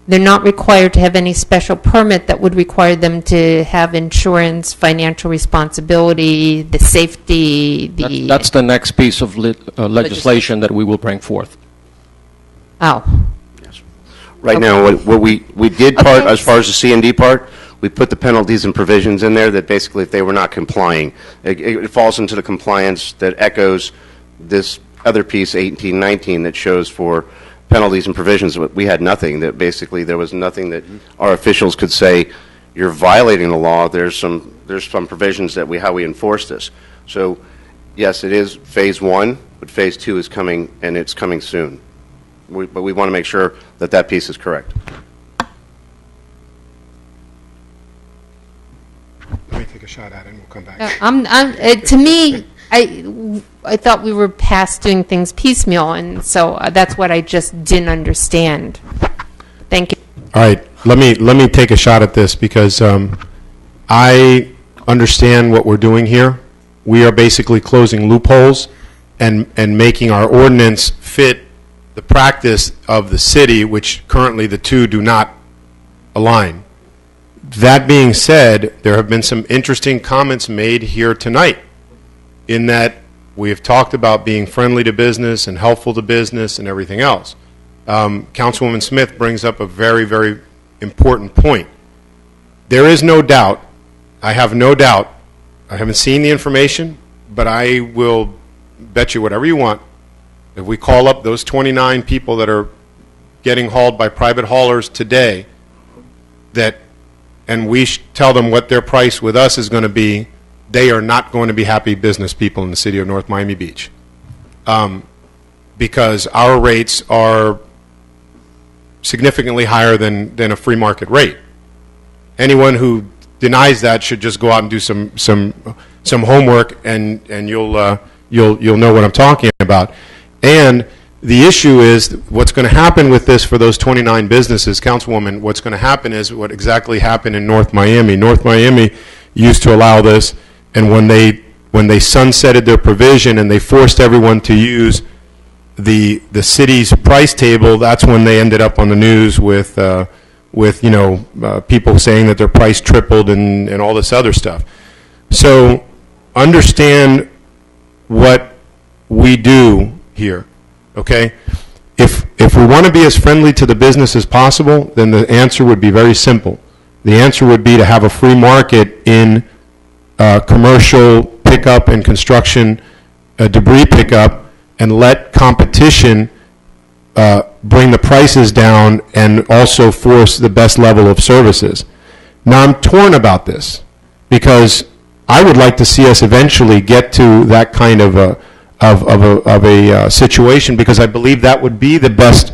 They're not required to have any special permit that would require them to have insurance, financial responsibility, the safety, the... That's the next piece of legislation that we will bring forth. Oh. Right now, what we did part, as far as the C&D part, we put the penalties and provisions in there that basically if they were not complying, it falls into the compliance that echoes this other piece, 1819, that shows for penalties and provisions. We had nothing, that basically there was nothing that our officials could say, you're violating the law. There's some provisions that how we enforce this. So yes, it is phase 1, but phase 2 is coming, and it's coming soon. But we want to make sure that that piece is correct. Let me take a shot at it and we'll come back. To me, I thought we were past doing things piecemeal, and so that's what I just didn't understand. Thank you. All right, let me take a shot at this because I understand what we're doing here. We are basically closing loopholes and making our ordinance fit the practice of the city, which currently the two do not align. That being said, there have been some interesting comments made here tonight in that we have talked about being friendly to business and helpful to business and everything else. Councilwoman Smith brings up a very, very important point. There is no doubt, I have no doubt, I haven't seen the information, but I will bet you whatever you want, if we call up those 29 people that are getting hauled by private haulers today, and we tell them what their price with us is going to be, they are not going to be happy business people in the city of North Miami Beach. Because our rates are significantly higher than a free market rate. Anyone who denies that should just go out and do some homework, and you'll know what I'm talking about. And the issue is what's going to happen with this for those 29 businesses, Councilwoman, what's going to happen is what exactly happened in North Miami. North Miami used to allow this, and when they sunsetted their provision and they forced everyone to use the city's price table, that's when they ended up on the news with people saying that their price tripled and all this other stuff. So understand what we do here, okay? If we want to be as friendly to the business as possible, then the answer would be very simple. The answer would be to have a free market in commercial pickup and construction debris pickup, and let competition bring the prices down and also force the best level of services. Now, I'm torn about this because I would like to see us eventually get to that kind of a situation, because I believe that would be the best.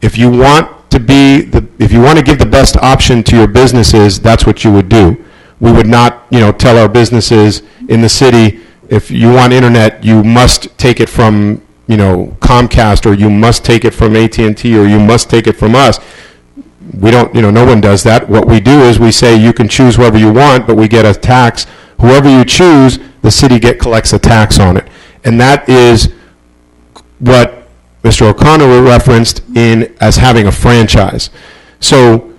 If you want to give the best option to your businesses, that's what you would do. We would not, tell our businesses in the city, if you want internet, you must take it from, Comcast, or you must take it from AT&T, or you must take it from us. We don't, no one does that. What we do is we say you can choose whoever you want, but we get a tax. Whoever you choose, the city collects a tax on it. And that is what Mr. O'Connor referenced as having a franchise. So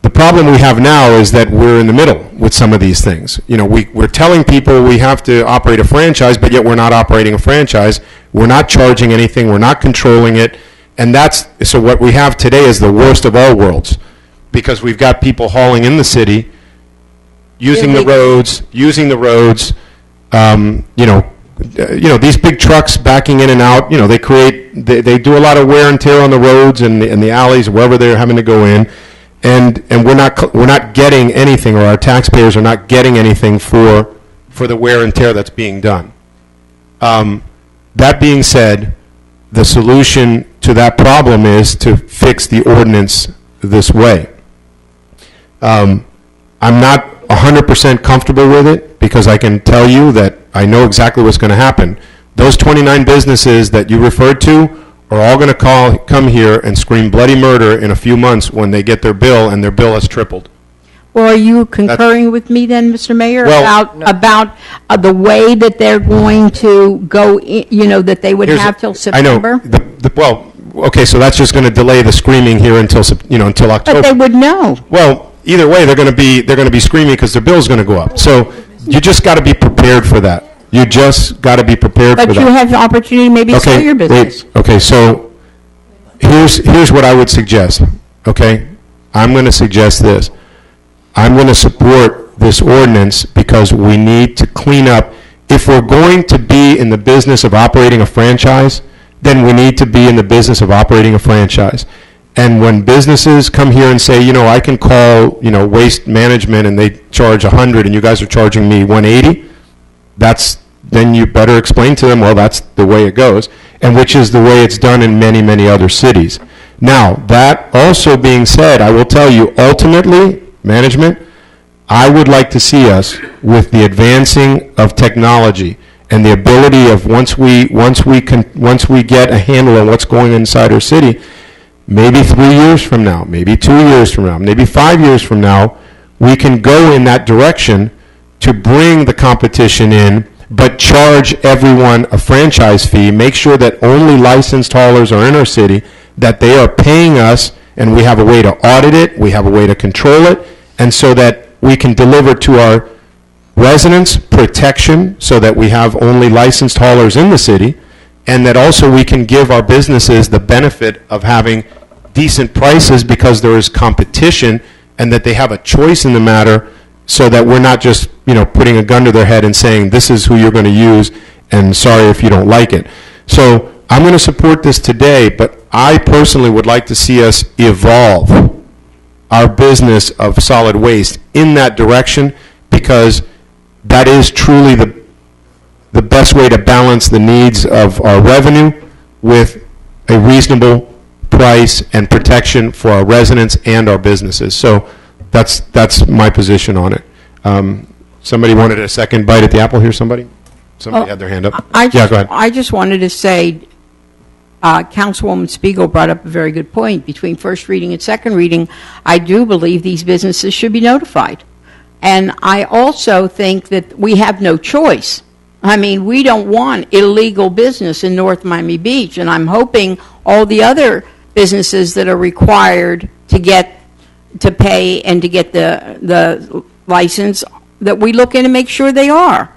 the problem we have now is that we're in the middle with some of these things. We're telling people we have to operate a franchise, but yet we're not operating a franchise. We're not charging anything. We're not controlling it. And so what we have today is the worst of all worlds, because we've got people hauling in the city, using the roads, these big trucks backing in and out, they do a lot of wear and tear on the roads and the alleys, wherever they're having to go in. And we're not getting anything, or our taxpayers are not getting anything for the wear and tear that's being done. That being said, the solution to that problem is to fix the ordinance this way. I'm not 100% comfortable with it because I can tell you that I know exactly what's going to happen. Those 29 businesses that you referred to are all going to come here and scream bloody murder in a few months when they get their bill, and their bill has tripled. Well, are you concurring with me then, Mr. Mayor, Well, about the way that they're going to go, that they would have till September? I know. Well, okay, so that's just going to delay the screaming here until October. But they would know. Well, either way, they're going to be screaming because their bill's going to go up. So you just got to be prepared for that. You just got to be prepared for that. But you have the opportunity maybe to sell your business. Wait. Okay, so here's what I would suggest. Okay, I'm going to suggest this. I'm going to support this ordinance because we need to clean up. If we're going to be in the business of operating a franchise, then we need to be in the business of operating a franchise. And when businesses come here and say, I can call, Waste Management and they charge $100 and you guys are charging me $180, then you better explain to them, well, that's the way it goes, and which is the way it's done in many, many other cities. Now, that also being said, I will tell you, ultimately, management, I would like to see us with the advancing of technology and the ability of once we get a handle on what's going inside our city, maybe 3 years from now, maybe 2 years from now, maybe 5 years from now, we can go in that direction to bring the competition in, but charge everyone a franchise fee, make sure that only licensed haulers are in our city, that they are paying us, and we have a way to audit it, we have a way to control it, and so that we can deliver to our residents protection so that we have only licensed haulers in the city, and that also we can give our businesses the benefit of having decent prices because there is competition and that they have a choice in the matter so that we're not just, putting a gun to their head and saying this is who you're going to use and sorry if you don't like it. So I'm going to support this today, but I personally would like to see us evolve our business of solid waste in that direction because that is truly the best way to balance the needs of our revenue with a reasonable price and protection for our residents and our businesses. So that's my position on it. Somebody wanted a second bite at the apple here, somebody? Somebody had their hand up. Go ahead. I just wanted to say, Councilwoman Spiegel brought up a very good point. Between first reading and second reading, I do believe these businesses should be notified. And I also think that we have no choice. I mean, we don't want illegal business in North Miami Beach, and I'm hoping all the other businesses that are required to pay and to get the license, that we look in and make sure they are.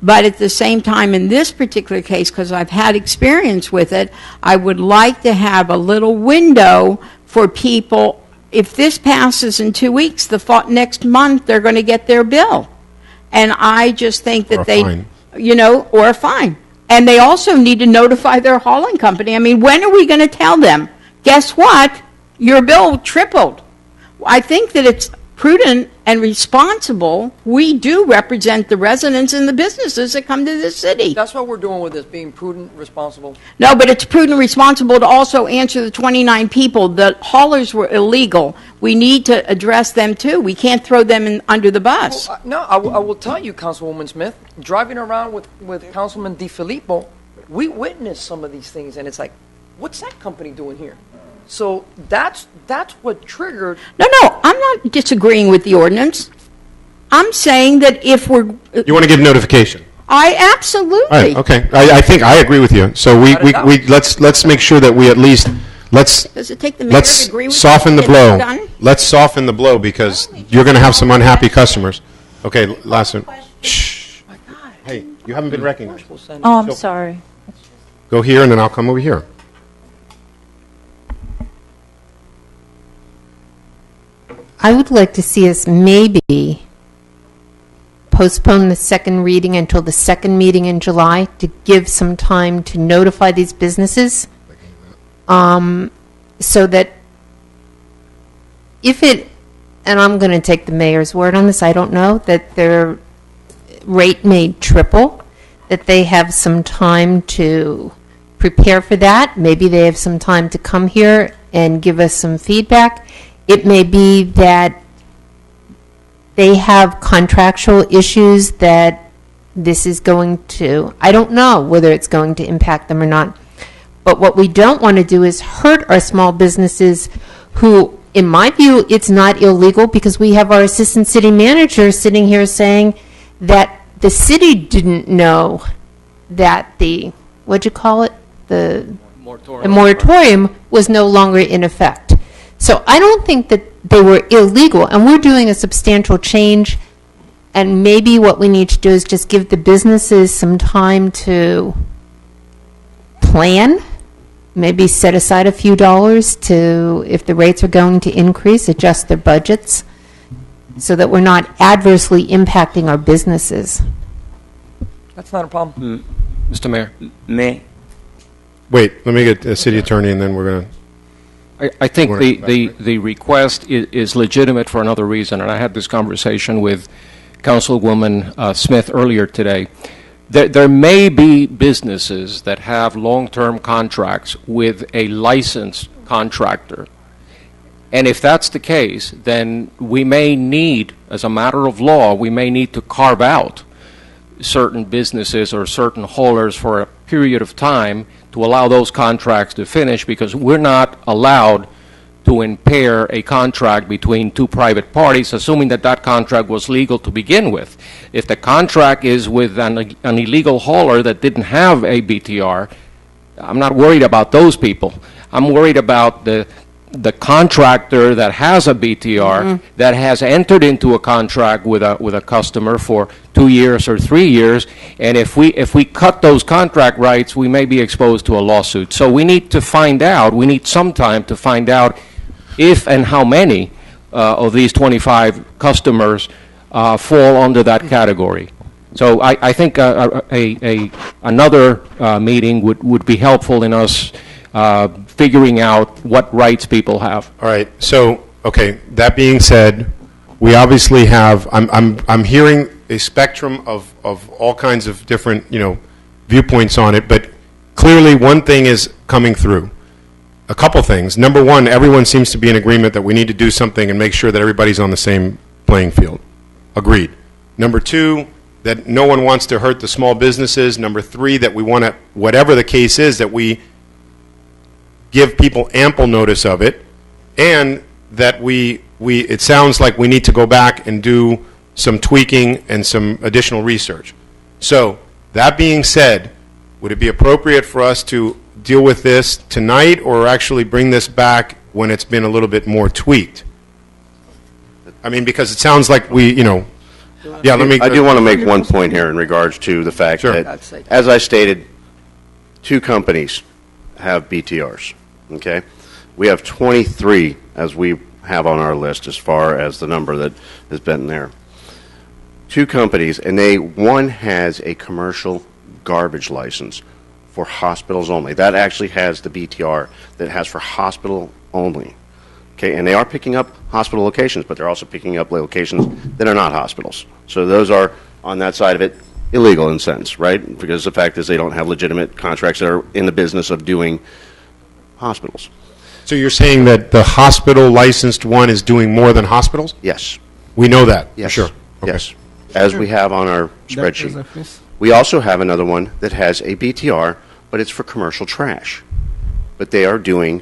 But at the same time, in this particular case, because I've had experience with it, I would like to have a little window for people. If this passes in 2 weeks, the next month they're going to get their bill. And I just think that or a fine. And they also need to notify their hauling company. I mean, when are we going to tell them, guess what? Your bill tripled. I think that it's prudent and responsible. We do represent the residents and the businesses that come to this city. That's what we're doing with this, being prudent, responsible. No, but it's prudent and responsible to also answer the 29 people. The haulers were illegal. We need to address them too. We can't throw them under the bus. Well, I will tell you, Councilwoman Smith, driving around with Councilman DiFilippo, we witnessed some of these things, and it's like, what's that company doing here? So that's what triggered. No, I'm not disagreeing with the ordinance. I'm saying that if we're... You want to give notification? I absolutely. All right, okay. I think I agree with you. So let's make sure that we at least Does it take the mayor to agree with soften the you blow. that it's done? Let's soften the blow because you're going to have some unhappy customers. Okay, last one. Shh. Hey, you haven't been recognized. Oh, I'm sorry. Go here and then I'll come over here. I would like to see us maybe postpone the second reading until the second meeting in July to give some time to notify these businesses, so that if it, and I'm going to take the mayor's word on this, I don't know, that their rate may triple, that they have some time to prepare for that. Maybe they have some time to come here and give us some feedback. It may be that they have contractual issues that this is going to, I don't know whether it's going to impact them or not. But what we don't want to do is hurt our small businesses who, in my view, it's not illegal because we have our assistant city manager sitting here saying that the city didn't know that the, what'd you call it? The moratorium was no longer in effect. So I don't think that they were illegal, and we're doing a substantial change, and maybe what we need to do is just give the businesses some time to plan, maybe set aside a few dollars to, if the rates are going to increase, adjust their budgets so that we're not adversely impacting our businesses. That's not a problem. Mr. Mayor. Wait, let me get the city attorney, and then we're going to... I think the request is legitimate for another reason, and I had this conversation with Councilwoman Smith earlier today. There may be businesses that have long-term contracts with a licensed contractor. And if that's the case, then we may need, as a matter of law, we may need to carve out certain businesses or certain haulers for a period of time to allow those contracts to finish, because we're not allowed to impair a contract between two private parties, assuming that that contract was legal to begin with. If the contract is with an illegal hauler that didn't have a BTR, I'm not worried about those people. I'm worried about the contractor that has a BTR that has entered into a contract with a customer for 2 years or 3 years, and if we cut those contract rights, we may be exposed to a lawsuit. So we need to find out. We need some time to find out if and how many of these 25 customers fall under that category. So I think another meeting would be helpful in us figuring out what rights people have. All right. So, okay. That being said, we obviously have. I'm hearing a spectrum of all kinds of different viewpoints on it, but clearly one thing is coming through. A couple things. Number one, everyone seems to be in agreement that we need to do something and make sure that everybody's on the same playing field. Agreed. Number two, that no one wants to hurt the small businesses. Number three, that we want to, whatever the case is, that we give people ample notice of it, and that it sounds like we need to go back and do some tweaking and some additional research. So, that being said, would it be appropriate for us to deal with this tonight, or actually bring this back when it's been a little bit more tweaked? I mean, because it sounds like we, yeah, I do want to make one point here in regards to the fact that, as I stated, 2 companies have BTRs, okay? We have 23, as we have on our list, as far as the number that has been there. 2 companies, and one has a commercial garbage license for hospitals only. That actually has the BTR that has for hospital only. Okay, and they are picking up hospital locations, but they're also picking up locations that are not hospitals. So those are, on that side of it, illegal in a sense, right? Because the fact is they don't have legitimate contracts that are in the business of doing hospitals. So you're saying that the hospital licensed one is doing more than hospitals? Yes. We know that, Yes. for sure. Okay. Yes, as we have on our spreadsheet. We also have another one that has a BTR, but it's for commercial trash. But they are doing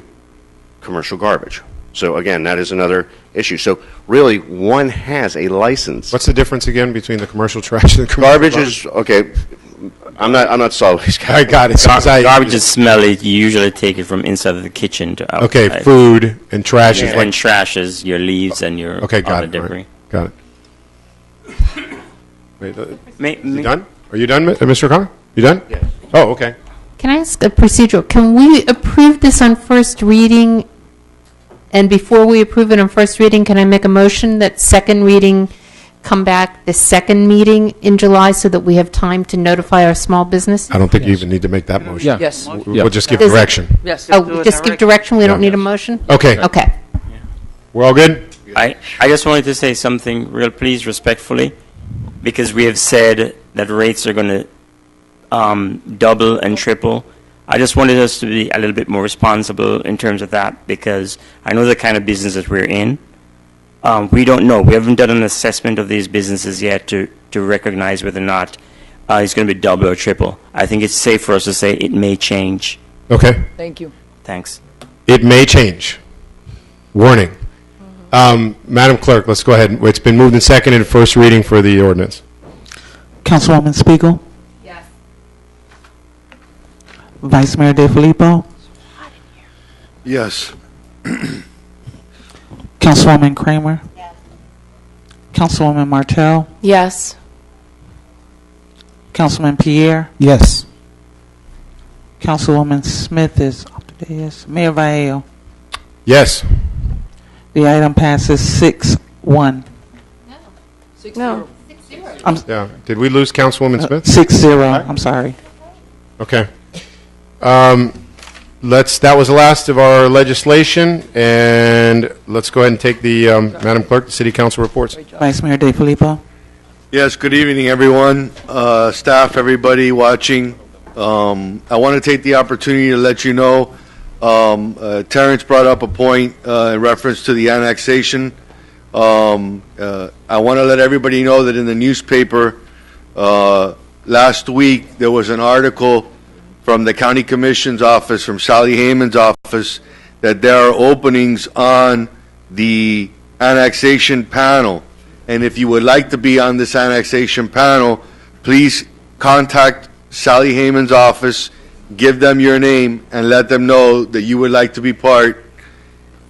commercial garbage. So again, that is another issue. So really, one has a license. What's the difference again between the commercial trash and the commercial garbage? Is okay. I'm not solid waste guy. I got it. Garbage is smelly. You usually take it from inside of the kitchen to outside. Okay, food and trash is like... And trash is your leaves and your got it. debris. Right. Got it. Wait, you done? Are you done, Mr. O'Connor? You done? Yes. Oh, okay. Can I ask a procedural? Can we approve this on first reading? And before we approve it on first reading, can I make a motion that second reading come back the second meeting in July so that we have time to notify our small business? I don't think you even need to make that motion. Yeah. Yes. We'll just give direction. Yes. Oh, just give direction? We don't need a motion? Okay. Okay. We're all good? I just wanted to say something real please, respectfully, because we have said that rates are going to double and triple. I just wanted us to be a little bit more responsible in terms of that, because I know the kind of business that we're in, We don't know. We haven't done an assessment of these businesses yet to recognize whether or not it's going to be double or triple. I think it's safe for us to say it may change. Okay. Thank you. Thanks. It may change. Warning. Madam Clerk, let's go ahead. It's been moved and seconded. First reading for the ordinance. Councilwoman Spiegel? Yes. Vice Mayor DeFilippo? Yes. Councilwoman Kramer? Yes. Councilwoman Martell? Yes. Councilman Pierre? Yes. Councilwoman Smith is off the dais. Mayor Vallejo? Yes. The item passes 6-1. No. Yeah. Did we lose Councilwoman Smith? 6-0. I'm sorry. Okay. That was the last of our legislation, and let's go ahead and take the, Madam Clerk, the City Council reports. Vice Mayor DeFilippo? Yes, good evening, everyone, staff, everybody watching. I want to take the opportunity to let you know, Terrence brought up a point in reference to the annexation. I want to let everybody know that in the newspaper last week there was an article from the County Commission's office, from Sally Heyman's office, that there are openings on the annexation panel. And if you would like to be on this annexation panel, please contact Sally Heyman's office, give them your name, and let them know that you would like to be part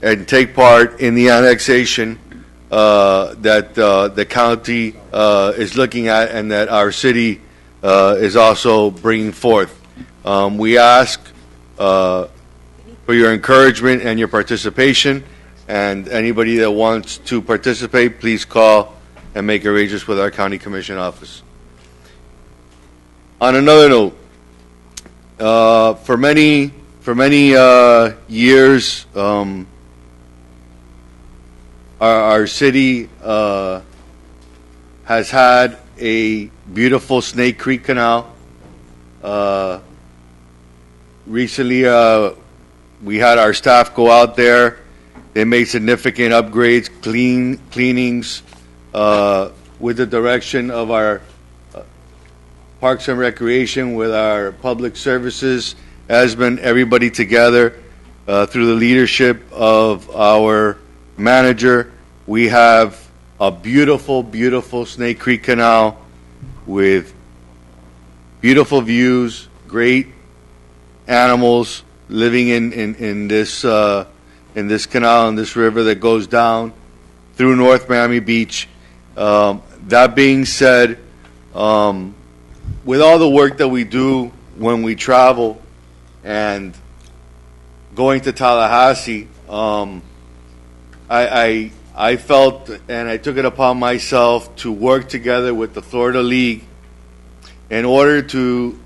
and take part in the annexation that the county is looking at and that our city is also bringing forth. We ask for your encouragement and your participation, and anybody that wants to participate, please call and make arrangements with our County Commission office. On another note, for many years, our city has had a beautiful Snake Creek Canal. Recently, we had our staff go out there. They made significant upgrades, cleanings, with the direction of our Parks and Recreation, with our Public Services, Esmond, everybody together, through the leadership of our manager. We have a beautiful, beautiful Snake Creek Canal with beautiful views, great animals living in this canal, in this river that goes down through North Miami Beach. That being said, with all the work that we do when we travel and going to Tallahassee, I felt and I took it upon myself to work together with the Florida League in order to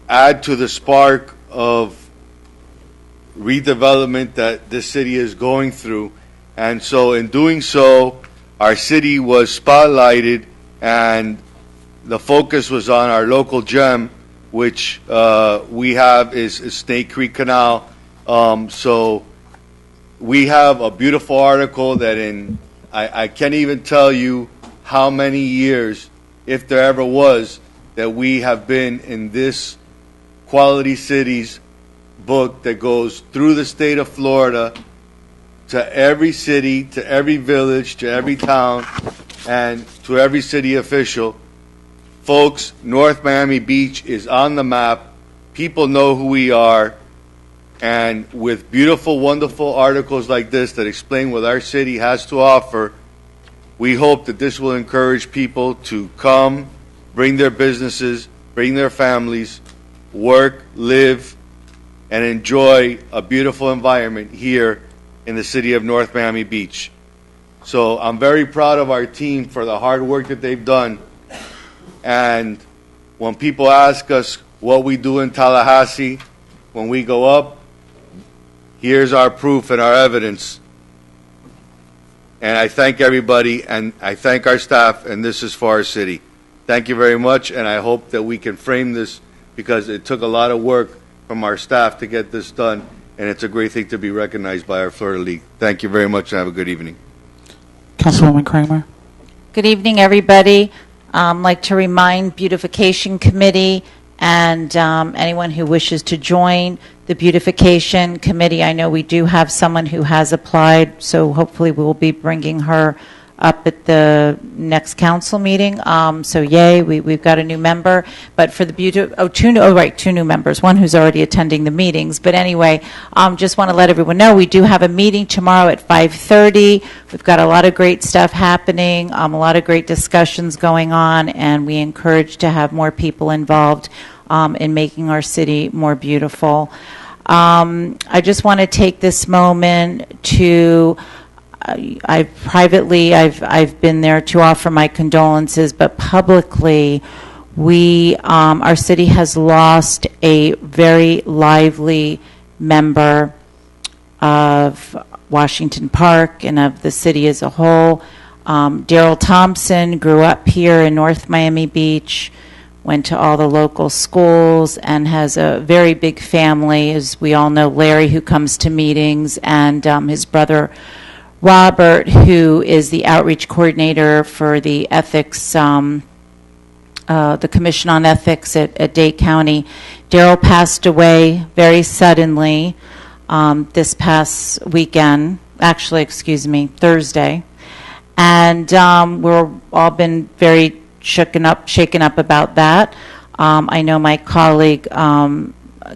add to the spark of redevelopment that this city is going through. And so in doing so, our city was spotlighted and the focus was on our local gem, which we have is Snake Creek Canal. So we have a beautiful article that I can't even tell you how many years, if there ever was, that we have been in this Quality Cities book that goes through the state of Florida to every city, to every village, to every town, and to every city official. Folks, North Miami Beach is on the map. People know who we are. And with beautiful, wonderful articles like this that explain what our city has to offer, we hope that this will encourage people to come, bring their businesses, bring their families, work, live, and enjoy a beautiful environment here in the city of North Miami Beach. So I'm very proud of our team for the hard work that they've done. And when people ask us what we do in Tallahassee, when we go up, here's our proof and our evidence. And I thank everybody, and I thank our staff, and this is for our city. Thank you very much, and I hope that we can frame this, because it took a lot of work from our staff to get this done and it's a great thing to be recognized by our Florida League. Thank you very much, and have a good evening. Councilwoman Kramer. Good evening, everybody. I'd like to remind Beautification Committee and anyone who wishes to join the Beautification Committee. I know we do have someone who has applied, so hopefully we will be bringing her up at the next council meeting. So yay, we've got a new member. But for the two new members, one who's already attending the meetings. But anyway, just want to let everyone know we do have a meeting tomorrow at 5:30. We've got a lot of great stuff happening, a lot of great discussions going on, and we encourage to have more people involved in making our city more beautiful. I just want to take this moment to I've been there to offer my condolences, but publicly, our city has lost a very lively member of Washington Park and of the city as a whole. Daryl Thompson grew up here in North Miami Beach, went to all the local schools, and has a very big family. As we all know, Larry, who comes to meetings, and his brother Robert, who is the outreach coordinator for the ethics, the Commission on Ethics at Dade County. Daryl passed away very suddenly this past weekend, Thursday. And we're all been very shaken up about that. I know my colleague,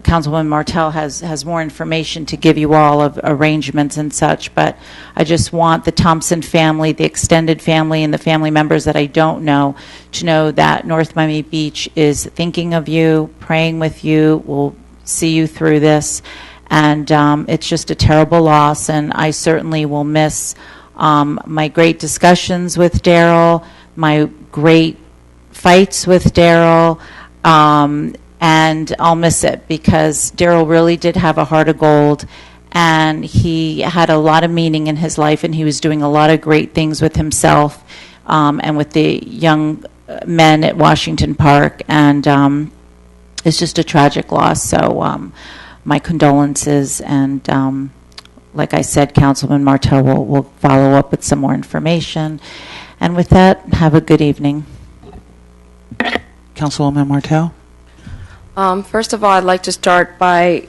Councilwoman Martell has more information to give you all of arrangements and such, but I just want the Thompson family, the extended family, and the family members that I don't know to know that North Miami Beach is thinking of you, praying with you, will see you through this, and it's just a terrible loss, and I certainly will miss my great discussions with Daryl, my great fights with Daryl, and I'll miss it because Daryl really did have a heart of gold, and he had a lot of meaning in his life, and he was doing a lot of great things with himself and with the young men at Washington Park, and it's just a tragic loss. So my condolences, and like I said, Councilman Martell will follow up with some more information. And with that, have a good evening. Councilwoman Martell. First of all, I'd like to start by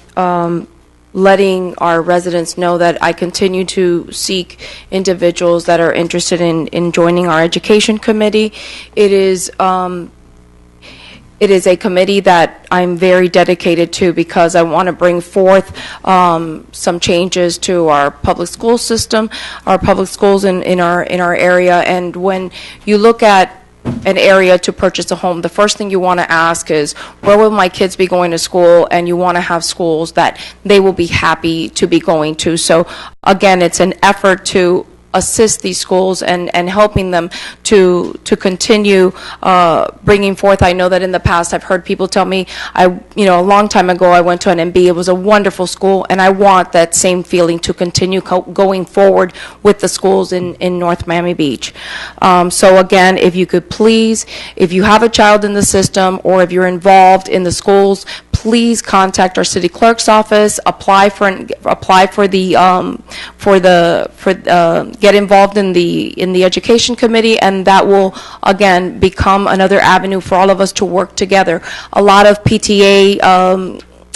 letting our residents know that I continue to seek individuals that are interested in joining our education committee. It is a committee that I'm very dedicated to because I want to bring forth some changes to our public school system, our public schools in our area. And when you look at an area to purchase a home, the first thing you want to ask is, where will my kids be going to school? And you want to have schools that they will be happy to be going to. So again, it's an effort to assist these schools and helping them to continue bringing forth. I know that in the past I've heard people tell me, a long time ago I went to an MB. It was a wonderful school, and I want that same feeling to continue going forward with the schools in North Miami Beach. So again, if you could please, if you have a child in the system or if you're involved in the schools, please contact our city clerk's office. Get involved in the education committee, and that will again become another avenue for all of us to work together. A lot of PTA,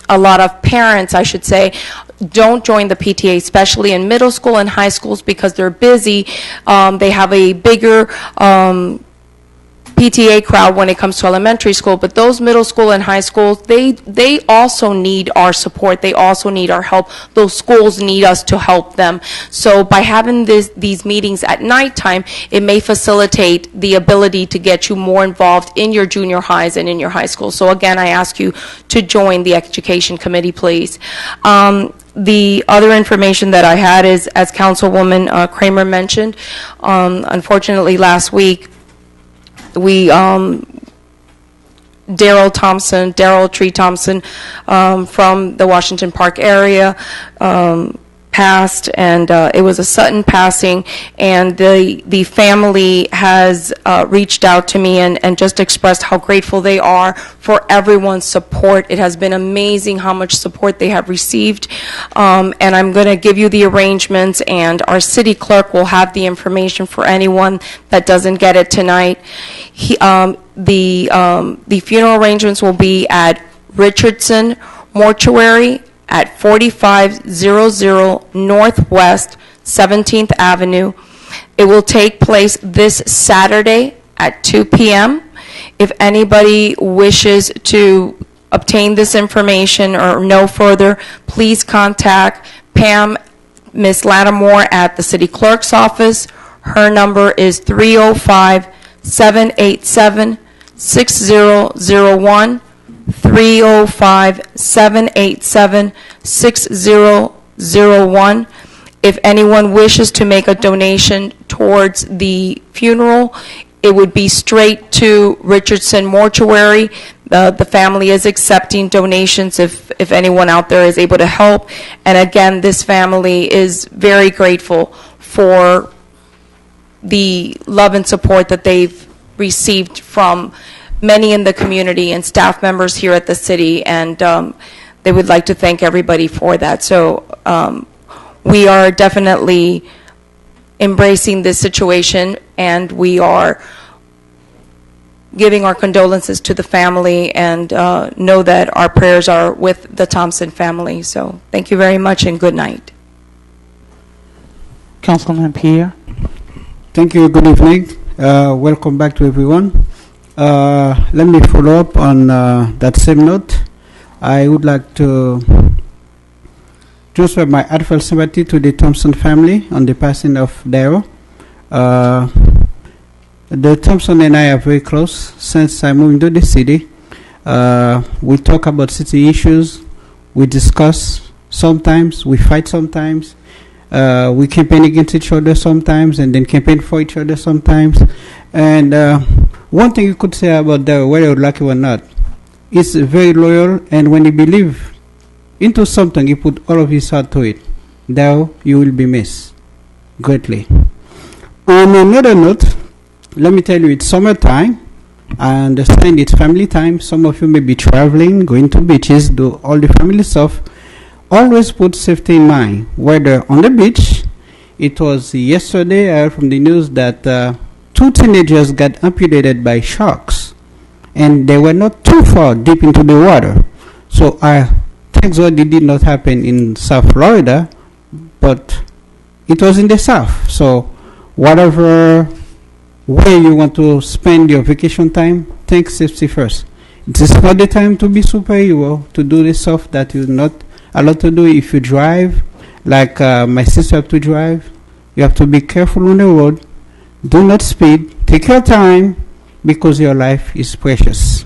a lot of parents, I should say, don't join the PTA, especially in middle school and high schools, because they're busy. They have a bigger PTA crowd when it comes to elementary school, but those middle school and high schools, they also need our support. They also need our help. Those schools need us to help them. So by having these meetings at nighttime, it may facilitate the ability to get you more involved in your junior highs and in your high school. So again, I ask you to join the education committee, please. The other information that I had is, as Councilwoman Kramer mentioned, unfortunately last week, Daryl Tree Thompson from the Washington Park area passed, and it was a sudden passing, and the family has reached out to me and just expressed how grateful they are for everyone's support. It has been amazing how much support they have received, and I'm going to give you the arrangements, and our city clerk will have the information for anyone that doesn't get it tonight. The funeral arrangements will be at Richardson Mortuary at 4500 Northwest 17th Avenue. It will take place this Saturday at 2 p.m. If anybody wishes to obtain this information or know further, please contact Pam, Ms. Lattimore at the city clerk's office. Her number is 305-787-6001. 305-787-6001. If anyone wishes to make a donation towards the funeral, it would be straight to Richardson Mortuary. The family is accepting donations if anyone out there is able to help. And again, this family is very grateful for the love and support that they've received from many in the community and staff members here at the city, and they would like to thank everybody for that. So we are definitely embracing this situation, and we are giving our condolences to the family, and know that our prayers are with the Thompson family. So thank you very much, and good night. Councilman Pierre. Thank you. Good evening. Welcome back to everyone. Let me follow up on that same note. I would like to transfer my heartfelt sympathy to the Thompson family on the passing of Daryl. The Thompson and I are very close since I moved into the city. We talk about city issues. We discuss sometimes. We fight sometimes. We campaign against each other sometimes and then campaign for each other sometimes. And one thing you could say about Daryl, whether you're lucky or not, he's very loyal, and when he believes into something, he put all of his heart to it. Daryl, you will be missed greatly. On another note, let me tell you, it's summertime. I understand it's family time. Some of you may be traveling, going to beaches, do all the family stuff. Always put safety in mind, whether on the beach. It was yesterday, I heard from the news that 2 teenagers got amputated by sharks, and they were not too far deep into the water. So I thank God it did not happen in South Florida, but it was in the South. So whatever way you want to spend your vacation time, think safety first. This is not the time to be superhero, to do the stuff that you're not allowed to do. If you drive, like my sister have to drive, you have to be careful on the road. Do not speed. Take your time, because your life is precious.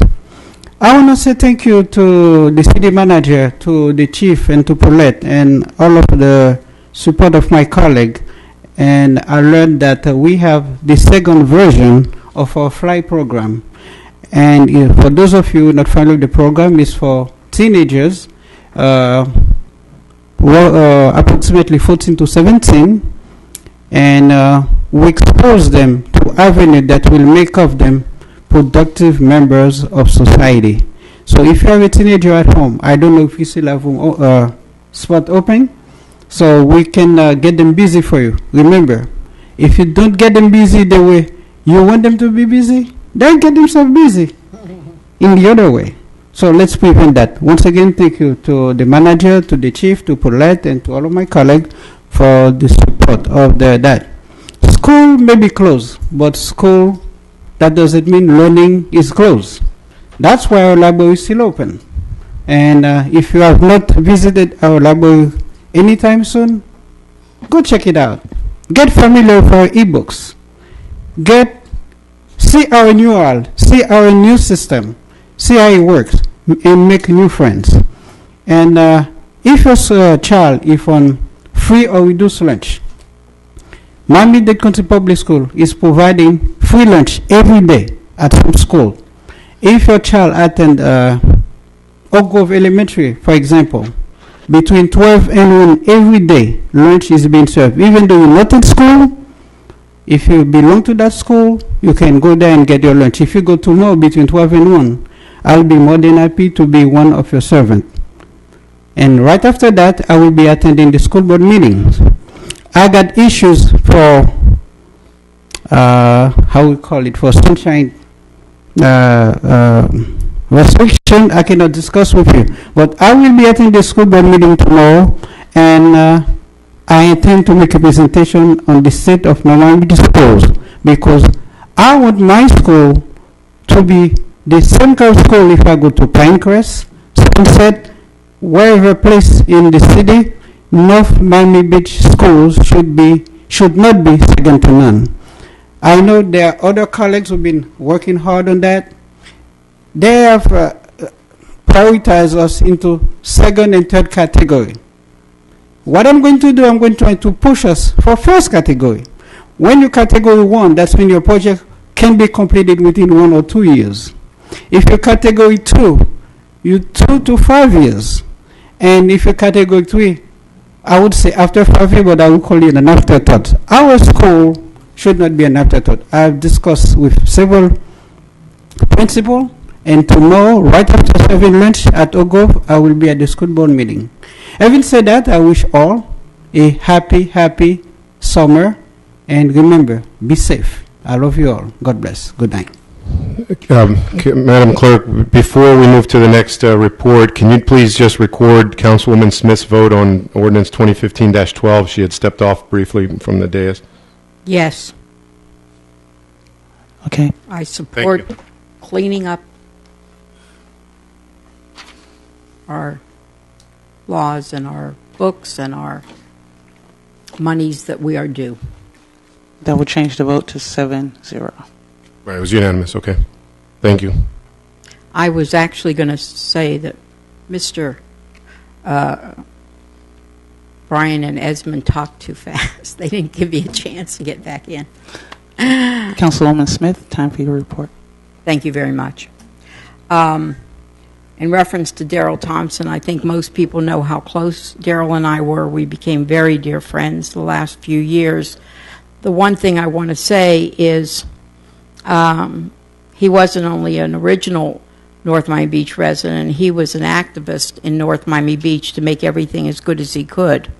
I want to say thank you to the city manager, to the chief, and to Paulette, and all of the support of my colleague. And I learned that we have the second version of our fly program. And for those of you not following the program, is for teenagers, approximately 14 to 17, and we expose them to avenues that will make of them productive members of society. So if you have a teenager at home, I don't know if you still have spot open, so we can get them busy for you. Remember, if you don't get them busy the way you want them to be busy, they'll get themselves busy in the other way. So let's prevent that. Once again, thank you to the manager, to the chief, to Paulette, and to all of my colleagues for the support of that. School may be closed, but school, that doesn't mean learning is closed. That's why our library is still open. And if you have not visited our library anytime soon, go check it out. Get familiar with our ebooks. See our new world, see our new system, see how it works, and make new friends. And if your child is on free or reduced lunch, Miami-Dade County Public School is providing free lunch every day at some school. If your child attend Oak Grove Elementary, for example, between 12 and 1 every day, lunch is being served. Even though you're not in school, if you belong to that school, you can go there and get your lunch. If you go tomorrow between 12 and 1, I'll be more than happy to be one of your servants. And right after that, I will be attending the school board meetings. I got issues for, how we call it, for sunshine restriction I cannot discuss with you. But I will be attending the school board meeting tomorrow, and I intend to make a presentation on the state of North Miami Beach schools, because I want my school to be the same kind of school if I go to Pinecrest, Sunset, wherever place in the city. North Miami Beach schools should not be second to none. I know there are other colleagues who've been working hard on that. They have prioritized us into second and third category. What I'm going to do, I'm going to try to push us for first category. When you're category 1, that's when your project can be completed within 1 or 2 years. If you're category 2, you 2 to 5 years. And if you're category 3, I would say after 5 years, but I would call it an afterthought. Our school should not be an afterthought. I've discussed with several principals, and tomorrow, right after serving lunch at Ogo, I will be at the school board meeting. Having said that, I wish all a happy summer, and remember, be safe. I love you all. God bless. Good night. Madam Clerk, before we move to the next report, can you please just record Councilwoman Smith's vote on ordinance 2015-12? She had stepped off briefly from the dais. Yes. Okay. I support cleaning up our laws and our books and our monies that we are due. That would change the vote to 7-0. Right, it was unanimous. Okay. Thank you. I was actually going to say that Mr. Brian and Esmond talked too fast. They didn't give me a chance to get back in. Councilwoman Smith, time for your report. Thank you very much. In reference to Darrell Thompson, I think most people know how close Darrell and I were. We became very dear friends the last few years. The one thing I want to say is he wasn't only an original North Miami Beach resident, he was an activist in North Miami Beach to make everything as good as he could.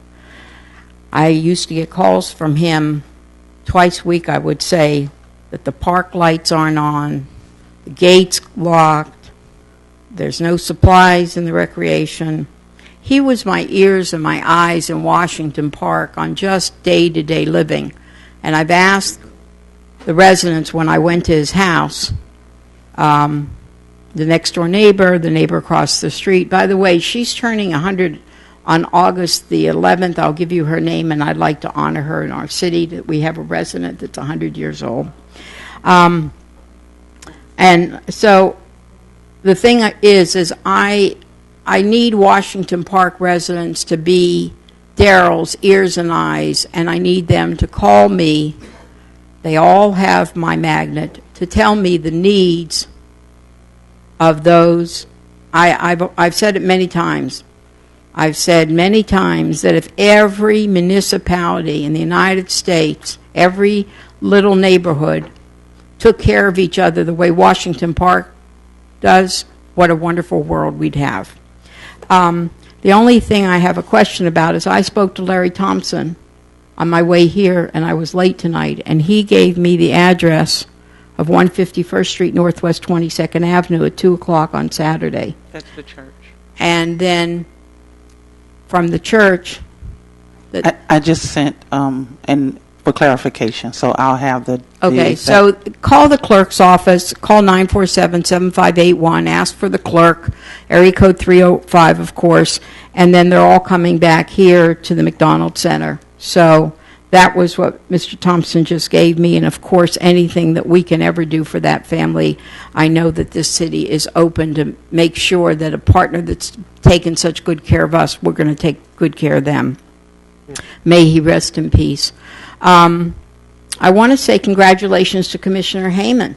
I used to get calls from him twice a week, I would say, that the park lights aren't on, the gates locked, there's no supplies in the recreation. He was my ears and my eyes in Washington Park on just day-to-day living. And I've asked the residents when I went to his house, the next door neighbor, the neighbor across the street. By the way, she's turning 100 on August the 11th. I'll give you her name, and I'd like to honor her in our city, that we have a resident that's 100 years old. And so the thing is I need Washington Park residents to be Darrell's ears and eyes, and I need them to call me. They all have my magnet to tell me the needs of those. I've said it many times. I've said many times that if every municipality in the United States, every little neighborhood, took care of each other the way Washington Park does, what a wonderful world we'd have. The only thing I have a question about is I spoke to Larry Thompson on my way here, and I was late tonight, and he gave me the address of 151st Street Northwest 22nd Avenue at 2 o'clock on Saturday. That's the church. And then from the church... I just sent, and for clarification, so I'll have the... Okay, so call the clerk's office, call 947-7581, ask for the clerk, area code 305, of course, and then they're all coming back here to the McDonald Center. So that was what Mr. Thompson just gave me, and of course, anything that we can ever do for that family, I know that this city is open to make sure that a partner that's taken such good care of us, we're going to take good care of them. May he rest in peace. I want to say congratulations to Commissioner Hayman.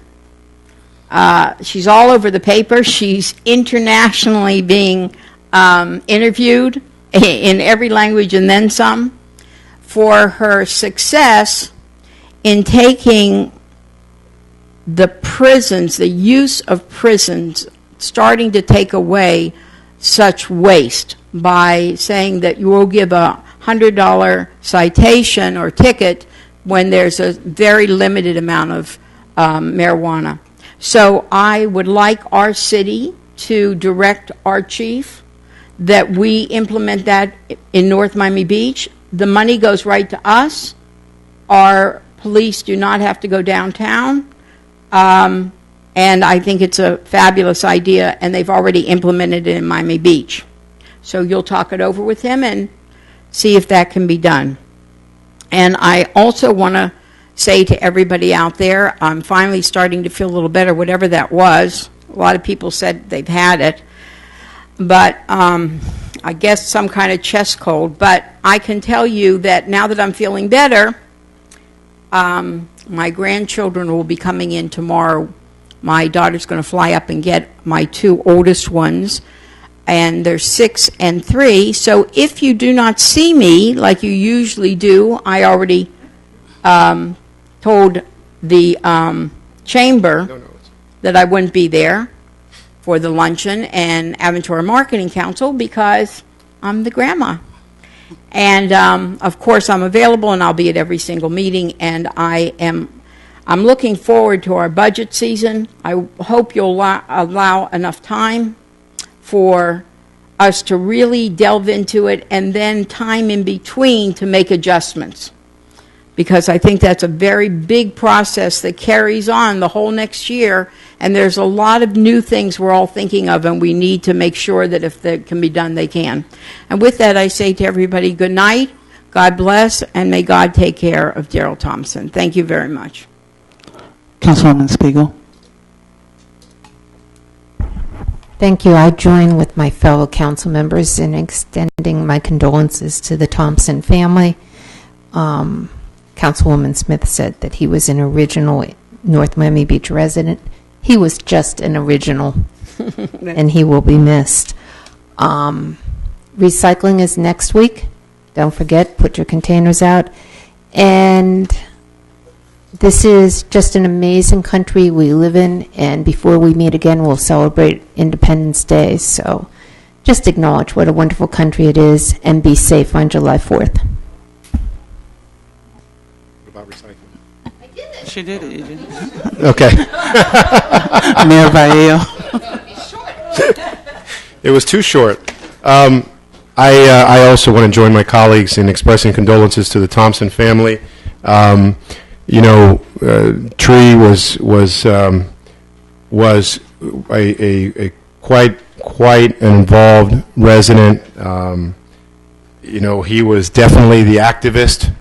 She's all over the paper. She's internationally being interviewed in every language and then some, for her success in taking the prisons, the use of prisons, starting to take away such waste by saying that you will give a $100 citation or ticket when there's a very limited amount of marijuana. So I would like our city to direct our chief that we implement that in North Miami Beach. The money goes right to us. Our police do not have to go downtown. And I think it's a fabulous idea, and they've already implemented it in Miami Beach. So you'll talk it over with him and see if that can be done. And I also want to say to everybody out there, I'm finally starting to feel a little better, whatever that was. A lot of people said they've had it. But I guess some kind of chest cold. But I can tell you that now that I'm feeling better, my grandchildren will be coming in tomorrow. My daughter's going to fly up and get my two oldest ones, and they're 6 and 3. So if you do not see me like you usually do, I already told the chamber that I wouldn't be there for the luncheon and Aventura Marketing Council because I'm the grandma. And of course I'm available, and I'll be at every single meeting, and I'm looking forward to our budget season. I hope you'll allow enough time for us to really delve into it, and then time in between to make adjustments. Because I think that's a very big process that carries on the whole next year, and there's a lot of new things we're all thinking of, and we need to make sure that if they can be done, they can. And with that, I say to everybody, good night, God bless, and may God take care of Daryl Thompson. Thank you very much. Councilwoman Spiegel. Thank you. I join with my fellow council members in extending my condolences to the Thompson family. Councilwoman Smith said that he was an original North Miami Beach resident. He was just an original, and he will be missed. Recycling is next week. Don't forget, put your containers out. And this is just an amazing country we live in, and before we meet again, we'll celebrate Independence Day. So just acknowledge what a wonderful country it is, and be safe on July 4th. About recycling. She did it. Okay. Mayor Vallejo. It was too short. I also want to join my colleagues in expressing condolences to the Thompson family. You know, Tree was a quite an involved resident. You know, he was definitely the activist.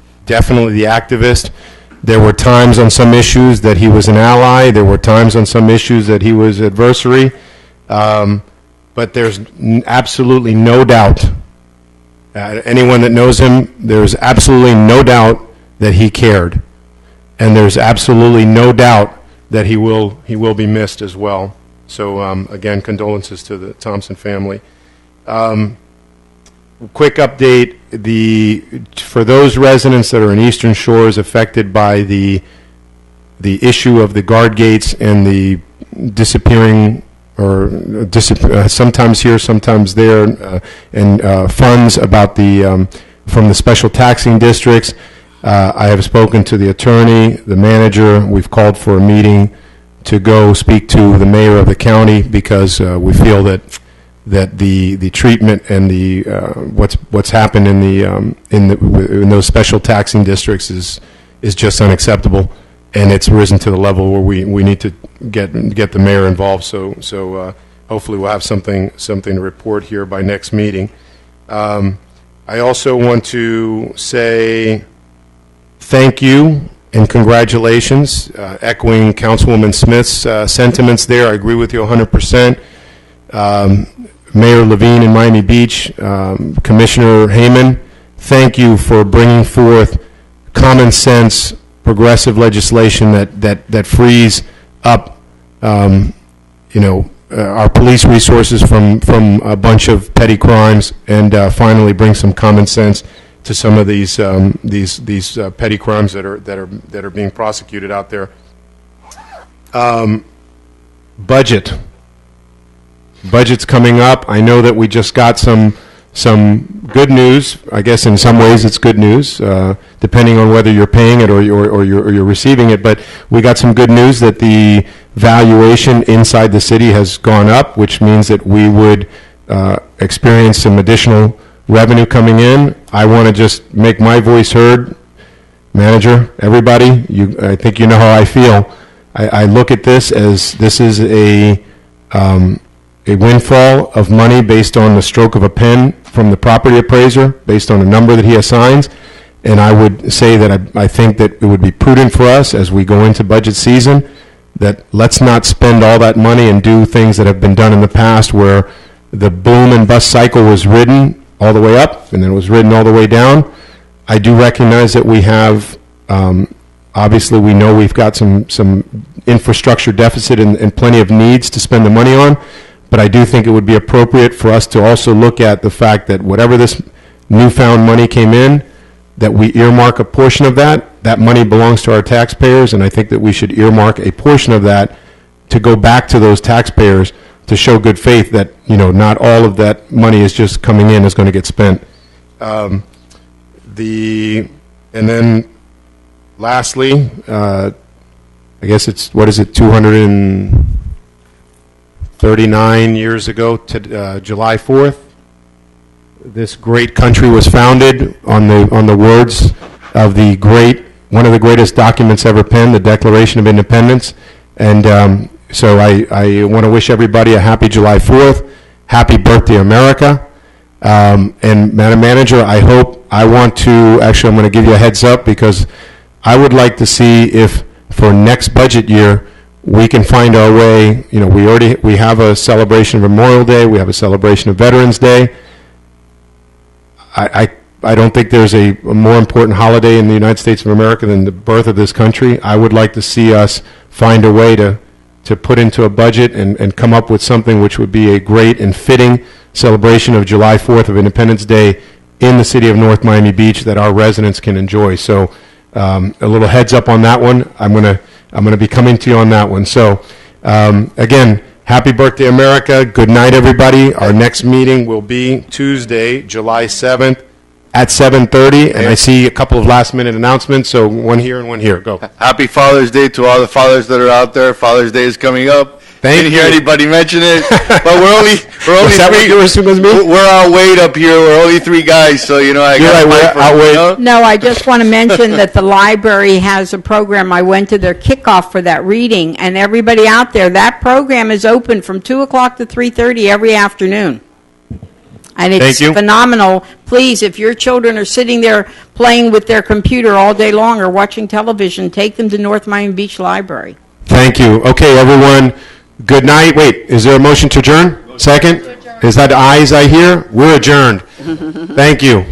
There were times on some issues that he was an ally. There were times on some issues that he was adversary. But there's absolutely no doubt. Anyone that knows him, there's absolutely no doubt that he cared. And there's absolutely no doubt that he will be missed as well. So again, condolences to the Thompson family. Quick update: for those residents that are in Eastern Shores affected by the issue of the guard gates and the disappearing or sometimes here, sometimes there, and funds about from the special taxing districts. I have spoken to the attorney, the manager. We've called for a meeting to go speak to the mayor of the county because we feel that the treatment and the what's happened in those special taxing districts is just unacceptable, and it's risen to the level where we need to get the mayor involved. So hopefully we'll have something to report here by next meeting. I also want to say thank you and congratulations, echoing Councilwoman Smith's sentiments there. I agree with you 100%. Mayor Levine in Miami Beach, Commissioner Hayman, thank you for bringing forth common sense, progressive legislation that frees up, our police resources from a bunch of petty crimes, and finally bring some common sense to some of these petty crimes that are being prosecuted out there. Budget's coming up. I know that we just got some good news. I guess in some ways it's good news, depending on whether you're paying it or you're receiving it. But we got some good news that the valuation inside the city has gone up, which means that we would experience some additional revenue coming in. I want to just make my voice heard. Manager, everybody, I think you know how I feel. I look at this as this is a windfall of money based on the stroke of a pen from the property appraiser, based on a number that he assigns. And I would say that I think that it would be prudent for us as we go into budget season that let's not spend all that money and do things that have been done in the past where the boom and bust cycle was ridden all the way up and then it was ridden all the way down. I do recognize that we have, obviously we know we've got some infrastructure deficit and plenty of needs to spend the money on. But I do think it would be appropriate for us to also look at the fact that whatever this newfound money came in, that we earmark a portion of that. That money belongs to our taxpayers, and I think that we should earmark a portion of that to go back to those taxpayers to show good faith that, not all of that money is just coming in is going to get spent. And then lastly, I guess it's, 239 years ago to July 4th. This great country was founded on the words of one of the greatest documents ever penned, the Declaration of Independence. And so I want to wish everybody a happy July 4th, happy birthday, America. And Madam Manager, I'm going to give you a heads up because I would like to see if for next budget year we can find our way. We have a celebration of Memorial Day, we have a celebration of Veterans Day. I don't think there's a more important holiday in the United States of America than the birth of this country. I would like to see us find a way to put into a budget and come up with something which would be a great and fitting celebration of July 4th of Independence Day in the city of North Miami Beach that our residents can enjoy. So a little heads up on that one. I'm going to be coming to you on that one. So again, happy birthday, America. Good night, everybody. Our next meeting will be Tuesday, July 7th at 7:30. And I see a couple of last-minute announcements, so one here and one here. Go. Happy Father's Day to all the fathers that are out there. Father's Day is coming up. Didn't hear anybody mention it, but we're only three. We're outweighed up here. We're only three guys, so I got outweighed. No, I just want to mention that the library has a program. I went to their kickoff for that reading, and everybody out there, that program is open from 2 o'clock to 3:30 every afternoon. And it's phenomenal. Please, if your children are sitting there playing with their computer all day long or watching television, take them to North Miami Beach Library. Thank you. Okay, everyone. Good night. Wait, is there a motion to adjourn? Second? Is that ayes I hear? We're adjourned. Thank you.